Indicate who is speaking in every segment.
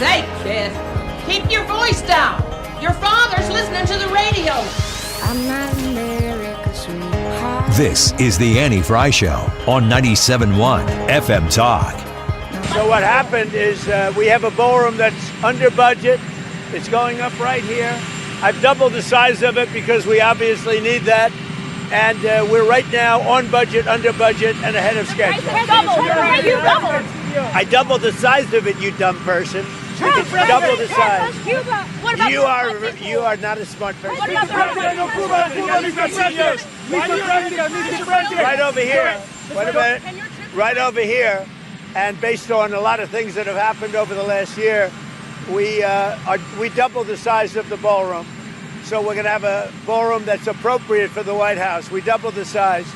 Speaker 1: sake, kid. Keep your voice down. Your father's listening to the radio.
Speaker 2: I'm not America's sweetheart.
Speaker 3: This is the Annie Frey Show on 97.1 FM Talk.
Speaker 4: So what happened is we have a ballroom that's under budget. It's going up right here. I've doubled the size of it because we obviously need that. And we're right now on budget, under budget, and ahead of schedule. I doubled the size of it, you dumb person. It's double the size. You are not a smart person. Right over here. Wait a minute. Right over here. And based on a lot of things that have happened over the last year, we doubled the size of the ballroom. So we're going to have a ballroom that's appropriate for the White House. We doubled the size.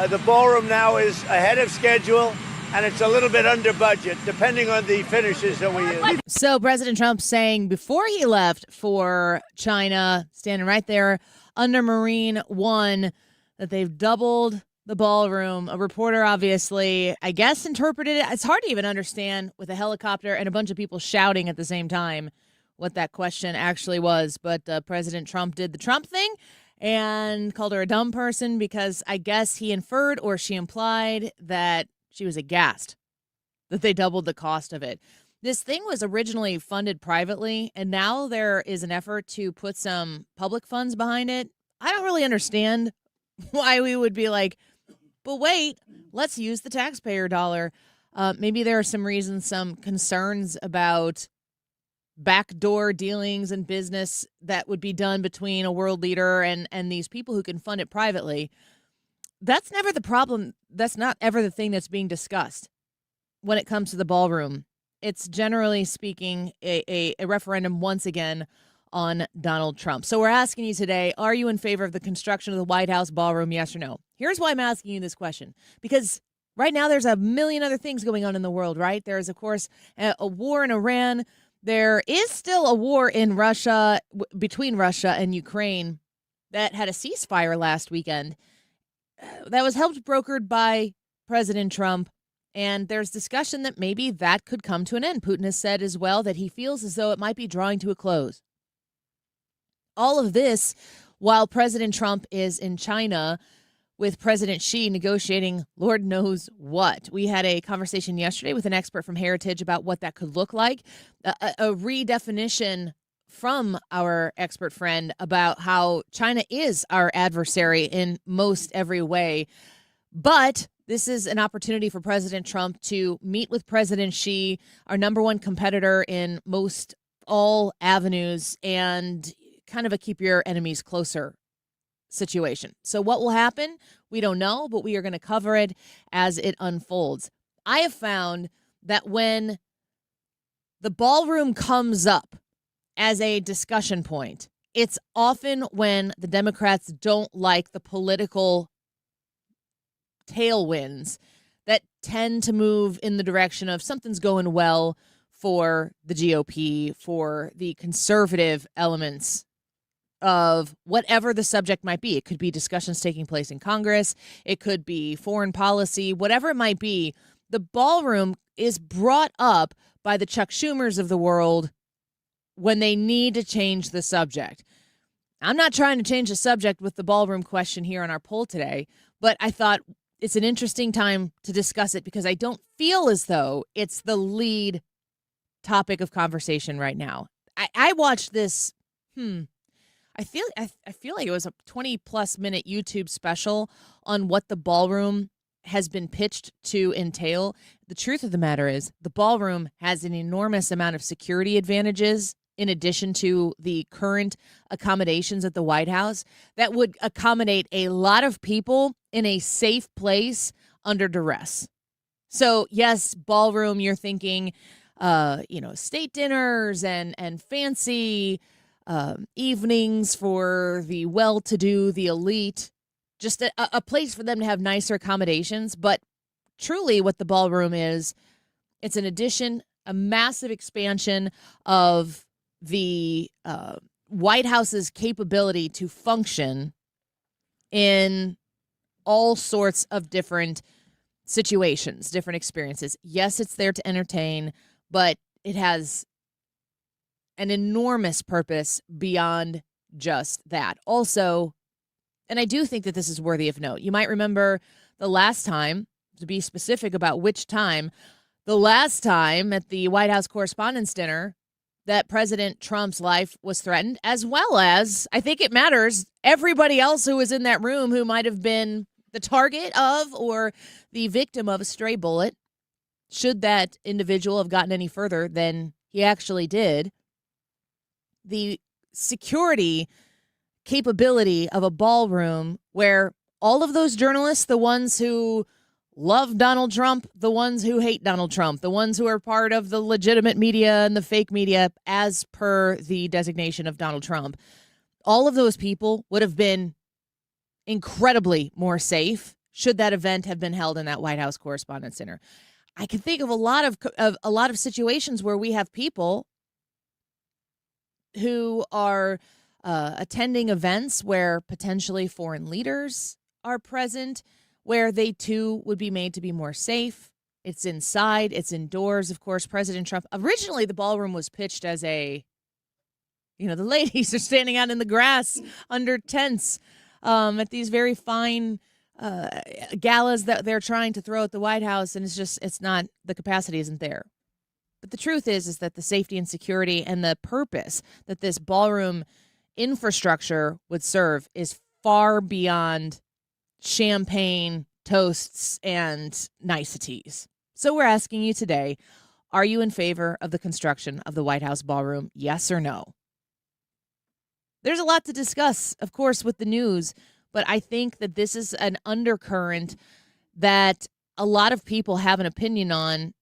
Speaker 4: The ballroom now is ahead of schedule, and it's a little bit under budget, depending on the finishes that we use.
Speaker 5: So President Trump saying before he left for China, standing right there under Marine One, that they've doubled the ballroom. A reporter obviously, I guess, interpreted it. It's hard to even understand with a helicopter and a bunch of people shouting at the same time what that question actually was. But President Trump did the Trump thing and called her a dumb person because I guess he inferred or she implied that she was aghast that they doubled the cost of it. This thing was originally funded privately, and now there is an effort to put some public funds behind it. I don't really understand why we would be like, but wait, let's use the taxpayer dollar. Maybe there are some reasons, some concerns about backdoor dealings in business that would be done between a world leader and these people who can fund it privately. That's never the problem. That's not ever the thing that's being discussed when it comes to the ballroom. It's generally speaking a referendum once again on Donald Trump. So we're asking you today, are you in favor of the construction of the White House Ballroom, yes or no? Here's why I'm asking you this question. Because right now there's a million other things going on in the world, right? There's, of course, a war in Iran. There is still a war in Russia, between Russia and Ukraine, that had a ceasefire last weekend that was helped brokered by President Trump. And there's discussion that maybe that could come to an end. Putin has said as well that he feels as though it might be drawing to a close. All of this while President Trump is in China with President Xi negotiating Lord knows what. We had a conversation yesterday with an expert from Heritage about what that could look like, a redefinition from our expert friend about how China is our adversary in most every way. But this is an opportunity for President Trump to meet with President Xi, our number one competitor in most all avenues, and kind of a keep your enemies closer situation. So what will happen? We don't know, but we are going to cover it as it unfolds. I have found that when the ballroom comes up as a discussion point, it's often when the Democrats don't like the political tailwinds that tend to move in the direction of something's going well for the GOP, for the conservative elements of whatever the subject might be. It could be discussions taking place in Congress. It could be foreign policy, whatever it might be. The ballroom is brought up by the Chuck Schumers of the world when they need to change the subject. I'm not trying to change the subject with the ballroom question here on our poll today, but I thought it's an interesting time to discuss it because I don't feel as though it's the lead topic of conversation right now. I watched this, I feel like it was a 20-plus minute YouTube special on what the ballroom has been pitched to entail. The truth of the matter is the ballroom has an enormous amount of security advantages in addition to the current accommodations at the White House that would accommodate a lot of people in a safe place under duress. So, yes, ballroom, you're thinking, state dinners and fancy evenings for the well-to-do, the elite, just a place for them to have nicer accommodations. But truly what the ballroom is, it's an addition, a massive expansion of the White House's capability to function in all sorts of different situations, different experiences. Yes, it's there to entertain, but it has an enormous purpose beyond just that. Also, and I do think that this is worthy of note, you might remember the last time, to be specific about which time, the last time at the White House Correspondents' Dinner that President Trump's life was threatened, as well as, I think it matters, everybody else who was in that room who might have been the target of or the victim of a stray bullet, should that individual have gotten any further than he actually did. The security capability of a ballroom where all of those journalists, the ones who love Donald Trump, the ones who hate Donald Trump, the ones who are part of the legitimate media and the fake media as per the designation of Donald Trump, all of those people would have been incredibly more safe should that event have been held in that White House Correspondents' Center. I can think of a lot of situations where we have people who are attending events where potentially foreign leaders are present, where they too would be made to be more safe. It's inside, it's indoors. Of course, President Trump, originally the ballroom was pitched as the ladies are standing out in the grass under tents at these very fine galas that they're trying to throw at the White House, and it's not, the capacity isn't there. But the truth is that the safety and security and the purpose that this ballroom infrastructure would serve is far beyond champagne, toasts, and niceties. So we're asking you today, are you in favor of the construction of the White House Ballroom? Yes or no? There's a lot to discuss, of course, with the news, but I think that this is an undercurrent that a lot of people have an opinion on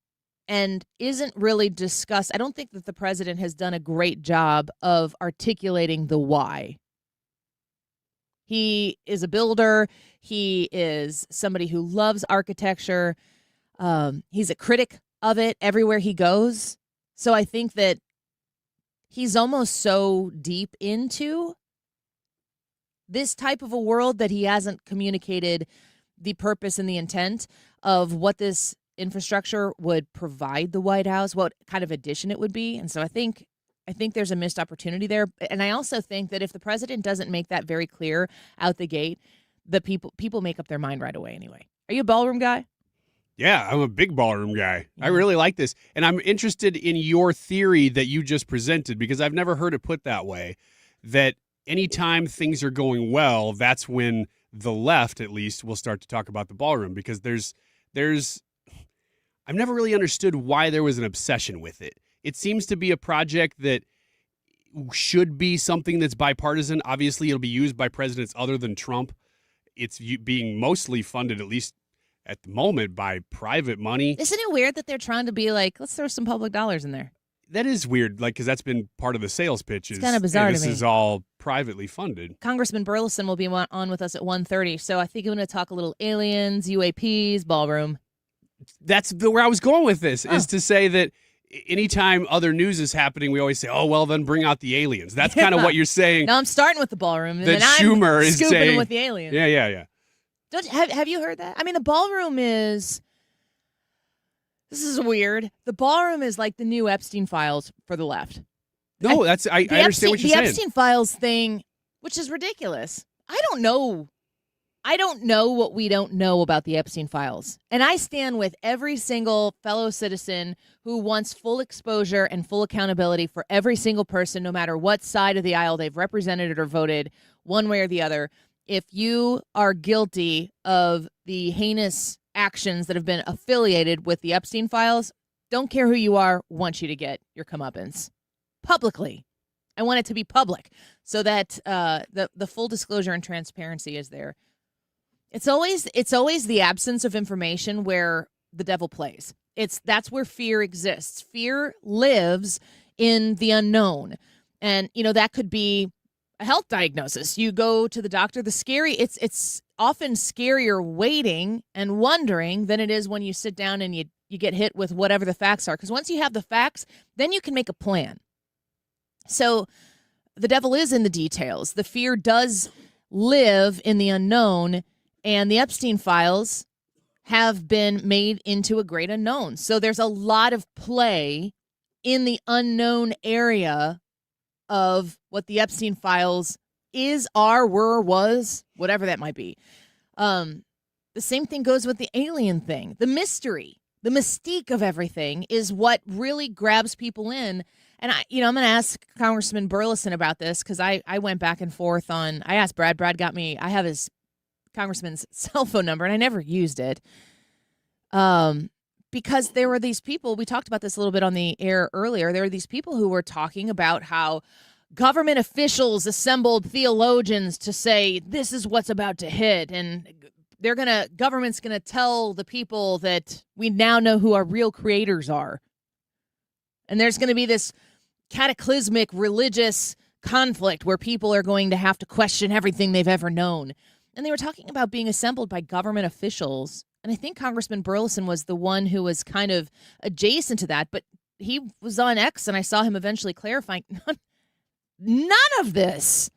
Speaker 5: and isn't really discussed. I don't think that the president has done a great job of articulating the why. He is a builder. He is somebody who loves architecture. He's a critic of it everywhere he goes. So I think that he's almost so deep into this type of a world that he hasn't communicated the purpose and the intent of what this infrastructure would provide the White House, what kind of addition it would be. And so I think there's a missed opportunity there. And I also think that if the president doesn't make that very clear out the gate, the people make up their mind right away anyway. Are you a ballroom guy?
Speaker 6: Yeah, I'm a big ballroom guy. I really like this. And I'm interested in your theory that you just presented, because I've never heard it put that way, that anytime things are going well, that's when the left, at least, will start to talk about the ballroom, because there's I've never really understood why there was an obsession with it. It seems to be a project that should be something that's bipartisan. Obviously, it'll be used by presidents other than Trump. It's being mostly funded, at least at the moment, by private money.
Speaker 5: Isn't it weird that they're trying to be like, let's throw some public dollars in there?
Speaker 6: That is weird, because that's been part of the sales pitch.
Speaker 5: It's kind of bizarre to me.
Speaker 6: This is all privately funded.
Speaker 5: Congressman Burlison will be on with us at 1:30, so I think I'm going to talk a little aliens, UAPs, ballroom.
Speaker 6: That's where I was going with this, is to say that anytime other news is happening, we always say, oh, well, then bring out the aliens. That's kind of what you're saying.
Speaker 5: No, I'm starting with the ballroom. And
Speaker 6: that
Speaker 5: then
Speaker 6: Schumer
Speaker 5: I'm
Speaker 6: is
Speaker 5: scooping
Speaker 6: saying,
Speaker 5: with the aliens.
Speaker 6: Yeah.
Speaker 5: Have you heard that? I mean, the ballroom is... This is weird. The ballroom is like the new Epstein files for the left.
Speaker 6: No, I understand what you're saying.
Speaker 5: The Epstein files thing, which is ridiculous. I don't know what we don't know about the Epstein files. And I stand with every single fellow citizen who wants full exposure and full accountability for every single person, no matter what side of the aisle they've represented or voted one way or the other. If you are guilty of the heinous actions that have been affiliated with the Epstein files, don't care who you are, want you to get your comeuppance publicly. I want it to be public so that the full disclosure and transparency is there. It's always the absence of information where the devil plays. That's where fear exists. Fear lives in the unknown. And, that could be a health diagnosis. You go to the doctor, it's often scarier waiting and wondering than it is when you sit down and you get hit with whatever the facts are. Because once you have the facts, then you can make a plan. So the devil is in the details. The fear does live in the unknown. And the Epstein files have been made into a great unknown. So there's a lot of play in the unknown area of what the Epstein files is, are, were, was, whatever that might be. The same thing goes with the alien thing. The mystery, the mystique of everything is what really grabs people in. And I'm going to ask Congressman Burlison about this because I went back and forth on. I asked Brad. Brad got me. I have his congressman's cell phone number, and I never used it. Because there were these people. We talked about this a little bit on the air earlier. There were these people who were talking about how government officials assembled theologians to say this is what's about to hit, and government's gonna tell the people that we now know who our real creators are, and there's gonna be this cataclysmic religious conflict where people are going to have to question everything they've ever known. And they were talking about being assembled by government officials, and I think Congressman Burlison was the one who was kind of adjacent to that, but he was on X, and I saw him eventually clarifying none of this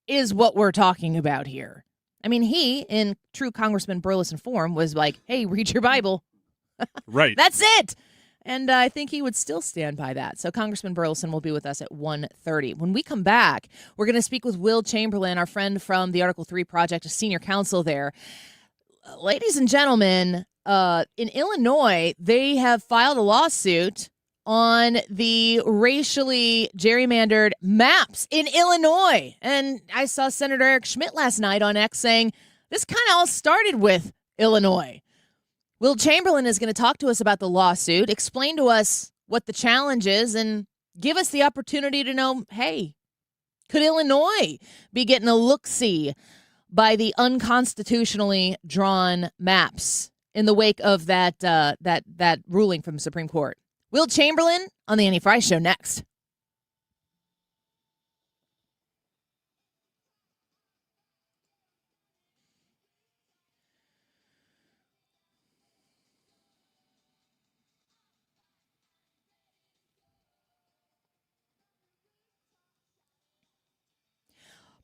Speaker 5: is what we're talking about here. I mean, he, in true Congressman Burleson form, was like, hey, read your Bible.
Speaker 6: Right.
Speaker 5: That's it. And I think he would still stand by that. So Congressman Burleson will be with us at 1:30. When we come back, we're going to speak with Will Chamberlain, our friend from the Article 3 Project, a senior counsel there. Ladies and gentlemen, in Illinois, they have filed a lawsuit on the racially gerrymandered maps in Illinois. And I saw Senator Eric Schmidt last night on X saying this kind of all started with Illinois. Will Chamberlain is going to talk to us about the lawsuit, explain to us what the challenge is, and give us the opportunity to know, hey, could Illinois be getting a look-see by the unconstitutionally drawn maps in the wake of that ruling from the Supreme Court? Will Chamberlain on the Annie Frey Show next.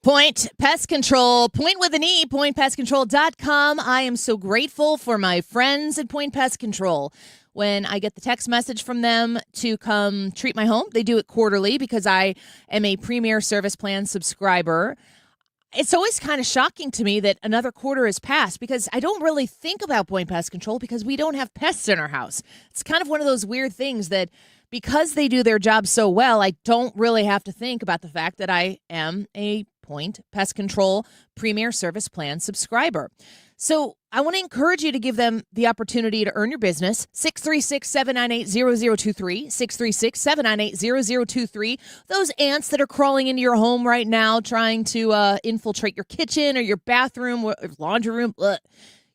Speaker 5: Point Pest Control, point with an E, pointpestcontrol.com. I am so grateful for my friends at Point Pest Control. When I get the text message from them to come treat my home, they do it quarterly because I am a Premier Service Plan subscriber. It's always kind of shocking to me that another quarter has passed because I don't really think about Point Pest Control because we don't have pests in our house. It's kind of one of those weird things that because they do their job so well, I don't really have to think about the fact that I am a Point Pest Control Premier Service Plan subscriber. So I want to encourage you to give them the opportunity to earn your business. 636-798-0023, 636-798-0023. Those ants that are crawling into your home right now trying to infiltrate your kitchen or your bathroom or laundry room,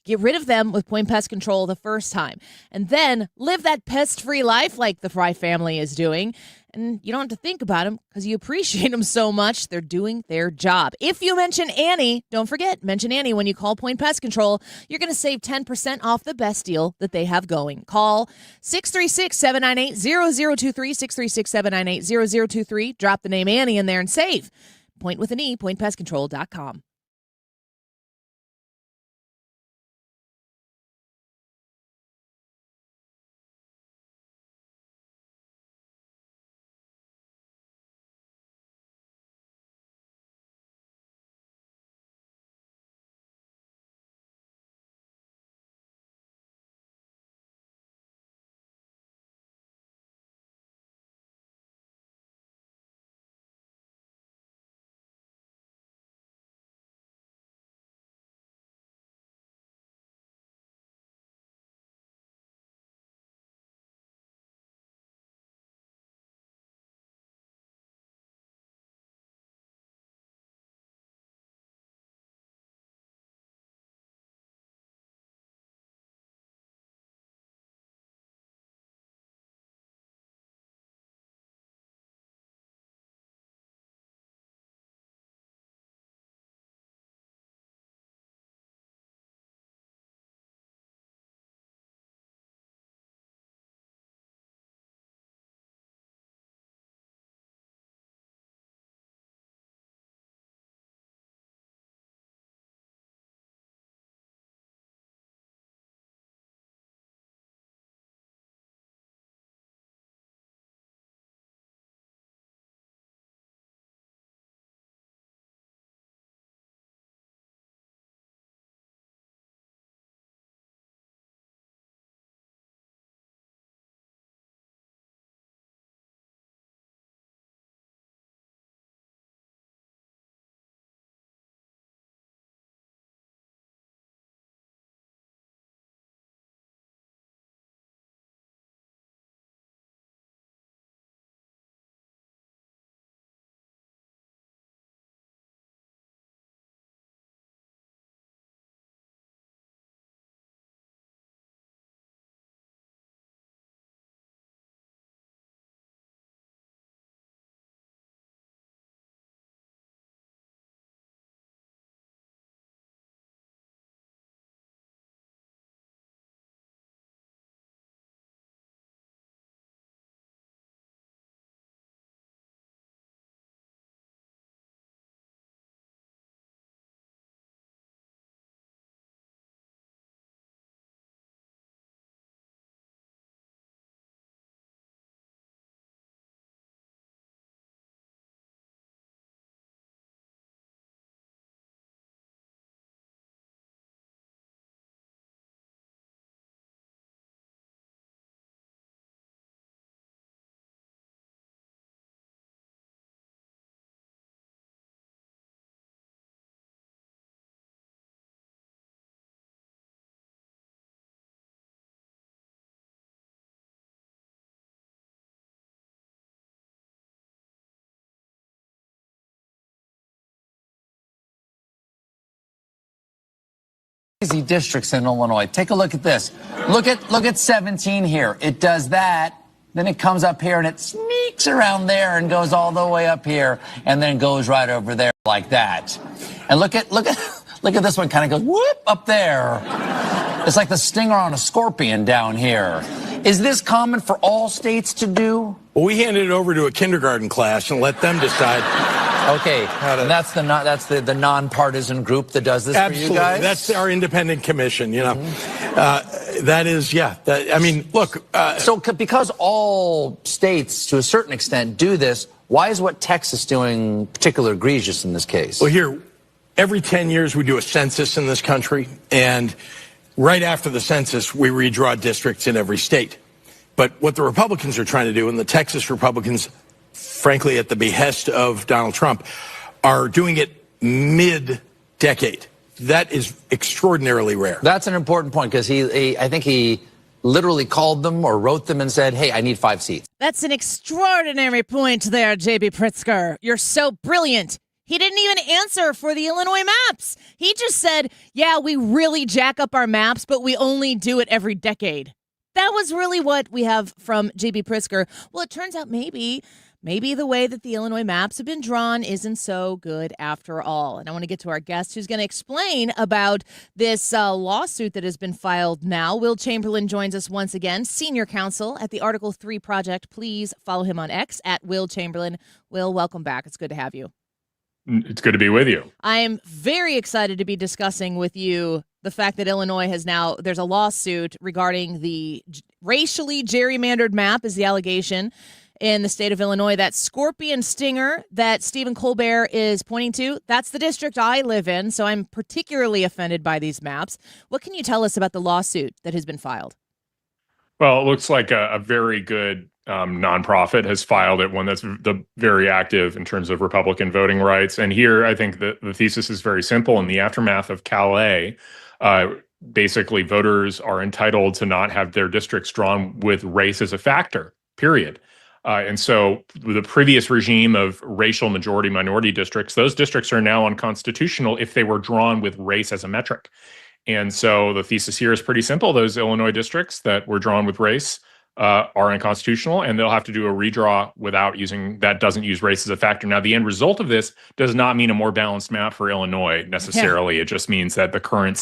Speaker 5: get rid of them with Point Pest Control the first time. And then live that pest-free life like the Frey family is doing. And you don't have to think about them because you appreciate them so much. They're doing their job. If you mention Annie, don't forget, mention Annie when you call Point Pest Control. You're going to save 10% off the best deal that they have going. Call 636-798-0023, 636-798-0023. Drop the name Annie in there and save. Point with an E, pointpestcontrol.com.
Speaker 7: Crazy districts in Illinois. Take a look at this. Look at 17 here. It does that. Then it comes up here and it sneaks around there and goes all the way up here and then goes right over there like that. And look at this one, kind of goes whoop up there. It's like the stinger on a scorpion down here. Is this common for all states to do?
Speaker 8: Well, we handed it over to a kindergarten class and let them decide.
Speaker 7: Okay, and that's the nonpartisan group that does this
Speaker 8: Absolutely.
Speaker 7: for you guys?
Speaker 8: That's our independent commission, you know. That is, yeah. I mean, look.
Speaker 7: Because all states, to a certain extent, do this, why is what Texas doing particularly egregious in this case?
Speaker 8: Well, here, every 10 years we do a census in this country, and right after the census, we redraw districts in every state. But what the Republicans are trying to do, and the Texas Republicans, frankly, at the behest of Donald Trump, are doing it mid-decade. That is extraordinarily rare.
Speaker 7: That's an important point, because I think he literally called them or wrote them and said, hey, I need 5 seats.
Speaker 5: That's an extraordinary point there, J.B. Pritzker. You're so brilliant. He didn't even answer for the Illinois maps. He just said, yeah, we really jack up our maps, but we only do it every decade. That was really what we have from J.B. Pritzker. Well, it turns out maybe the way that the Illinois maps have been drawn isn't so good after all. And I want to get to our guest who's going to explain about this lawsuit that has been filed now. Will Chamberlain joins us once again, senior counsel at the Article 3 Project. Please follow him on X at Will Chamberlain. Will, welcome back. It's good to have you.
Speaker 9: It's good to be with you.
Speaker 5: I am very excited to be discussing with you the fact that Illinois there's a lawsuit regarding the racially gerrymandered map is the allegation in the state of Illinois. That scorpion stinger that Stephen Colbert is pointing to, that's the district I live in, so I'm particularly offended by these maps. What can you tell us about the lawsuit that has been filed?
Speaker 9: Well, it looks like a very good nonprofit has filed it, one that's very active in terms of Republican voting rights. And here, I think the thesis is very simple. In the aftermath of Calais, basically voters are entitled to not have their districts drawn with race as a factor, period. And so the previous regime of racial majority-minority districts, those districts are now unconstitutional if they were drawn with race as a metric. And so the thesis here is pretty simple. Those Illinois districts that were drawn with race are unconstitutional, and they'll have to do a redraw that doesn't use race as a factor. Now, the end result of this does not mean a more balanced map for Illinois necessarily. Yeah. It just means that the current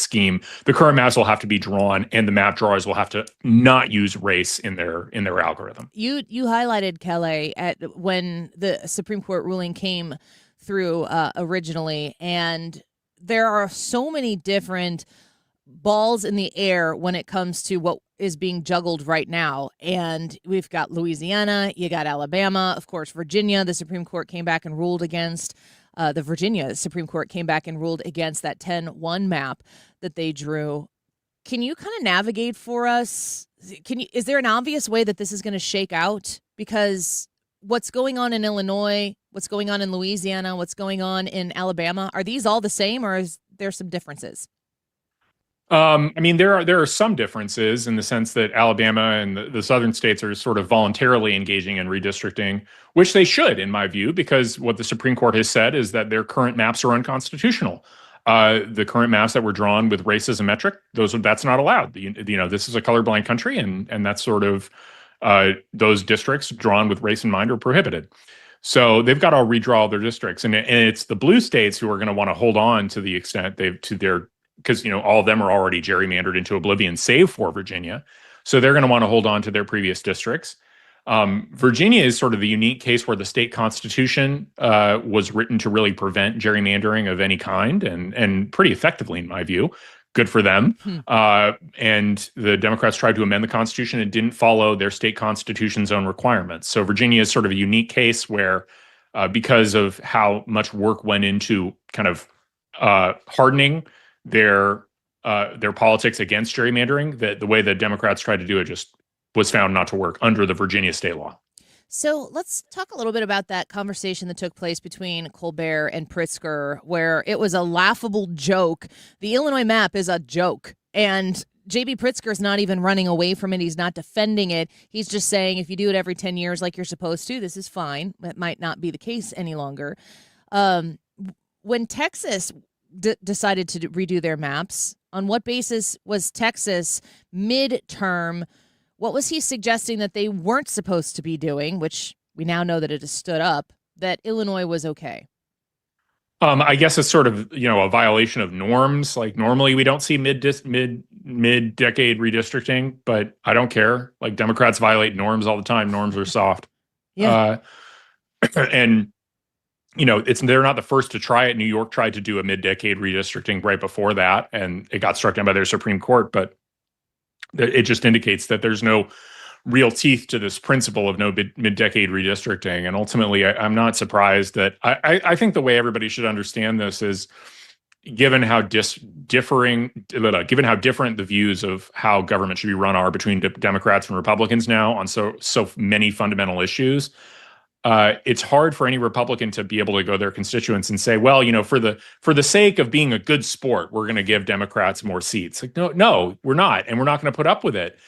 Speaker 9: maps will have to be drawn, and the map drawers will have to not use race in their algorithm.
Speaker 5: You highlighted Calais when the Supreme Court ruling came through originally, and there are so many different balls in the air when it comes to what is being juggled right now. And we've got Louisiana, you got Alabama, of course, Virginia. The Supreme Court came back and ruled against that 10-1 map that they drew. Can you kind of navigate for us? Is there an obvious way that this is going to shake out? Because what's going on in Illinois, what's going on in Louisiana, what's going on in Alabama, are these all the same, or is there some differences?
Speaker 9: I mean, there are some differences in the sense that Alabama and the southern states are sort of voluntarily engaging in redistricting, which they should, in my view, because what the Supreme Court has said is that their current maps are unconstitutional. The current maps that were drawn with race as a metric, that's not allowed. This is a colorblind country, and that's sort of those districts drawn with race in mind are prohibited. So they've got to redraw their districts, and it's the blue states who are going to want to hold on to the extent because all of them are already gerrymandered into oblivion, save for Virginia. So they're going to want to hold on to their previous districts. Virginia is sort of the unique case where the state constitution was written to really prevent gerrymandering of any kind, and pretty effectively, in my view. Good for them. And the Democrats tried to amend the Constitution and didn't follow their state constitution's own requirements. So Virginia is sort of a unique case where, because of how much work went into kind of hardening their politics against gerrymandering, that the way the Democrats tried to do it just was found not to work under the Virginia state law.
Speaker 5: So let's talk a little bit about that conversation that took place between Colbert and Pritzker, where it was a laughable joke. The Illinois map is a joke, and J.B. Pritzker is not even running away from it. He's not defending it. He's just saying if you do it every 10 years like you're supposed to, this is fine. That might not be the case any longer. When Texas decided to redo their maps, On what basis was Texas midterm? What was he suggesting that they weren't supposed to be doing, which we now know that it has stood up, that Illinois was okay?
Speaker 9: I guess it's sort of, a violation of norms. Like normally we don't see mid-decade redistricting, but I don't care. Like Democrats violate norms all the time. Norms are soft.
Speaker 5: Yeah.
Speaker 9: And they're not the first to try it. New York tried to do a mid-decade redistricting right before that, and it got struck down by their Supreme Court. But it just indicates that there's no real teeth to this principle of no mid-decade redistricting. And ultimately, I'm not surprised that I think the way everybody should understand this is, given how different the views of how government should be run are between Democrats and Republicans now on so many fundamental issues. It's hard for any Republican to be able to go to their constituents and say, well, for the sake of being a good sport, we're going to give Democrats more seats. Like, no, we're not. And we're not going to put up with it.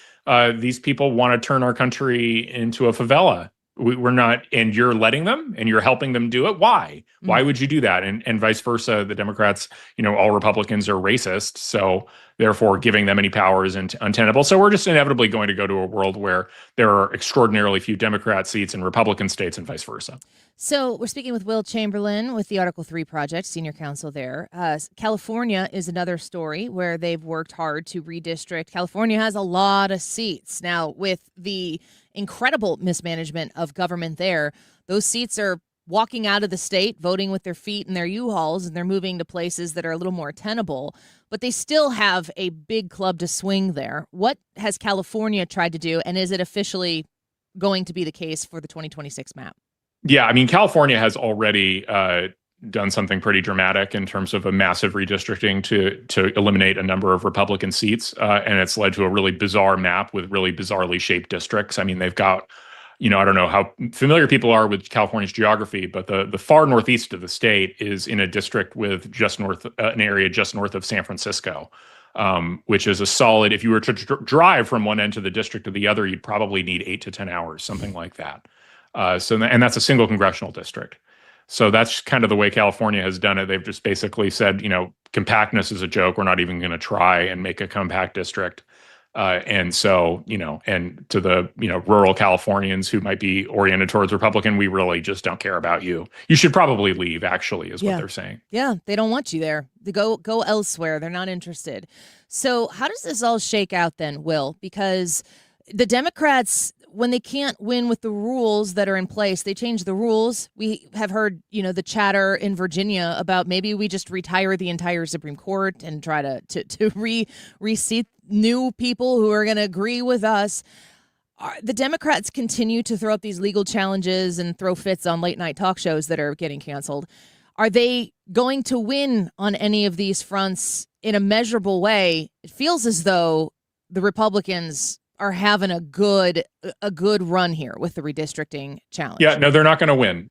Speaker 9: These people want to turn our country into a favela. We're not, and you're letting them and you're helping them do it. Why? Why would you do that? And vice versa. The Democrats, all Republicans are racist. So therefore giving them any power is untenable. So we're just inevitably going to go to a world where there are extraordinarily few Democrat seats in Republican states and vice versa.
Speaker 5: So we're speaking with Will Chamberlain with the Article 3 Project, senior counsel there. California is another story where they've worked hard to redistrict. California has a lot of seats. Now, with the incredible mismanagement of government there, those seats are walking out of the state, voting with their feet in their U-Hauls, and they're moving to places that are a little more tenable. But they still have a big club to swing there. What has California tried to do, and is it officially going to be the case for the 2026 map?
Speaker 9: Yeah, I mean, California has already done something pretty dramatic in terms of a massive redistricting to eliminate a number of Republican seats, and it's led to a really bizarre map with really bizarrely shaped districts. I mean, they've got, I don't know how familiar people are with California's geography, but the far northeast of the state is in a district with an area just north of San Francisco, which is a solid. If you were to drive from one end to the district to the other, you'd probably need 8 to 10 hours, something like that. And that's a single congressional district. So that's kind of the way California has done it. They've just basically said, compactness is a joke. We're not even going to try and make a compact district. And so, and to the, rural Californians who might be oriented towards Republican, we really just don't care about you. You should probably leave, actually, is what they're saying.
Speaker 5: Yeah, they don't want you there. They go elsewhere. They're not interested. So how does this all shake out then, Will? Because the Democrats, when they can't win with the rules that are in place, they change the rules. We have heard, the chatter in Virginia about maybe we just retire the entire Supreme Court and try to reseat new people who are going to agree with us. The Democrats continue to throw up these legal challenges and throw fits on late night talk shows that are getting canceled. Are they going to win on any of these fronts in a measurable way? It feels as though the Republicans are having a good run here with the redistricting challenge.
Speaker 9: Yeah, no, they're not going to win.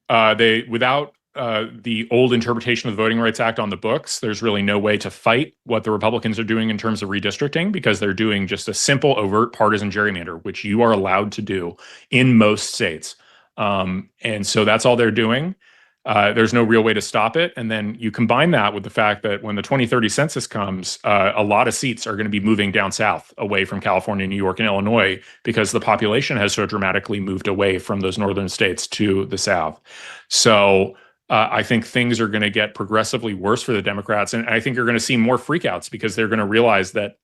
Speaker 9: Without the old interpretation of the Voting Rights Act on the books, there's really no way to fight what the Republicans are doing in terms of redistricting, because they're doing just a simple, overt partisan gerrymander, which you are allowed to do in most states. And so that's all they're doing. There's no real way to stop it. And then you combine that with the fact that when the 2030 census comes, a lot of seats are going to be moving down south, away from California, New York, and Illinois, because the population has so dramatically moved away from those northern states to the south. So I think things are going to get progressively worse for the Democrats. And I think you're going to see more freakouts, because they're going to realize that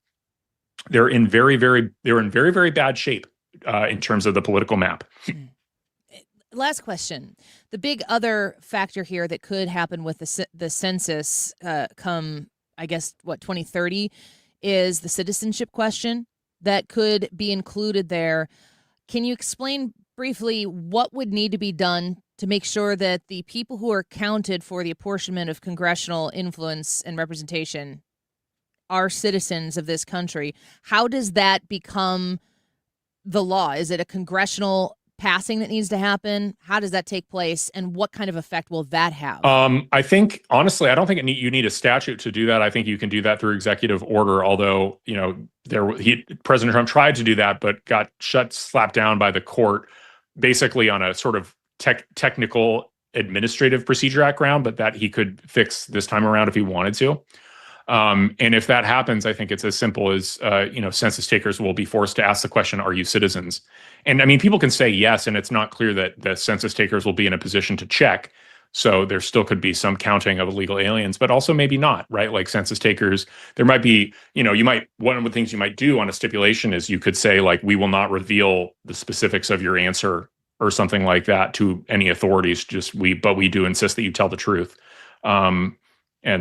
Speaker 9: they're in very, very bad shape in terms of the political map.
Speaker 5: Last question. The big other factor here that could happen with the census come, I guess, 2030 is the citizenship question that could be included there. Can you explain briefly what would need to be done to make sure that the people who are counted for the apportionment of congressional influence and representation are citizens of this country? How does that become the law? Is it a congressional passing that needs to happen? How does that take place, and what kind of effect will that have?
Speaker 9: I think, honestly, I don't think you need a statute to do that. I think you can do that through executive order, although, President Trump tried to do that, but got slapped down by the court, basically on a sort of technical Administrative Procedure Act ground, but that he could fix this time around if he wanted to. And if that happens, I think it's as simple as, census takers will be forced to ask the question, are you citizens? And I mean, people can say yes, and it's not clear that the census takers will be in a position to check. So there still could be some counting of illegal aliens, but also maybe not, right? Like census takers, there might be, one of the things you might do on a stipulation is you could say, like, we will not reveal the specifics of your answer or something like that to any authorities, but we do insist that you tell the truth. And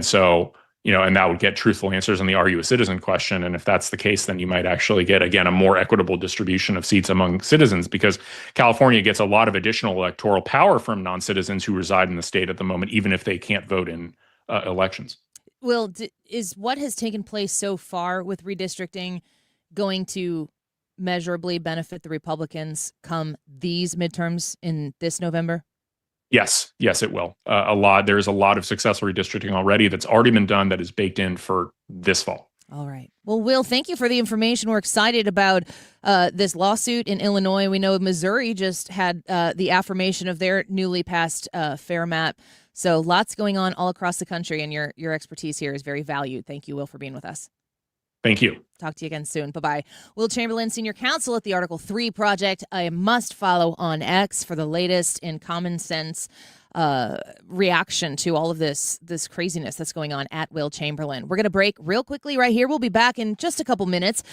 Speaker 9: so, and that would get truthful answers on the "Are you a citizen?" question. And if that's the case, then you might actually get, again, a more equitable distribution of seats among citizens, because California gets a lot of additional electoral power from non-citizens who reside in the state at the moment, even if they can't vote in elections.
Speaker 5: Will, is what has taken place so far with redistricting going to measurably benefit the Republicans come these midterms in this November?
Speaker 9: Yes, it will. There's a lot of successful redistricting already that's already been done that is baked in for this fall.
Speaker 5: All right. Well, Will, thank you for the information. We're excited about this lawsuit in Illinois. We know Missouri just had the affirmation of their newly passed FAIR map. So lots going on all across the country, and your expertise here is very valued. Thank you, Will, for being with us.
Speaker 9: Thank you.
Speaker 5: Talk to you again soon. Bye-bye. Will Chamberlain, Senior Counsel at the Article 3 Project. I must follow on X for the latest in common sense reaction to all of this craziness that's going on at Will Chamberlain. We're going to break real quickly right here. We'll be back in just a couple minutes.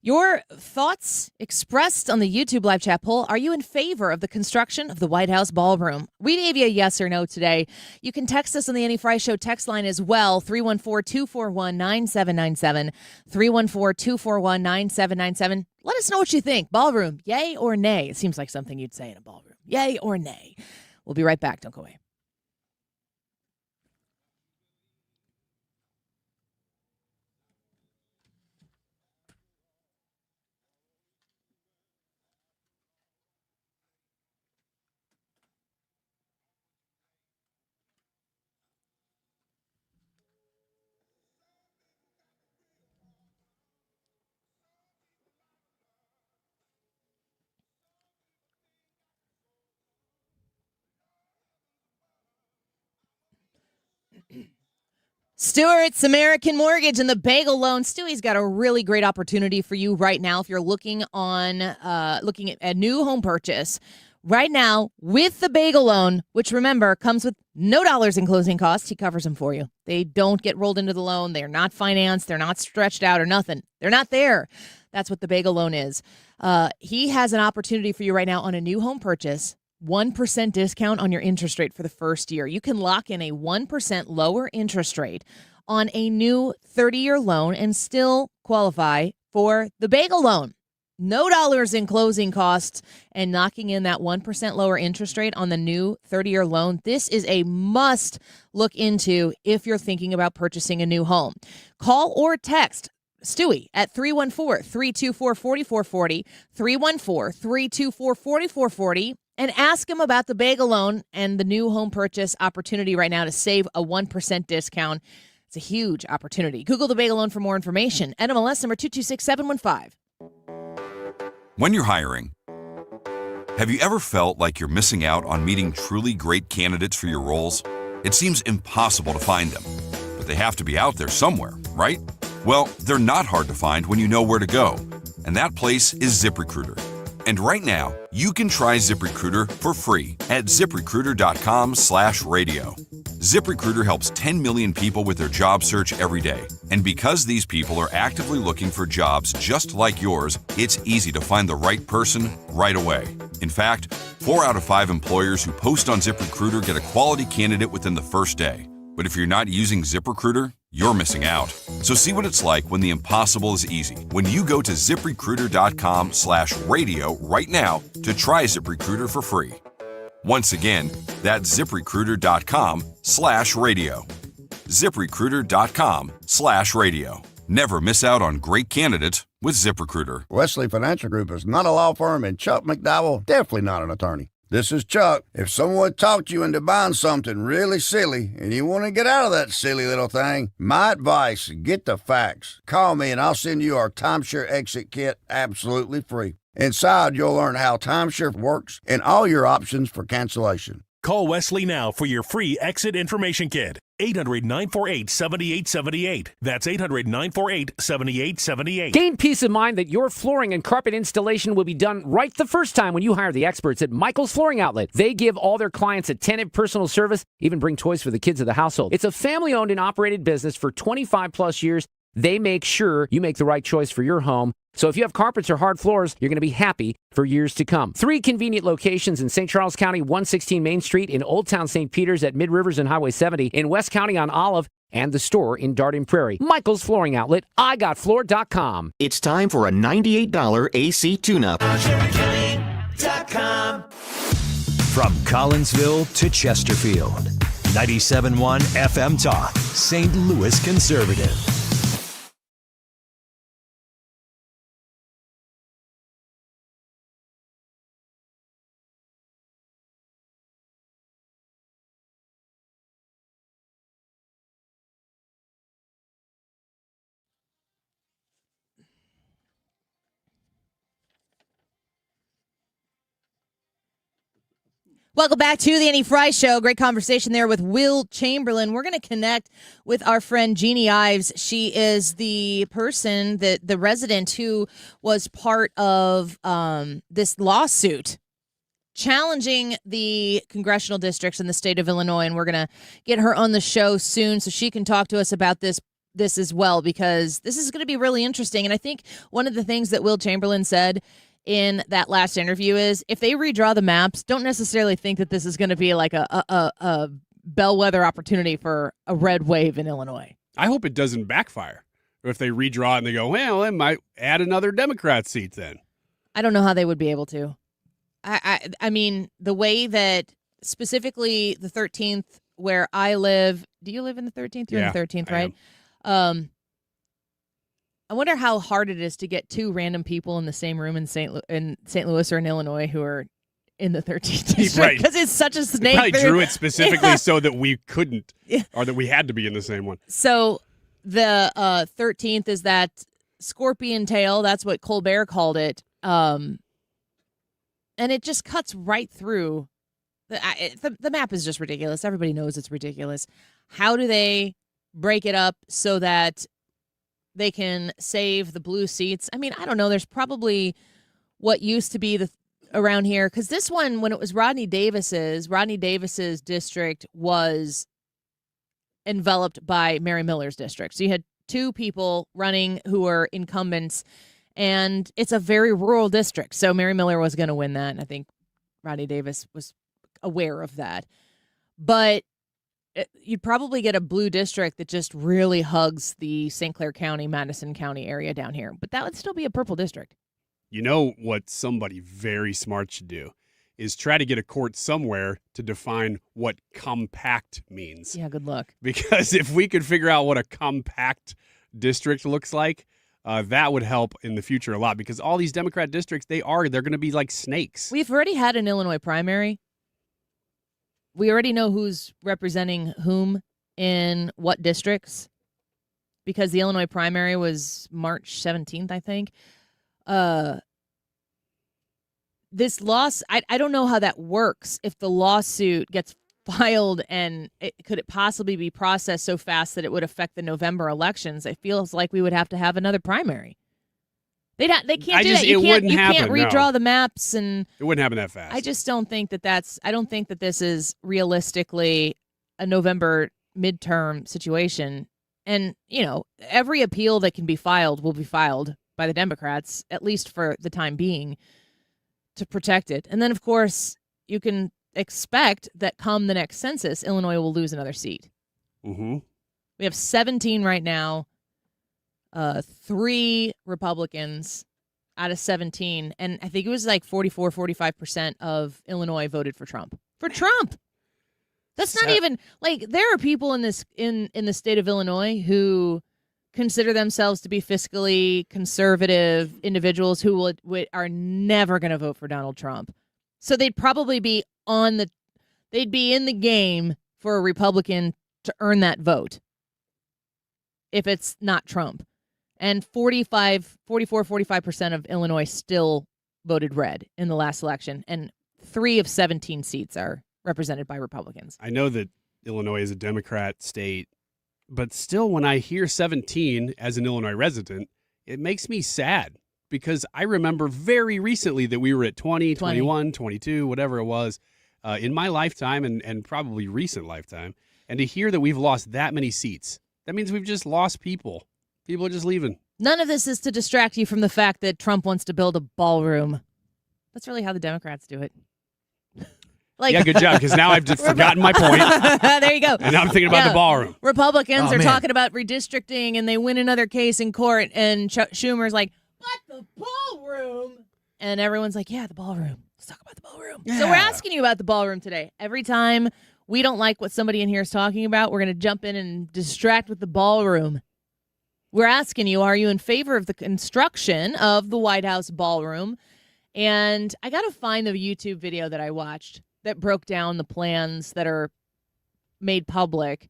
Speaker 5: Your thoughts expressed on the YouTube live chat poll. Are you in favor of the construction of the White House Ballroom? We gave you a yes or no today. You can text us on the Annie Frey Show text line as well, 314-241-9797, 314-241-9797. Let us know what you think. Ballroom, yay or nay? It seems like something you'd say in a ballroom. Yay or nay? We'll be right back. Don't go away. Stewart's American Mortgage and the Bagel Loan. Stewie's got a really great opportunity for you right now if you're looking at a new home purchase. Right now, with the Bagel Loan, which, remember, comes with no dollars in closing costs, he covers them for you. They don't get rolled into the loan. They're not financed. They're not stretched out or nothing. They're not there. That's what the Bagel Loan is. He has an opportunity for you right now on a new home purchase. 1% discount on your interest rate for the first year. You can lock in a 1% lower interest rate on a new 30-year loan and still qualify for the Bagel Loan. No dollars in closing costs and knocking in that 1% lower interest rate on the new 30-year loan. This is a must look into if you're thinking about purchasing a new home. Call or text Stewie at 314-324-4440, 314-324-4440, and ask him about the Bagel Loan and the new home purchase opportunity right now to save a 1% discount. It's a huge opportunity. Google the Bagel Loan for more information. NMLS number 226715.
Speaker 10: When you're hiring, have you ever felt like you're missing out on meeting truly great candidates for your roles? It seems impossible to find them, but they have to be out there somewhere, right? Well, they're not hard to find when you know where to go, and that place is ZipRecruiter. And right now, you can try ZipRecruiter for free at ZipRecruiter.com/radio. ZipRecruiter helps 10 million people with their job search every day. And because these people are actively looking for jobs just like yours, it's easy to find the right person right away. In fact, 4 out of 5 employers who post on ZipRecruiter get a quality candidate within the first day. But if you're not using ZipRecruiter, you're missing out. So see what it's like when the impossible is easy. When you go to ZipRecruiter.com/radio right now to try ZipRecruiter for free. Once again, that's ZipRecruiter.com/radio. ZipRecruiter.com/radio. Never miss out on great candidates with ZipRecruiter.
Speaker 11: Wesley Financial Group is not a law firm, and Chuck McDowell, definitely not an attorney. This is Chuck. If someone talked you into buying something really silly and you want to get out of that silly little thing, my advice, get the facts. Call me and I'll send you our timeshare exit kit absolutely free. Inside, you'll learn how timeshare works and all your options for cancellation.
Speaker 12: Call Wesley now for your free exit information kit. 800-948-7878. That's 800-948-7878.
Speaker 13: Gain peace of mind that your flooring and carpet installation will be done right the first time when you hire the experts at Michael's Flooring Outlet. They give all their clients attentive personal service, even bring toys for the kids of the household. It's a family-owned and operated business for 25-plus years. They make sure you make the right choice for your home. So if you have carpets or hard floors, you're going to be happy for years to come. 3 convenient locations in St. Charles County, 116 Main Street, in Old Town St. Peters at Mid Rivers and Highway 70, in West County on Olive, and the store in Darden Prairie. Michael's Flooring Outlet, IGotFloor.com.
Speaker 14: It's time for a $98 AC tune-up.
Speaker 3: From Collinsville to Chesterfield, 97.1 FM Talk, St. Louis Conservative.
Speaker 5: Welcome back to the Annie Frey Show. Great conversation there with Will Chamberlain. We're going to connect with our friend Jeannie Ives. She is the person, the resident who was part of this lawsuit challenging the congressional districts in the state of Illinois. And we're going to get her on the show soon so she can talk to us about this as well, because this is going to be really interesting. And I think one of the things that Will Chamberlain said in that last interview is if they redraw the maps, don't necessarily think that this is going to be like a bellwether opportunity for a red wave in Illinois.
Speaker 6: I hope it doesn't backfire. Or if they redraw it and they go, well, it might add another Democrat seat then.
Speaker 5: I don't know how they would be able to. I mean, the way that specifically the 13th where I live, do you live in the 13th? You're in the 13th, right? I wonder how hard it is to get 2 random people in the same room in St. Louis or in Illinois who are in the 13th district, because it's such a snake.
Speaker 6: They probably drew it specifically so that we couldn't, or that we had to be in the same one.
Speaker 5: So the 13th is that scorpion tail. That's what Colbert called it. And it just cuts right through. The map is just ridiculous. Everybody knows it's ridiculous. How do they break it up so that they can save the blue seats? I mean, I don't know. There's probably what used to be around here, because this one, when it was Rodney Davis's district was enveloped by Mary Miller's district. So you had 2 people running who were incumbents, and it's a very rural district. So Mary Miller was going to win that, and I think Rodney Davis was aware of that. But you'd probably get a blue district that just really hugs the St. Clair County, Madison County area down here. But that would still be a purple district.
Speaker 6: You know what somebody very smart should do is try to get a court somewhere to define what compact means.
Speaker 5: Yeah, good luck.
Speaker 6: Because if we could figure out what a compact district looks like, that would help in the future a lot. Because all these Democrat districts, they're going to be like snakes.
Speaker 5: We've already had an Illinois primary. We already know who's representing whom in what districts, because the Illinois primary was March 17th, I think. This loss, I don't know how that works. If the lawsuit gets filed and could it possibly be processed so fast that it would affect the November elections? It feels like we would have to have another primary. They can't do that. You can't redraw the maps, and
Speaker 6: it wouldn't happen that fast.
Speaker 5: I just don't think I don't think that this is realistically a November midterm situation. And, every appeal that can be filed will be filed by the Democrats, at least for the time being, to protect it. And then, of course, you can expect that come the next census, Illinois will lose another seat.
Speaker 6: Mm-hmm.
Speaker 5: We have 17 right now. 3 Republicans out of 17, and I think it was like 45% of Illinois voted for Trump. For Trump. That's not even like, there are people in the state of Illinois who consider themselves to be fiscally conservative individuals who are never going to vote for Donald Trump. So they'd probably be they'd be in the game for a Republican to earn that vote if it's not Trump. And 45% of Illinois still voted red in the last election. And 3 of 17 seats are represented by Republicans.
Speaker 6: I know that Illinois is a Democrat state, but still when I hear 17 as an Illinois resident, it makes me sad because I remember very recently that we were at 20, 21, 22, whatever it was, in my lifetime and probably recent lifetime. And to hear that we've lost that many seats, that means we've just lost people. People are just leaving.
Speaker 5: None of this is to distract you from the fact that Trump wants to build a ballroom. That's really how the Democrats do it.
Speaker 6: Yeah, good job, because now I've just forgotten my point.
Speaker 5: There you go.
Speaker 6: And now I'm thinking about the ballroom.
Speaker 5: Republicans are talking about redistricting, and they win another case in court, and Schumer's like, but the ballroom? And everyone's like, yeah, the ballroom. Let's talk about the ballroom.
Speaker 6: Yeah.
Speaker 5: So we're asking you about the ballroom today. Every time we don't like what somebody in here is talking about, we're going to jump in and distract with the ballroom. We're asking you, are you in favor of the construction of the White House Ballroom? And I got to find the YouTube video that I watched that broke down the plans that are made public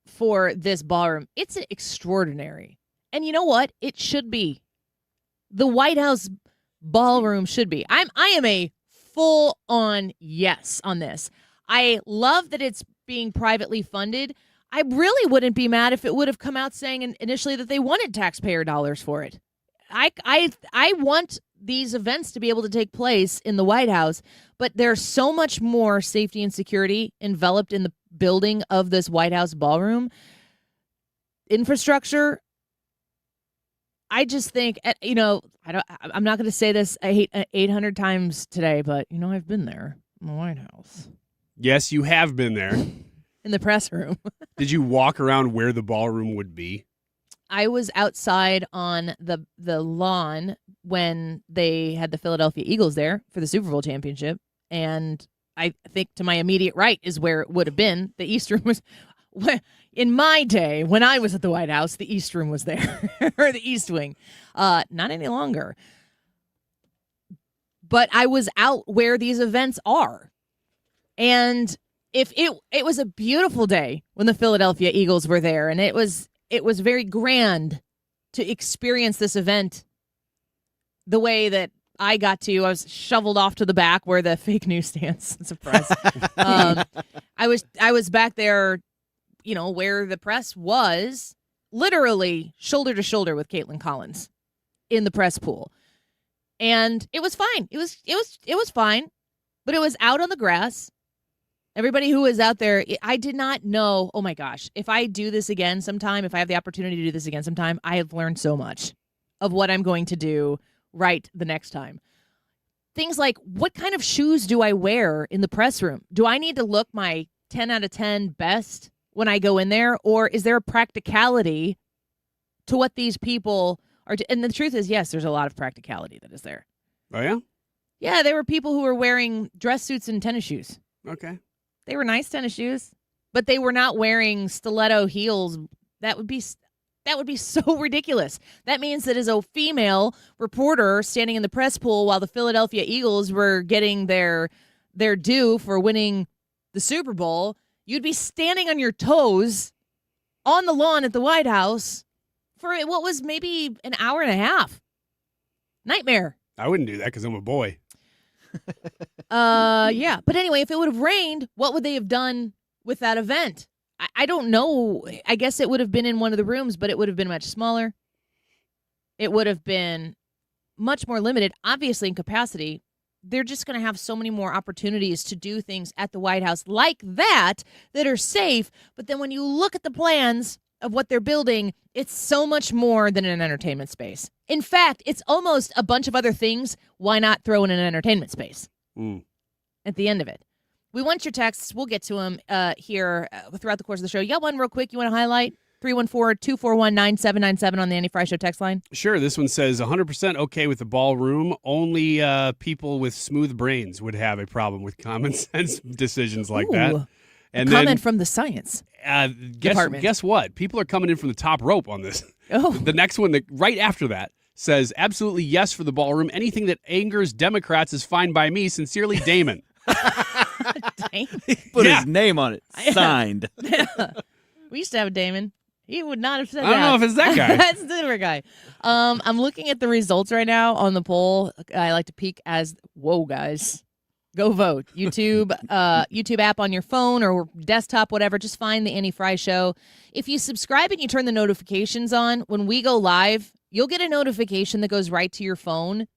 Speaker 5: for this ballroom. It's extraordinary. And you know what? It should be. The White House Ballroom should be. I am a full-on yes on this. I love that it's being privately funded. I really wouldn't be mad if it would have come out saying initially that they wanted taxpayer dollars for it. I want these events to be able to take place in the White House, but there's so much more safety and security enveloped in the building of this White House Ballroom. Infrastructure, I just think, I'm not going to say this 800 times today, but, I've been there in the White House.
Speaker 6: Yes, you have been there.
Speaker 5: In the press room.
Speaker 6: Did you walk around where the ballroom would be?
Speaker 5: I was outside on the lawn when they had the Philadelphia Eagles there for the Super Bowl championship, and I think to my immediate right is where it would have been. The East Room was, in my day, when I was at the White House, the East Room was there, or the East Wing. Not any longer. But I was out where these events are. And if it was a beautiful day when the Philadelphia Eagles were there, and it was very grand to experience this event the way that I got to. I was shoveled off to the back where the fake news stands. Surprise. I was back there, where the press was, literally shoulder to shoulder with Caitlin Collins in the press pool. And it was fine. It was fine, but it was out on the grass. Everybody who was out there, I did not know, oh my gosh, if I do this again sometime, if I have the opportunity to do this again sometime, I have learned so much of what I'm going to do right the next time. Things like, what kind of shoes do I wear in the press room? Do I need to look my 10 out of 10 best when I go in there? Or is there a practicality to what these people are and the truth is, yes, there's a lot of practicality that is there.
Speaker 6: Oh, yeah?
Speaker 5: Yeah, there were people who were wearing dress suits and tennis shoes.
Speaker 6: Okay.
Speaker 5: They were nice tennis shoes, but they were not wearing stiletto heels. That would be so ridiculous. That means that as a female reporter standing in the press pool while the Philadelphia Eagles were getting their due for winning the Super Bowl, you'd be standing on your toes on the lawn at the White House for what was maybe an hour and a half. Nightmare.
Speaker 6: I wouldn't do that because I'm a boy.
Speaker 5: Yeah. But anyway, if it would have rained, what would they have done with that event? I don't know. I guess it would have been in one of the rooms, but it would have been much smaller. It would have been much more limited, obviously, in capacity. They're just going to have so many more opportunities to do things at the White House like that are safe. But then when you look at the plans of what they're building, it's so much more than an entertainment space. In fact, it's almost a bunch of other things. Why not throw in an entertainment space at the end of it? We want your texts. We'll get to them here throughout the course of the show. You got one real quick you want to highlight? 314-241-9797 on the Annie Frey Show text line.
Speaker 6: Sure. This one says 100% okay with the ballroom. Only people with smooth brains would have a problem with common sense decisions like that.
Speaker 5: And comment from the science department.
Speaker 6: Guess what? People are coming in from the top rope on this.
Speaker 5: Oh.
Speaker 6: The next one, right after that, says absolutely yes for the ballroom. Anything that angers Democrats is fine by me. Sincerely, Damon.
Speaker 15: Put his name on it. Signed.
Speaker 5: We used to have a Damon. He would not have said
Speaker 6: that. I don't know if it's that guy.
Speaker 5: That's a different guy. I'm looking at the results right now on the poll. I like to peek as, whoa, guys. Go vote. YouTube app on your phone or desktop, whatever. Just find the Annie Frey Show. If you subscribe and you turn the notifications on, when we go live, you'll get a notification that goes right to your phone,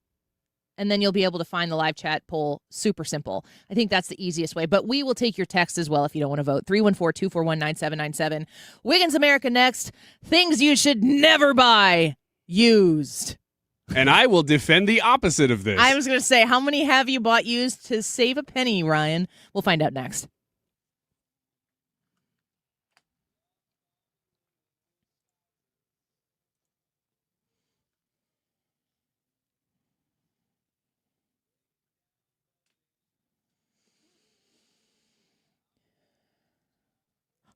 Speaker 5: and then you'll be able to find the live chat poll. Super simple. I think that's the easiest way. But we will take your text as well if you don't want to vote. 314-241-9797. Wiggins America next. Things you should never buy used.
Speaker 6: And I will defend the opposite of this.
Speaker 5: I was going to say, how many have you bought used to save a penny, Ryan? We'll find out next.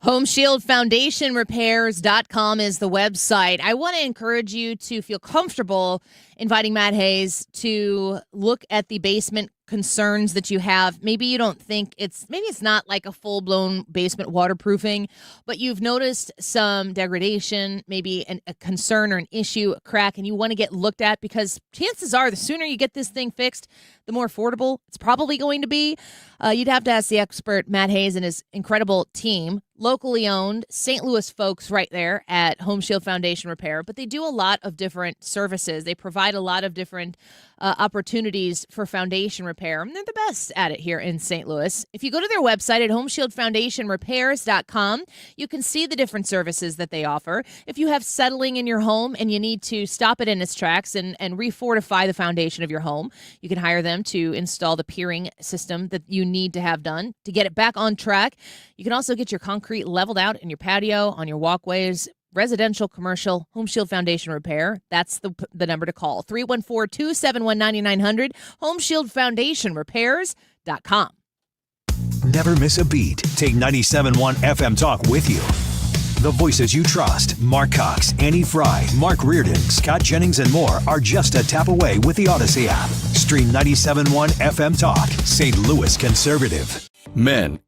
Speaker 5: HomeshieldFoundationRepairs.com is the website. I want to encourage you to feel comfortable inviting Matt Hayes to look at the basement concerns that you have. Maybe you don't think it's not like a full-blown basement waterproofing, but you've noticed some degradation, maybe a concern or an issue, a crack, and you want to get looked at, because chances are the sooner you get this thing fixed, the more affordable it's probably going to be. You'd have to ask the expert Matt Hayes and his incredible team, locally owned, St. Louis folks right there at Home Shield Foundation Repair, but they do a lot of different services. They provide a lot of different opportunities for foundation repair, and they're the best at it here in St. Louis. If you go to their website at HomeshieldFoundationRepairs.com, you can see the different services that they offer. If you have settling in your home and you need to stop it in its tracks and refortify the foundation of your home, you can hire them to install the piering system that you need to have done to get it back on track. You can also get your concrete leveled out in your patio, on your walkways, residential, commercial, Home Shield Foundation Repair. That's the number to call. 314-271-9900, HomeshieldFoundationRepairs.com.
Speaker 3: Never miss a beat. Take 97.1 FM Talk with you. The voices you trust, Mark Cox, Annie Frey, Mark Reardon, Scott Jennings, and more are just a tap away with the Odyssey app. Stream 97.1 FM Talk, St. Louis Conservative.
Speaker 16: Men.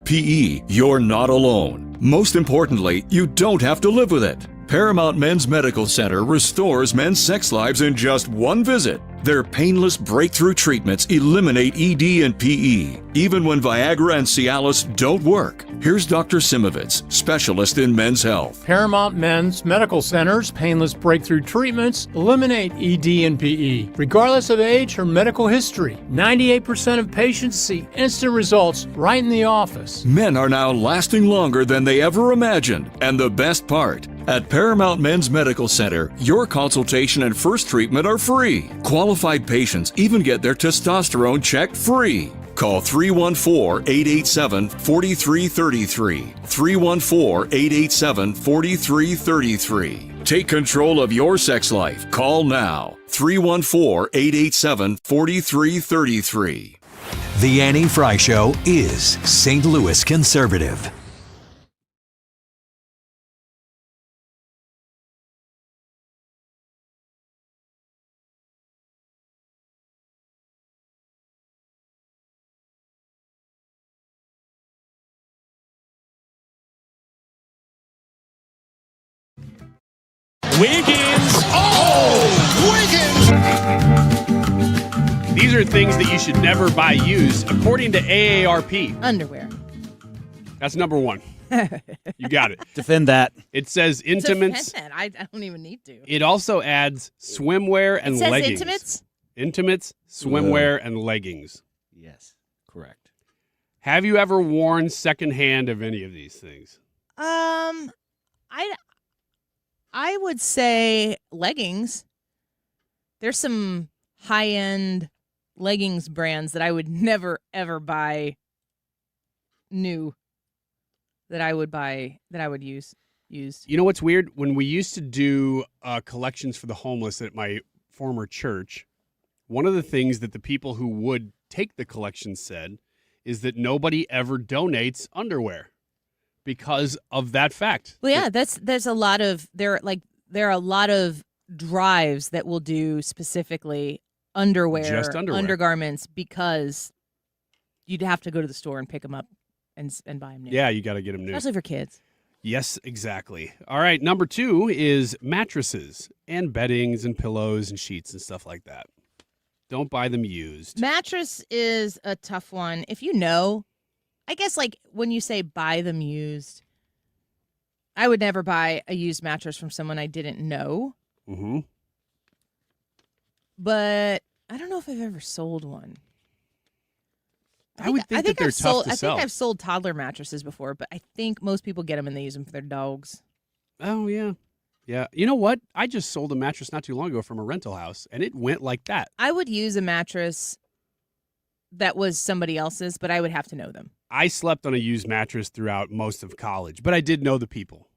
Speaker 16: PE, you're not alone. Most importantly, you don't have to live with it. Paramount Men's Medical Center restores men's sex lives in just one visit. Their painless breakthrough treatments eliminate ED and PE, even when Viagra and Cialis don't work. Here's Dr. Simovitz, specialist in men's health.
Speaker 17: Paramount Men's Medical Center's painless breakthrough treatments eliminate ED and PE, regardless of age or medical history. 98% of patients see instant results right in the office.
Speaker 16: Men are now lasting longer than they ever imagined. And the best part, at Paramount Men's Medical Center, your consultation and first treatment are free. Qualified patients even get their testosterone checked free. Call 314-887-4333. 314-887-4333. Take control of your sex life. Call now. 314-887-4333.
Speaker 3: The Annie Frey Show is St. Louis Conservative.
Speaker 6: Wiggins! Oh! Wiggins! These are things that you should never buy used, according to AARP.
Speaker 5: Underwear.
Speaker 6: That's number one. You got it.
Speaker 15: Defend that.
Speaker 6: It says intimates.
Speaker 5: Defend that. I don't even need to.
Speaker 6: It also adds swimwear and
Speaker 5: it says
Speaker 6: leggings.
Speaker 5: Intimates?
Speaker 6: Intimates, swimwear, and leggings.
Speaker 15: Yes, correct.
Speaker 6: Have you ever worn secondhand of any of these things?
Speaker 5: I would say leggings. There's some high-end leggings brands that I would never, ever buy new, that I would use used.
Speaker 6: You know what's weird? When we used to do collections for the homeless at my former church, one of the things that the people who would take the collection said is that nobody ever donates underwear because of that fact.
Speaker 5: Well, yeah, there's a lot of there are a lot of drives that will do specifically underwear,
Speaker 6: just underwear,
Speaker 5: undergarments, because you'd have to go to the store and pick them up and buy them new.
Speaker 6: Yeah, you got to get them new,
Speaker 5: especially for kids.
Speaker 6: Yes, exactly. All right, number 2 is mattresses and beddings and pillows and sheets and stuff like that. Don't buy them used.
Speaker 5: Mattress is a tough one. If you know, I guess like when you say buy them used, I would never buy a used mattress from someone I didn't know.
Speaker 6: Mm-hmm.
Speaker 5: But I don't know if I've ever sold one.
Speaker 6: I would think that they're tough to sell.
Speaker 5: I think I've sold toddler mattresses before, but I think most people get them and they use them for their dogs.
Speaker 6: Oh, yeah. Yeah. You know what? I just sold a mattress not too long ago from a rental house, and it went like that.
Speaker 5: I would use a mattress that was somebody else's, but I would have to know them.
Speaker 6: I slept on a used mattress throughout most of college, but I did know the people.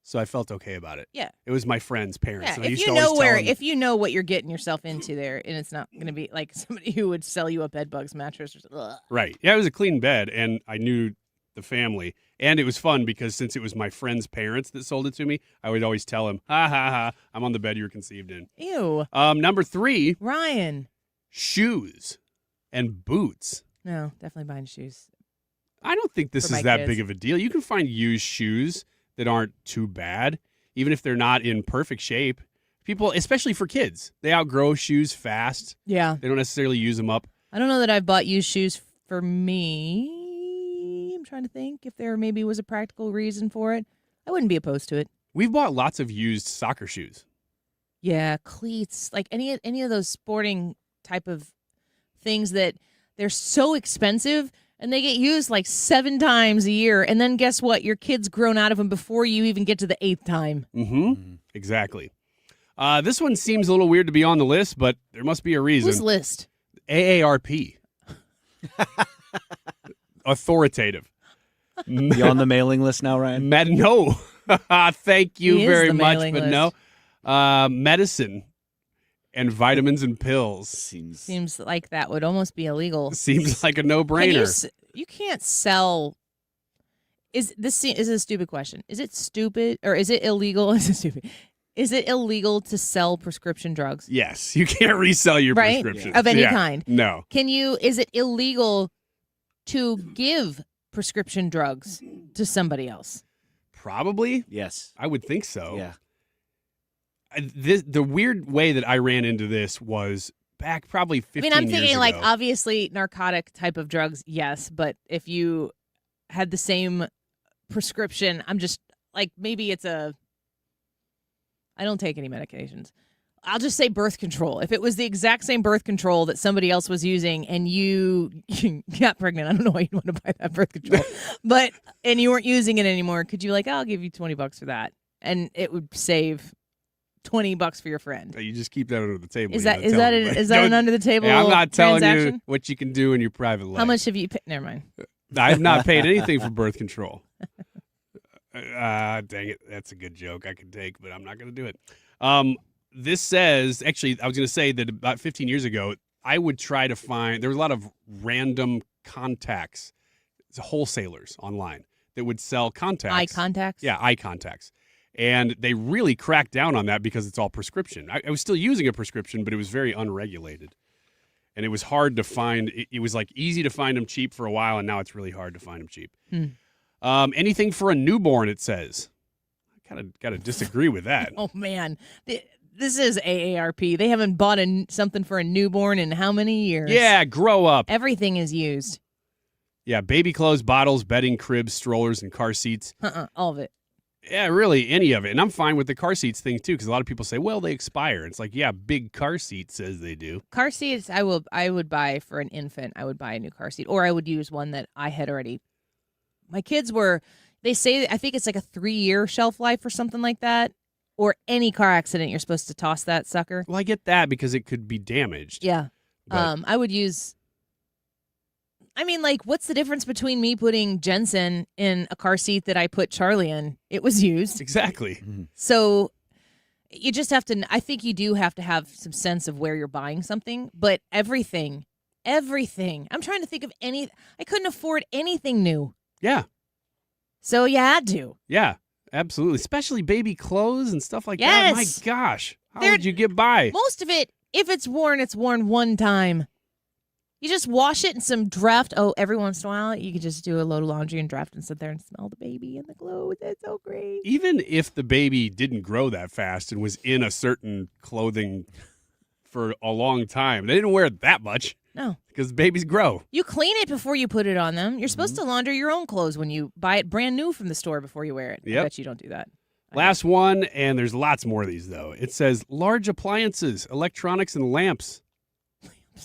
Speaker 6: So I felt okay about it.
Speaker 5: Yeah.
Speaker 6: It was my friend's parents.
Speaker 5: Yeah,
Speaker 6: And I
Speaker 5: if
Speaker 6: used
Speaker 5: you
Speaker 6: to
Speaker 5: know
Speaker 6: always tell them,
Speaker 5: if you know what you're getting yourself into there, and it's not going to be like somebody who would sell you a bedbugs mattress or something. Ugh.
Speaker 6: Right. Yeah, it was a clean bed, and I knew the family. And it was fun because since it was my friend's parents that sold it to me, I would always tell him, ha, ha, ha, I'm on the bed you were conceived in.
Speaker 5: Ew.
Speaker 6: Number 3.
Speaker 5: Ryan.
Speaker 6: Shoes and boots.
Speaker 5: No, definitely buying shoes.
Speaker 6: I don't think this is that big of a deal. You can find used shoes that aren't too bad, even if they're not in perfect shape. People, especially for kids, they outgrow shoes fast.
Speaker 5: Yeah.
Speaker 6: They don't necessarily use them up.
Speaker 5: I don't know that I've bought used shoes for me. I'm trying to think if there maybe was a practical reason for it. I wouldn't be opposed to it.
Speaker 6: We've bought lots of used soccer shoes.
Speaker 5: Yeah, cleats, like any of those sporting type of things that they're so expensive and they get used like 7 times a year. And then guess what? Your kid's grown out of them before you even get to the 8th time.
Speaker 6: Mm-hmm. Exactly. This one seems a little weird to be on the list, but there must be a reason.
Speaker 5: Whose list?
Speaker 6: AARP. Authoritative.
Speaker 15: You on the mailing list now, Ryan?
Speaker 6: No. Thank you very much, but
Speaker 5: list.
Speaker 6: no. Medicine and vitamins and pills.
Speaker 5: Seems like that would almost be illegal.
Speaker 6: Seems like a no-brainer.
Speaker 5: You can't sell. Is a stupid question? Is it stupid or is it illegal? Is it stupid? Is it illegal to sell prescription drugs?
Speaker 6: Yes, you can't resell your
Speaker 5: right?
Speaker 6: prescriptions.
Speaker 5: Of any kind.
Speaker 6: No.
Speaker 5: Is it illegal to give prescription drugs to somebody else?
Speaker 6: Probably.
Speaker 15: Yes.
Speaker 6: I would think so.
Speaker 15: Yeah.
Speaker 6: The weird way that I ran into this was back probably 15 years ago.
Speaker 5: I'm thinking like obviously narcotic type of drugs, yes, but if you had the same prescription, I'm just like maybe it's I don't take any medications. I'll just say birth control. If it was the exact same birth control that somebody else was using and you got pregnant, I don't know why you'd want to buy that birth control, and you weren't using it anymore, could you I'll give you $20 for that, and it would save $20 for your friend.
Speaker 6: You just keep that under the table.
Speaker 5: Is that an under the table?
Speaker 6: I'm not telling
Speaker 5: transaction?
Speaker 6: you what you can do in your private life.
Speaker 5: How much have you paid? Never mind.
Speaker 6: I've not paid anything for birth control. Dang it. That's a good joke I could take, but I'm not going to do it. This says, actually, I was going to say that about 15 years ago, I would try to find, there was a lot of random contacts, wholesalers online that would sell contacts.
Speaker 5: Eye contacts?
Speaker 6: Yeah, eye contacts. And they really cracked down on that because it's all prescription. I was still using a prescription, but it was very unregulated. And it was hard to find. It was like easy to find them cheap for a while, and now it's really hard to find them cheap. Anything for a newborn, it says. I kind of got to disagree with that.
Speaker 5: Oh, man. This is AARP. They haven't bought something for a newborn in how many years?
Speaker 6: Yeah, grow up.
Speaker 5: Everything is used.
Speaker 6: Yeah, baby clothes, bottles, bedding, cribs, strollers, and car seats.
Speaker 5: All of it.
Speaker 6: Yeah, really, any of it. And I'm fine with the car seats thing, too, because a lot of people say, well, they expire. It's like, yeah, big car seat says they do.
Speaker 5: Car seats, I would buy for an infant. I would buy a new car seat. Or I would use one that I had already. My kids they say, I think it's like a 3-year shelf life or something like that. Or any car accident, you're supposed to toss that sucker.
Speaker 6: Well, I get that because it could be damaged.
Speaker 5: Yeah.
Speaker 6: But
Speaker 5: I would use... what's the difference between me putting Jensen in a car seat that I put Charlie in? It was used.
Speaker 6: Exactly.
Speaker 15: Mm-hmm.
Speaker 5: So you just have to, I think you do have to have some sense of where you're buying something, but everything. I'm trying to think of I couldn't afford anything new.
Speaker 6: Yeah.
Speaker 5: So you had to.
Speaker 6: Yeah, absolutely. Especially baby clothes and stuff like
Speaker 5: Yes.
Speaker 6: that. My gosh. How would you get by?
Speaker 5: Most of it, if it's worn one time. You just wash it in some draft. Oh, every once in a while, you could just do a load of laundry and draft and sit there and smell the baby and the clothes. That's so great.
Speaker 6: Even if the baby didn't grow that fast and was in a certain clothing for a long time. They didn't wear it that much.
Speaker 5: No.
Speaker 6: Because babies grow.
Speaker 5: You clean it before you put it on them. You're supposed to launder your own clothes when you buy it brand new from the store before you wear it.
Speaker 6: Yep.
Speaker 5: I bet you don't do that.
Speaker 6: Last one, and there's lots more of these, though. It says large appliances, electronics, and lamps.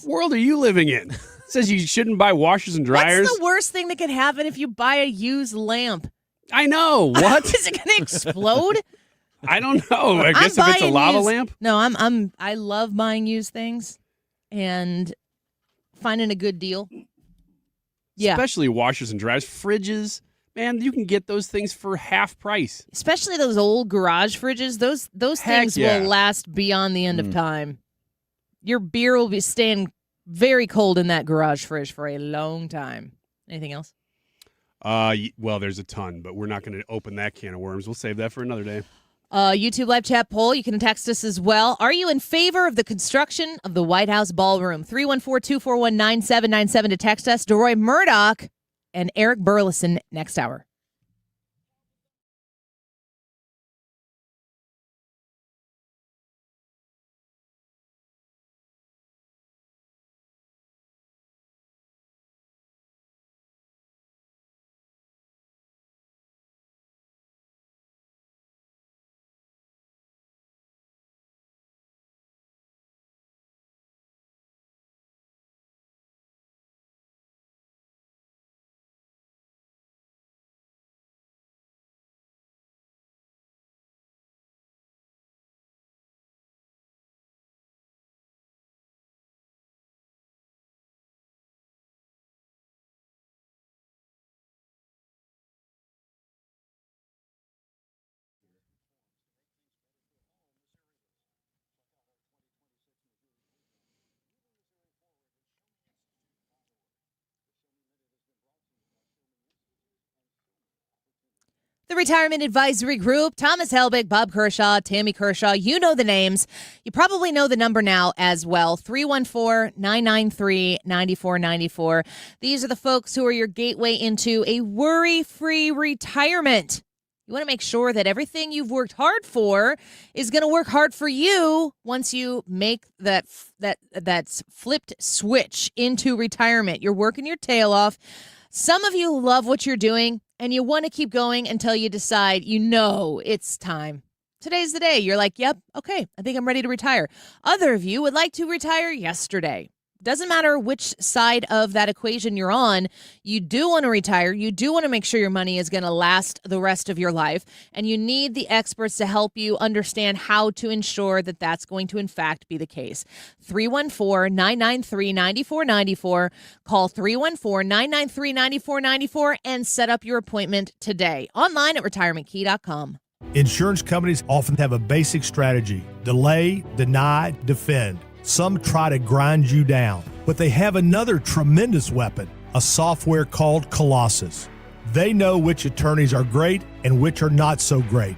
Speaker 6: What world are you living in? It says you shouldn't buy washers and dryers.
Speaker 5: What's the worst thing that could happen if you buy a used lamp?
Speaker 6: I know. What?
Speaker 5: Is it going to explode?
Speaker 6: I don't know. I guess if it's a lava lamp.
Speaker 5: No, I love buying used things and finding a good deal. Yeah.
Speaker 6: Especially washers and dryers, fridges. Man, you can get those things for half price.
Speaker 5: Especially those old garage fridges. Those things will last beyond the end of time. Your beer will be staying very cold in that garage fridge for a long time. Anything else?
Speaker 6: Well, there's a ton, but we're not going to open that can of worms. We'll save that for another day.
Speaker 5: YouTube live chat poll. You can text us as well. Are you in favor of the construction of the White House Ballroom? 314-241-9797 to text us. Deroy Murdock and Eric Burlison next hour. The Retirement Advisory Group, Thomas Helbig, Bob Kershaw, Tammy Kershaw, you know the names. You probably know the number now as well, 314-993-9494. These are the folks who are your gateway into a worry-free retirement. You want to make sure that everything you've worked hard for is going to work hard for you once you make that flipped switch into retirement. You're working your tail off. Some of you love what you're doing, and you want to keep going until you decide, it's time. Today's the day. You're like, yep, okay, I think I'm ready to retire. Other of you would like to retire yesterday. Doesn't matter which side of that equation you're on, you do want to retire. You do want to make sure your money is going to last the rest of your life. And you need the experts to help you understand how to ensure that that's going to, in fact, be the case. 314-993-9494. Call 314-993-9494 and set up your appointment today. Online at retirementkey.com.
Speaker 18: Insurance companies often have a basic strategy: delay, deny, defend. Some try to grind you down, but they have another tremendous weapon, a software called Colossus. They know which attorneys are great and which are not so great.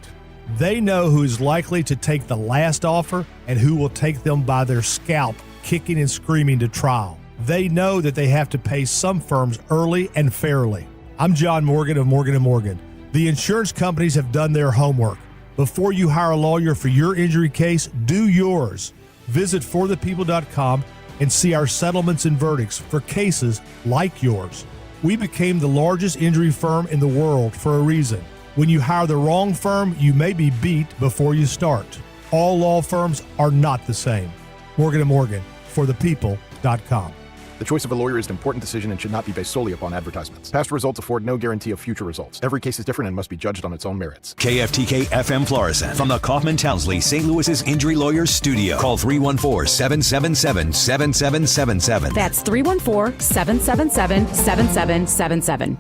Speaker 18: They know who is likely to take the last offer and who will take them by their scalp, kicking and screaming to trial. They know that they have to pay some firms early and fairly. I'm John Morgan of Morgan & Morgan. The insurance companies have done their homework. Before you hire a lawyer for your injury case, do yours. Visit forthepeople.com and see our settlements and verdicts for cases like yours. We became the largest injury firm in the world for a reason. When you hire the wrong firm, you may be beat before you start. All law firms are not the same. Morgan & Morgan, forthepeople.com.
Speaker 19: The choice of a lawyer is an important decision and should not be based solely upon advertisements. Past results afford no guarantee of future results. Every case is different and must be judged on its own merits.
Speaker 3: KFTK FM Florissant from the Kaufman Townsley St. Louis's Injury Lawyers Studio. Call 314-777-7777.
Speaker 20: That's 314-777-7777.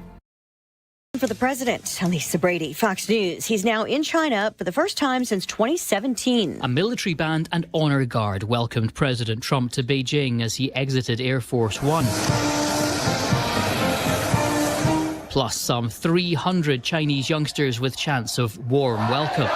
Speaker 21: For the president, Lisa Brady, Fox News. He's now in China for the first time since 2017.
Speaker 22: A military band and honor guard welcomed President Trump to Beijing as he exited Air Force One. Plus some 300 Chinese youngsters with chants of warm welcome.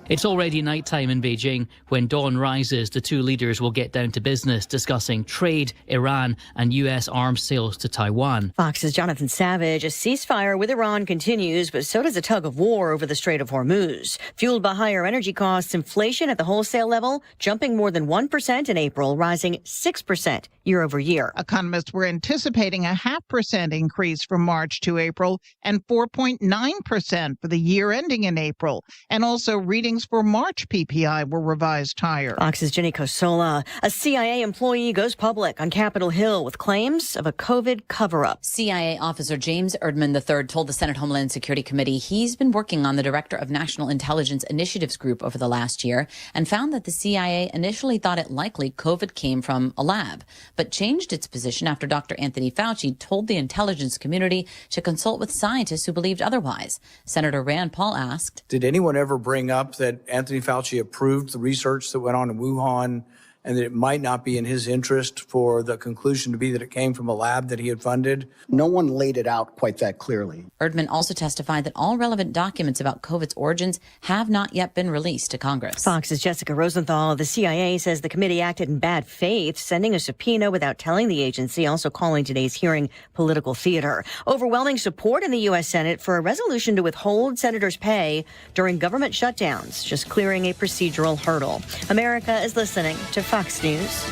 Speaker 22: It's already nighttime in Beijing. When dawn rises, the two leaders will get down to business, discussing trade, Iran, and U.S. arms sales to Taiwan.
Speaker 21: Fox's Jonathan Savage. A ceasefire with Iran continues, but so does a tug of war over the Strait of Hormuz. Fueled by higher energy costs, inflation at the wholesale level jumping more than 1% in April, rising 6% year over year.
Speaker 1: Economists were anticipating a 0.5% increase from March to April and 4.9% for the year ending in April. And also readings for March PPI were revised higher.
Speaker 21: Fox's Jenny Cosola. A CIA employee goes public on Capitol Hill with claims of a COVID cover-up.
Speaker 20: CIA officer James Erdman III told the Senate Homeland Security Committee he's been working on the Director of National Intelligence Initiatives Group over the last year and found that the CIA initially thought it likely COVID came from a lab, but changed its position after Dr. Anthony Fauci told the intelligence community to consult with scientists who believed otherwise. Senator Rand Paul asked,
Speaker 23: did anyone ever bring up that Anthony Fauci approved the research that went on in Wuhan and that it might not be in his interest for the conclusion to be that it came from a lab that he had funded?
Speaker 24: No one laid it out quite that clearly.
Speaker 20: Erdman also testified that all relevant documents about COVID's origins have not yet been released to Congress.
Speaker 21: Fox's Jessica Rosenthal. The CIA says the committee acted in bad faith, sending a subpoena without telling the agency, also calling today's hearing political theater. Overwhelming support in the U.S. Senate for a resolution to withhold senators' pay during government shutdowns, just clearing a procedural hurdle. America is listening to Fox News.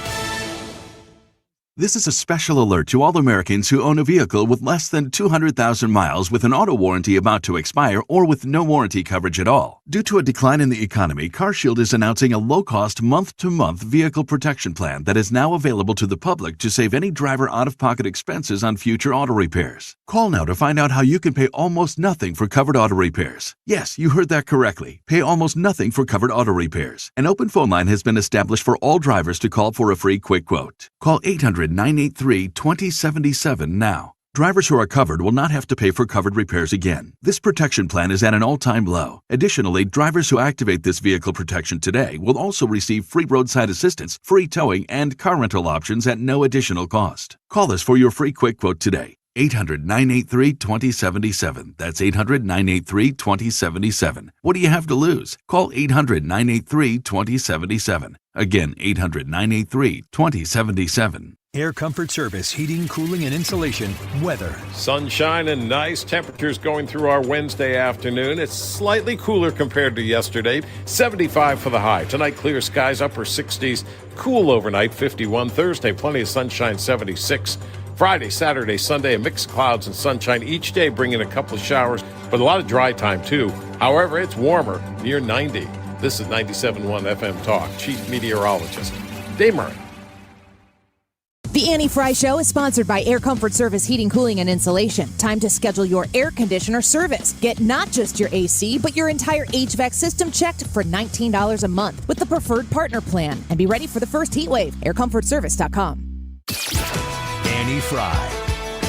Speaker 25: This is a special alert to all Americans who own a vehicle with less than 200,000 miles with an auto warranty about to expire or with no warranty coverage at all. Due to a decline in the economy, CarShield is announcing a low-cost month-to-month vehicle protection plan that is now available to the public to save any driver out-of-pocket expenses on future auto repairs. Call now to find out how you can pay almost nothing for covered auto repairs. Yes, you heard that correctly. Pay almost nothing for covered auto repairs. An open phone line has been established for all drivers to call for a free quick quote. Call 800-983-2077 now. Drivers who are covered will not have to pay for covered repairs again. This protection plan is at an all-time low. Additionally, drivers who activate this vehicle protection today will also receive free roadside assistance, free towing, and car rental options at no additional cost. Call us for your free quick quote today. 800-983-2077. That's 800-983-2077. What do you have to lose? Call 800-983-2077. Again, 800-983-2077.
Speaker 3: Air Comfort Service, heating, cooling, and insulation. Weather.
Speaker 26: Sunshine and nice temperatures going through our Wednesday afternoon. It's slightly cooler compared to yesterday. 75 for the high. Tonight, clear skies, upper 60s. Cool overnight, 51. Thursday, plenty of sunshine, 76. Friday, Saturday, Sunday, a mix of clouds and sunshine each day, bringing a couple of showers, but a lot of dry time, too. However, it's warmer, near 90. This is 97.1 FM Talk. Chief Meteorologist Dave Murray.
Speaker 5: The Annie Frey Show is sponsored by Air Comfort Service Heating, Cooling, and Insulation. Time to schedule your air conditioner service. Get not just your AC, but your entire HVAC system checked for $19 a month with the Preferred Partner Plan. And be ready for the first heat wave. AirComfortService.com.
Speaker 3: Annie Frey,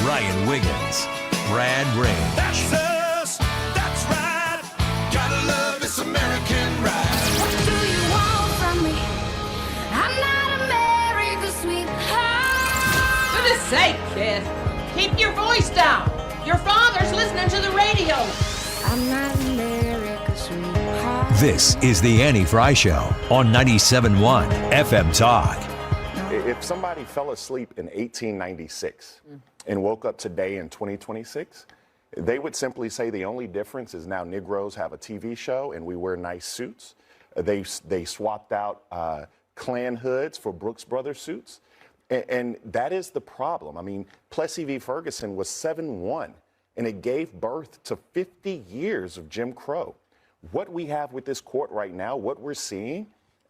Speaker 3: Ryan Wiggins, Brad Ray.
Speaker 2: That's us. That's right. Gotta love this American ride. What do you want from me? I'm not America's sweetheart.
Speaker 27: For goodness sake, kid. Keep your voice down. Your father's listening to the radio.
Speaker 2: I'm not America's sweetheart.
Speaker 3: This is the Annie Frey Show on 97.1 FM Talk.
Speaker 28: If somebody fell asleep in 1896 and woke up today in 2026, they would simply say the only difference is now Negroes have a TV show and we wear nice suits. They swapped out Klan hoods for Brooks Brothers suits. And that is the problem. I mean, Plessy v. Ferguson was 7-1, and it gave birth to 50 years of Jim Crow. What we have with this court right now, what we're seeing,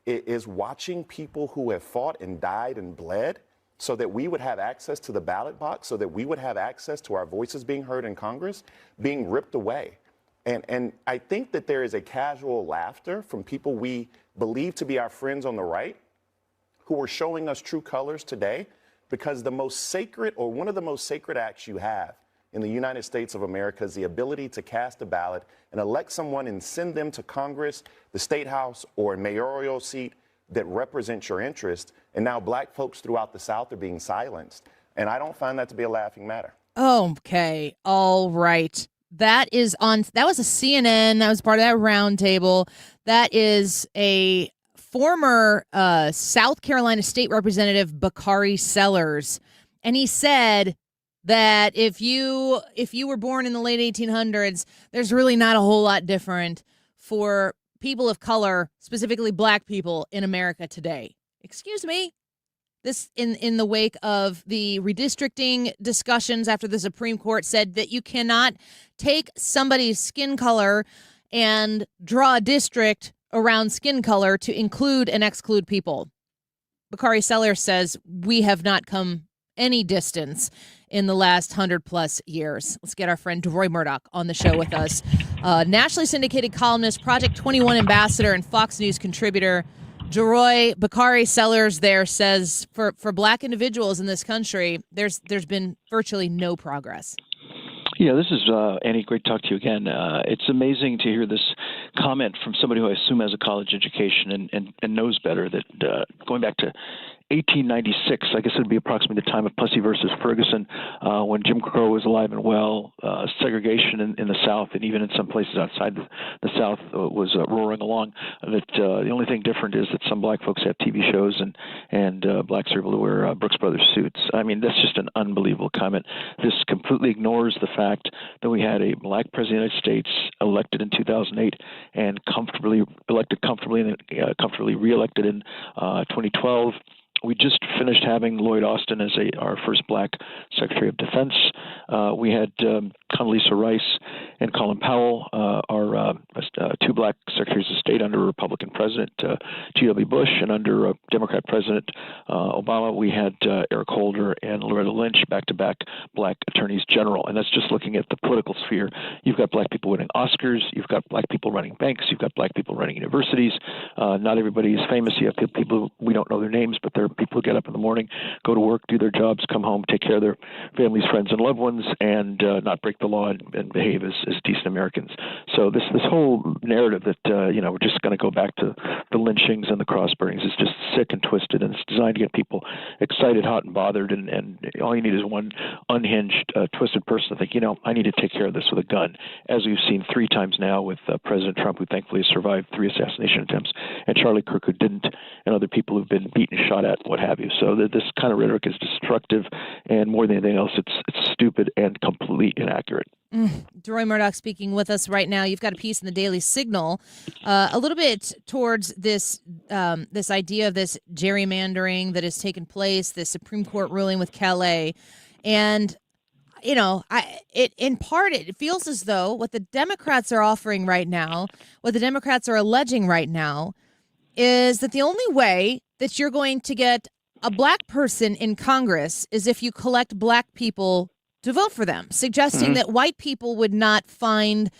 Speaker 28: is watching people who have fought and died and bled so that we would have access to the ballot box, so that we would have access to our voices being heard in Congress, being ripped away. And I think that there is a casual laughter from people we believe to be our friends on the right who are showing us true colors today, because the most sacred, or one of the most sacred acts you have in the United States of America is the ability to cast a ballot and elect someone and send them to Congress, the State House, or a mayoral seat that represents your interest. And now black folks throughout the South are being silenced. And I don't find that to be a laughing matter.
Speaker 5: Okay. All right. That was a CNN. That was part of that roundtable. That is a former South Carolina state representative, Bakari Sellers. And he said that if you were born in the late 1800s, there's really not a whole lot different for people of color, specifically black people in America today. Excuse me. This in the wake of the redistricting discussions after the Supreme Court said that you cannot take somebody's skin color and draw a district around skin color to include and exclude people. Bakari Sellers says we have not come any distance in the last 100+ years. Let's get our friend Deroy Murdock on the show with us. Nationally syndicated columnist, Project 21 ambassador, and Fox News contributor. Deroy, Bakari Sellers there says for black individuals in this country, there's been virtually no progress.
Speaker 4: Yeah, this is Annie. Great to talk to you again. It's amazing to hear this comment from somebody who I assume has a college education and knows better that going back to 1896, I guess it would be approximately the time of Plessy versus Ferguson, when Jim Crow was alive and well, segregation in the South and even in some places outside the South was roaring along. That the only thing different is that some black folks have TV shows and blacks are able to wear Brooks Brothers suits. I mean, that's just an unbelievable comment. This completely ignores the fact that we had a black president of the United States elected in 2008 and comfortably reelected in 2012. We just finished having Lloyd Austin as our first black Secretary of Defense. We had Condoleezza Rice and Colin Powell, our two black Secretaries of State under Republican President G.W. Bush, and under Democrat President Obama, we had Eric Holder and Loretta Lynch, back-to-back black attorneys general. And that's just looking at the political sphere. You've got black people winning Oscars. You've got black people running banks. You've got black people running universities. Not everybody is famous. You have people, we don't know their names, but they're people who get up in the morning, go to work, do their jobs, come home, take care of their families, friends, and loved ones, and not break the law and behave as decent Americans. So this whole narrative that we're just going to go back to the lynchings and the cross burnings is just sick and twisted, and it's designed to get people excited, hot, and bothered. And all you need is one unhinged, twisted person to think, I need to take care of this with a gun, as we've seen 3 times now with President Trump, who thankfully has survived 3 assassination attempts, and Charlie Kirk, who didn't, and other people who've been beaten, shot at, what have you. So this kind of rhetoric is destructive, and more than anything else, it's stupid and completely inaccurate.
Speaker 5: Deroy Murdock speaking with us right now. You've got a piece in the Daily Signal, a little bit towards this this idea of this gerrymandering that has taken place, this Supreme Court ruling with Calais, and it feels as though what the Democrats are offering right now, what the Democrats are alleging right now, is that the only way that you're going to get a black person in Congress is if you collect black people to vote for them, suggesting that white people would not find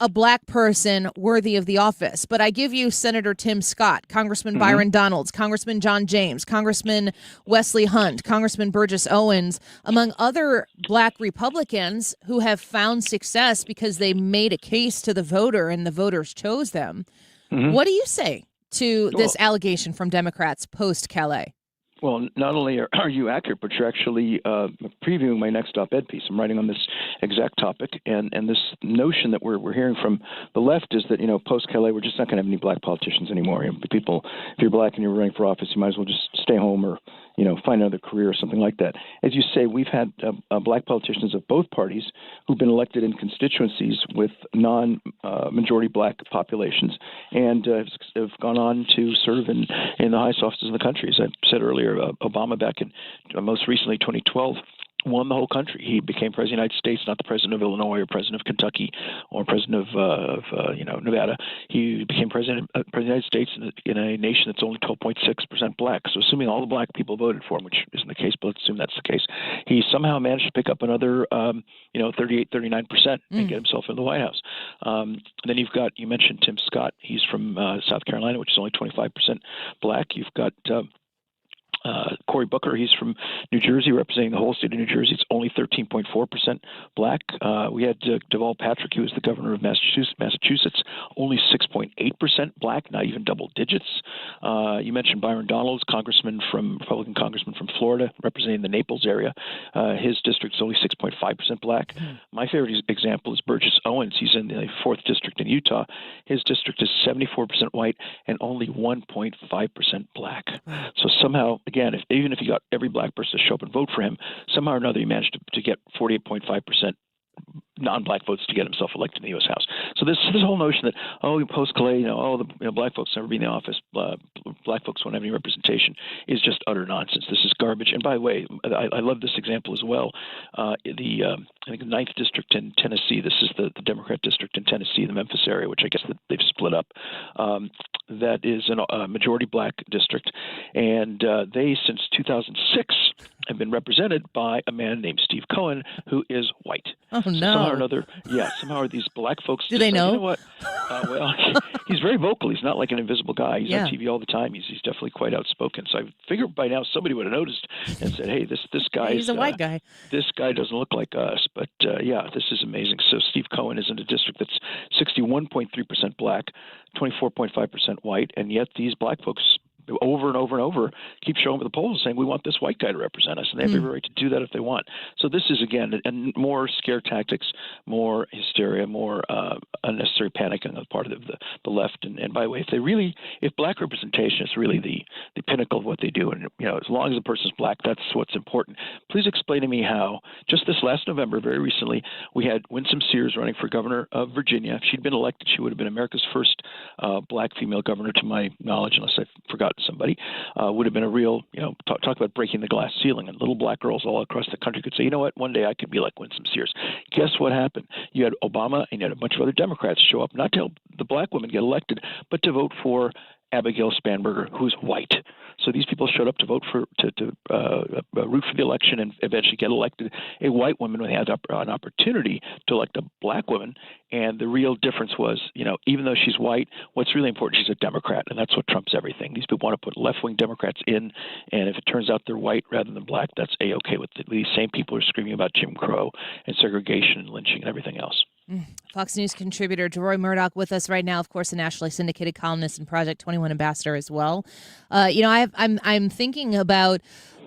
Speaker 5: a black person worthy of the office. But I give you Senator Tim Scott, Congressman Byron Donalds, Congressman John James, Congressman Wesley Hunt, Congressman Burgess Owens, among other black Republicans who have found success because they made a case to the voter and the voters chose them. What do you say to this allegation from Democrats post-Calais?
Speaker 4: Well, not only are you accurate, but you're actually previewing my next op-ed piece. I'm writing on this exact topic, and this notion that we're hearing from the left is that, post-Calais, we're just not going to have any black politicians anymore. People, if you're black and you're running for office, you might as well just stay home or, find another career or something like that. As you say, we've had black politicians of both parties who've been elected in constituencies with non-majority black populations and have gone on to serve in the highest offices in the country. As I said earlier, Obama back in most recently 2012 won the whole country. He became president of the United States, not the president of Illinois or president of Kentucky or president of Nevada. He became president of the United States in a nation that's only 12.6% black. So assuming all the black people voted for him, which isn't the case, but let's assume that's the case, he somehow managed to pick up another 38, 39% and get himself in the White House. Then you mentioned Tim Scott. He's from South Carolina, which is only 25% black. You've got Cory Booker, he's from New Jersey, representing the whole state of New Jersey. It's only 13.4% black. We had Deval Patrick, who was the governor of Massachusetts, only 6.8% black, not even double digits. You mentioned Byron Donalds, Republican congressman from Florida, representing the Naples area. His district is only 6.5% black. My favorite example is Burgess Owens. He's in the 4th district in Utah. His district is 74% white and only 1.5% black. So somehow, again, even if you got every black person to show up and vote for him, somehow or another he managed to get 48.5% non-black votes to get himself elected in the U.S. House. So this whole notion that, post-Clay, black folks never be in the office, black folks won't have any representation, is just utter nonsense. This is garbage. And by the way, I love this example as well. I think the 9th district in Tennessee, this is the Democrat district in Tennessee, the Memphis area, which I guess that they've split up. That is a majority black district. And they, since 2006, have been represented by a man named Steve Cohen, who is white.
Speaker 5: Oh, no.
Speaker 4: Somehow or another, somehow these black folks.
Speaker 5: Do they know?
Speaker 4: You know what? Well, he's very vocal. He's not like an invisible guy. He's on TV all the time. He's definitely quite outspoken. So I figured by now somebody would have noticed and said, "Hey, this guy
Speaker 5: he's a white guy.
Speaker 4: This guy doesn't look like us." But this is amazing. So Steve Cohen is in a district that's 61.3% black, 24.5% white, and yet these black folks over and over and over keep showing up at the polls saying we want this white guy to represent us, and they have every right to do that if they want. So this is, again, and more scare tactics, more hysteria, more unnecessary panic on the part of the left. And by the way, if black representation is really the pinnacle of what they do, and as long as the person's black, that's what's important. Please explain to me how just this last November, very recently, we had Winsome Sears running for governor of Virginia. If she'd been elected, she would have been America's first black female governor, to my knowledge, unless I've forgotten somebody. Would have been a real, talk about breaking the glass ceiling, and little black girls all across the country could say, you know what, one day I could be like Winsome Sears. Guess what happened? You had Obama and you had a bunch of other Democrats show up, not to help the black women get elected, but to vote for Abigail Spanberger, who's white. So these people showed up to vote for, to root for the election and eventually get elected a white woman who had an opportunity to elect a black woman. And the real difference was, even though she's white, what's really important, she's a Democrat, and that's what trumps everything. These people want to put left-wing Democrats in, and if it turns out they're white rather than black, that's A-okay with it. These same people are screaming about Jim Crow and segregation and lynching and everything else.
Speaker 5: Fox News contributor Deroy Murdock with us right now, of course, a nationally syndicated columnist and Project 21 ambassador as well. I'm thinking about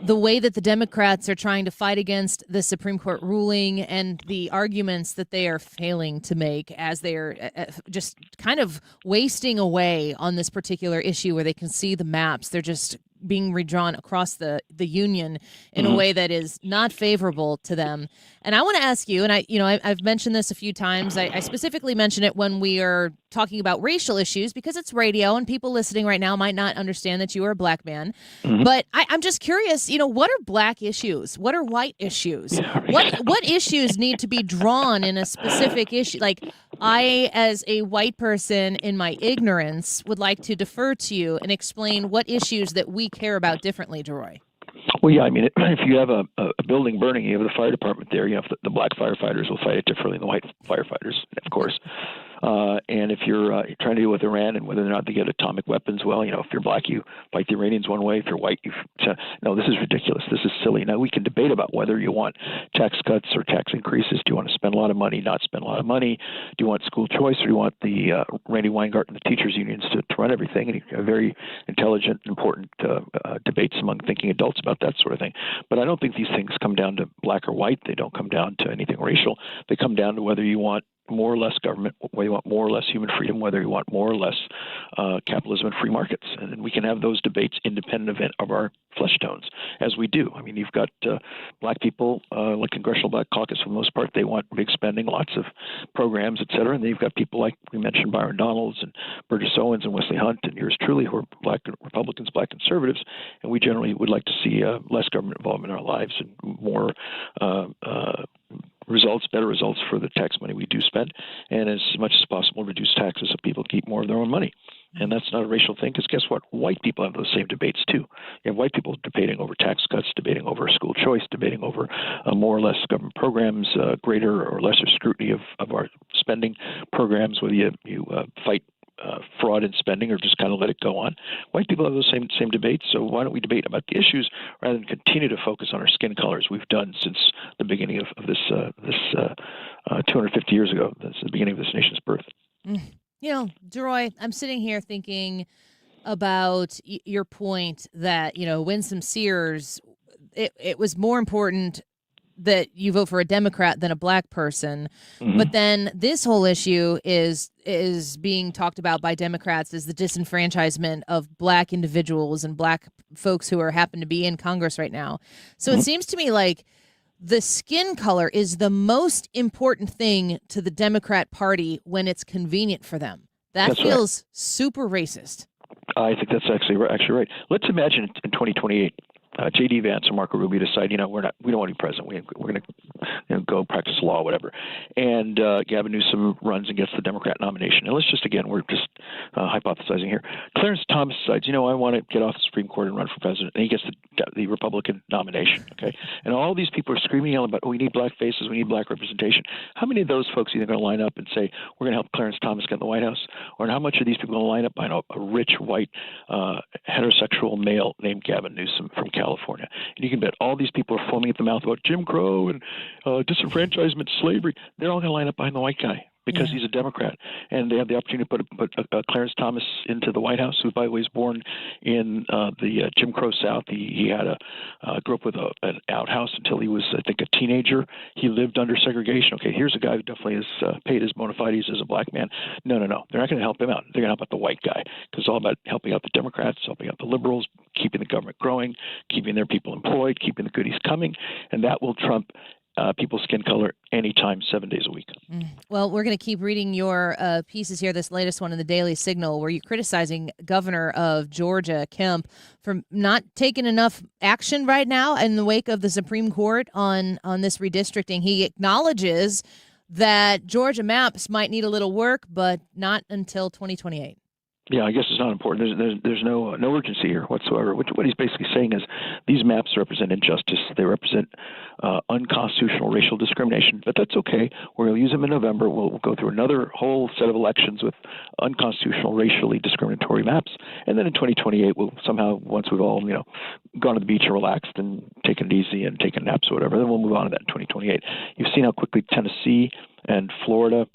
Speaker 5: the way that the Democrats are trying to fight against the Supreme Court ruling and the arguments that they are failing to make as they are just kind of wasting away on this particular issue where they can see the maps. They're just being redrawn across the union in a way that is not favorable to them. And I want to ask you, and I've mentioned this a few times. I specifically mention it when we are talking about racial issues because it's radio and people listening right now might not understand that you are a black man. But I'm just curious, what are black issues? What are white issues? What issues need to be drawn in a specific issue? Like, I, as a white person in my ignorance, would like to defer to you and explain what issues that we care about differently, Deroy.
Speaker 4: Well, yeah, I mean, if you have a building burning, you have the fire department there, the black firefighters will fight it differently than the white firefighters, of course. And if you're trying to deal with Iran and whether or not they get atomic weapons, well, if you're black, you fight the Iranians one way. If you're white, no, this is ridiculous. This is silly. Now, we can debate about whether you want tax cuts or tax increases. Do you want to spend a lot of money, not spend a lot of money? Do you want school choice, or do you want the Randy Weingarten and the teachers unions to run everything? And you have very intelligent, important debates among thinking adults about that sort of thing. But I don't think these things come down to black or white. They don't come down to anything racial. They come down to whether you want more or less government, whether you want more or less human freedom, whether you want more or less capitalism and free markets. And we can have those debates independent of our flesh tones, as we do. I mean, you've got black people, like Congressional Black Caucus, for the most part, they want big spending, lots of programs, et cetera. And then you've got people like we mentioned, Byron Donalds and Burgess Owens and Wesley Hunt and yours truly, who are black Republicans, black conservatives. And we generally would like to see less government involvement in our lives and more better results for the tax money we do spend, and as much as possible reduce taxes so people keep more of their own money. And that's not a racial thing, because guess what? White people have those same debates too. You have white people debating over tax cuts, debating over school choice, debating over more or less government programs, greater or lesser scrutiny of our spending programs, whether you fight fraud in spending or just kind of let it go on. White people have those same debates, so why don't we debate about the issues rather than continue to focus on our skin colors? We've done since the beginning of this 250 years ago, since the beginning of this nation's birth.
Speaker 5: Deroy, I'm sitting here thinking about your point that, Winsome Sears, it was more important that you vote for a Democrat than a black person. Mm-hmm. But then this whole issue is being talked about by Democrats as the disenfranchisement of black individuals and black folks who happen to be in Congress right now. So It seems to me like the skin color is the most important thing to the Democrat Party when it's convenient for them. That's feels right. Super racist.
Speaker 4: I think that's actually right. Let's imagine in 2028, J.D. Vance and Marco Rubio decide, we don't want to be president. We're going to go practice law, whatever. And Gavin Newsom runs and gets the Democrat nomination. And let's just, again, we're just hypothesizing here. Clarence Thomas decides, I want to get off the Supreme Court and run for president. And he gets the Republican nomination, okay? And all these people are screaming, yelling about, we need black faces, we need black representation. How many of those folks are going to line up and say, we're going to help Clarence Thomas get in the White House? Or how much are these people going to line up behind a rich, white, heterosexual male named Gavin Newsom from California? And you can bet all these people are foaming at the mouth about Jim Crow and disenfranchisement, slavery. They're all going to line up behind the white guy because he's a Democrat. And they have the opportunity to put Clarence Thomas into the White House, who, by the way, was born in the Jim Crow South. He had grew up with an outhouse until he was, I think, a teenager. He lived under segregation. Okay, here's a guy who definitely has paid his bona fides as a black man. No. They're not going to help him out. They're going to help out the white guy because it's all about helping out the Democrats, helping out the liberals, keeping the government growing, keeping their people employed, keeping the goodies coming. And that will trump people's skin color anytime, 7 days a week.
Speaker 5: Well, we're going to keep reading your pieces here, this latest one in the Daily Signal, where you're criticizing Governor of Georgia, Kemp, for not taking enough action right now in the wake of the Supreme Court on this redistricting. He acknowledges that Georgia maps might need a little work, but not until 2028.
Speaker 4: Yeah, I guess it's not important. There's no urgency here whatsoever. What he's basically saying is these maps represent injustice. They represent unconstitutional racial discrimination. But that's okay. We'll use them in November. We'll go through another whole set of elections with unconstitutional, racially discriminatory maps. And then in 2028, we'll somehow, once we've all gone to the beach and relaxed and taken it easy and taken naps or whatever, then we'll move on to that in 2028. You've seen how quickly Tennessee and Florida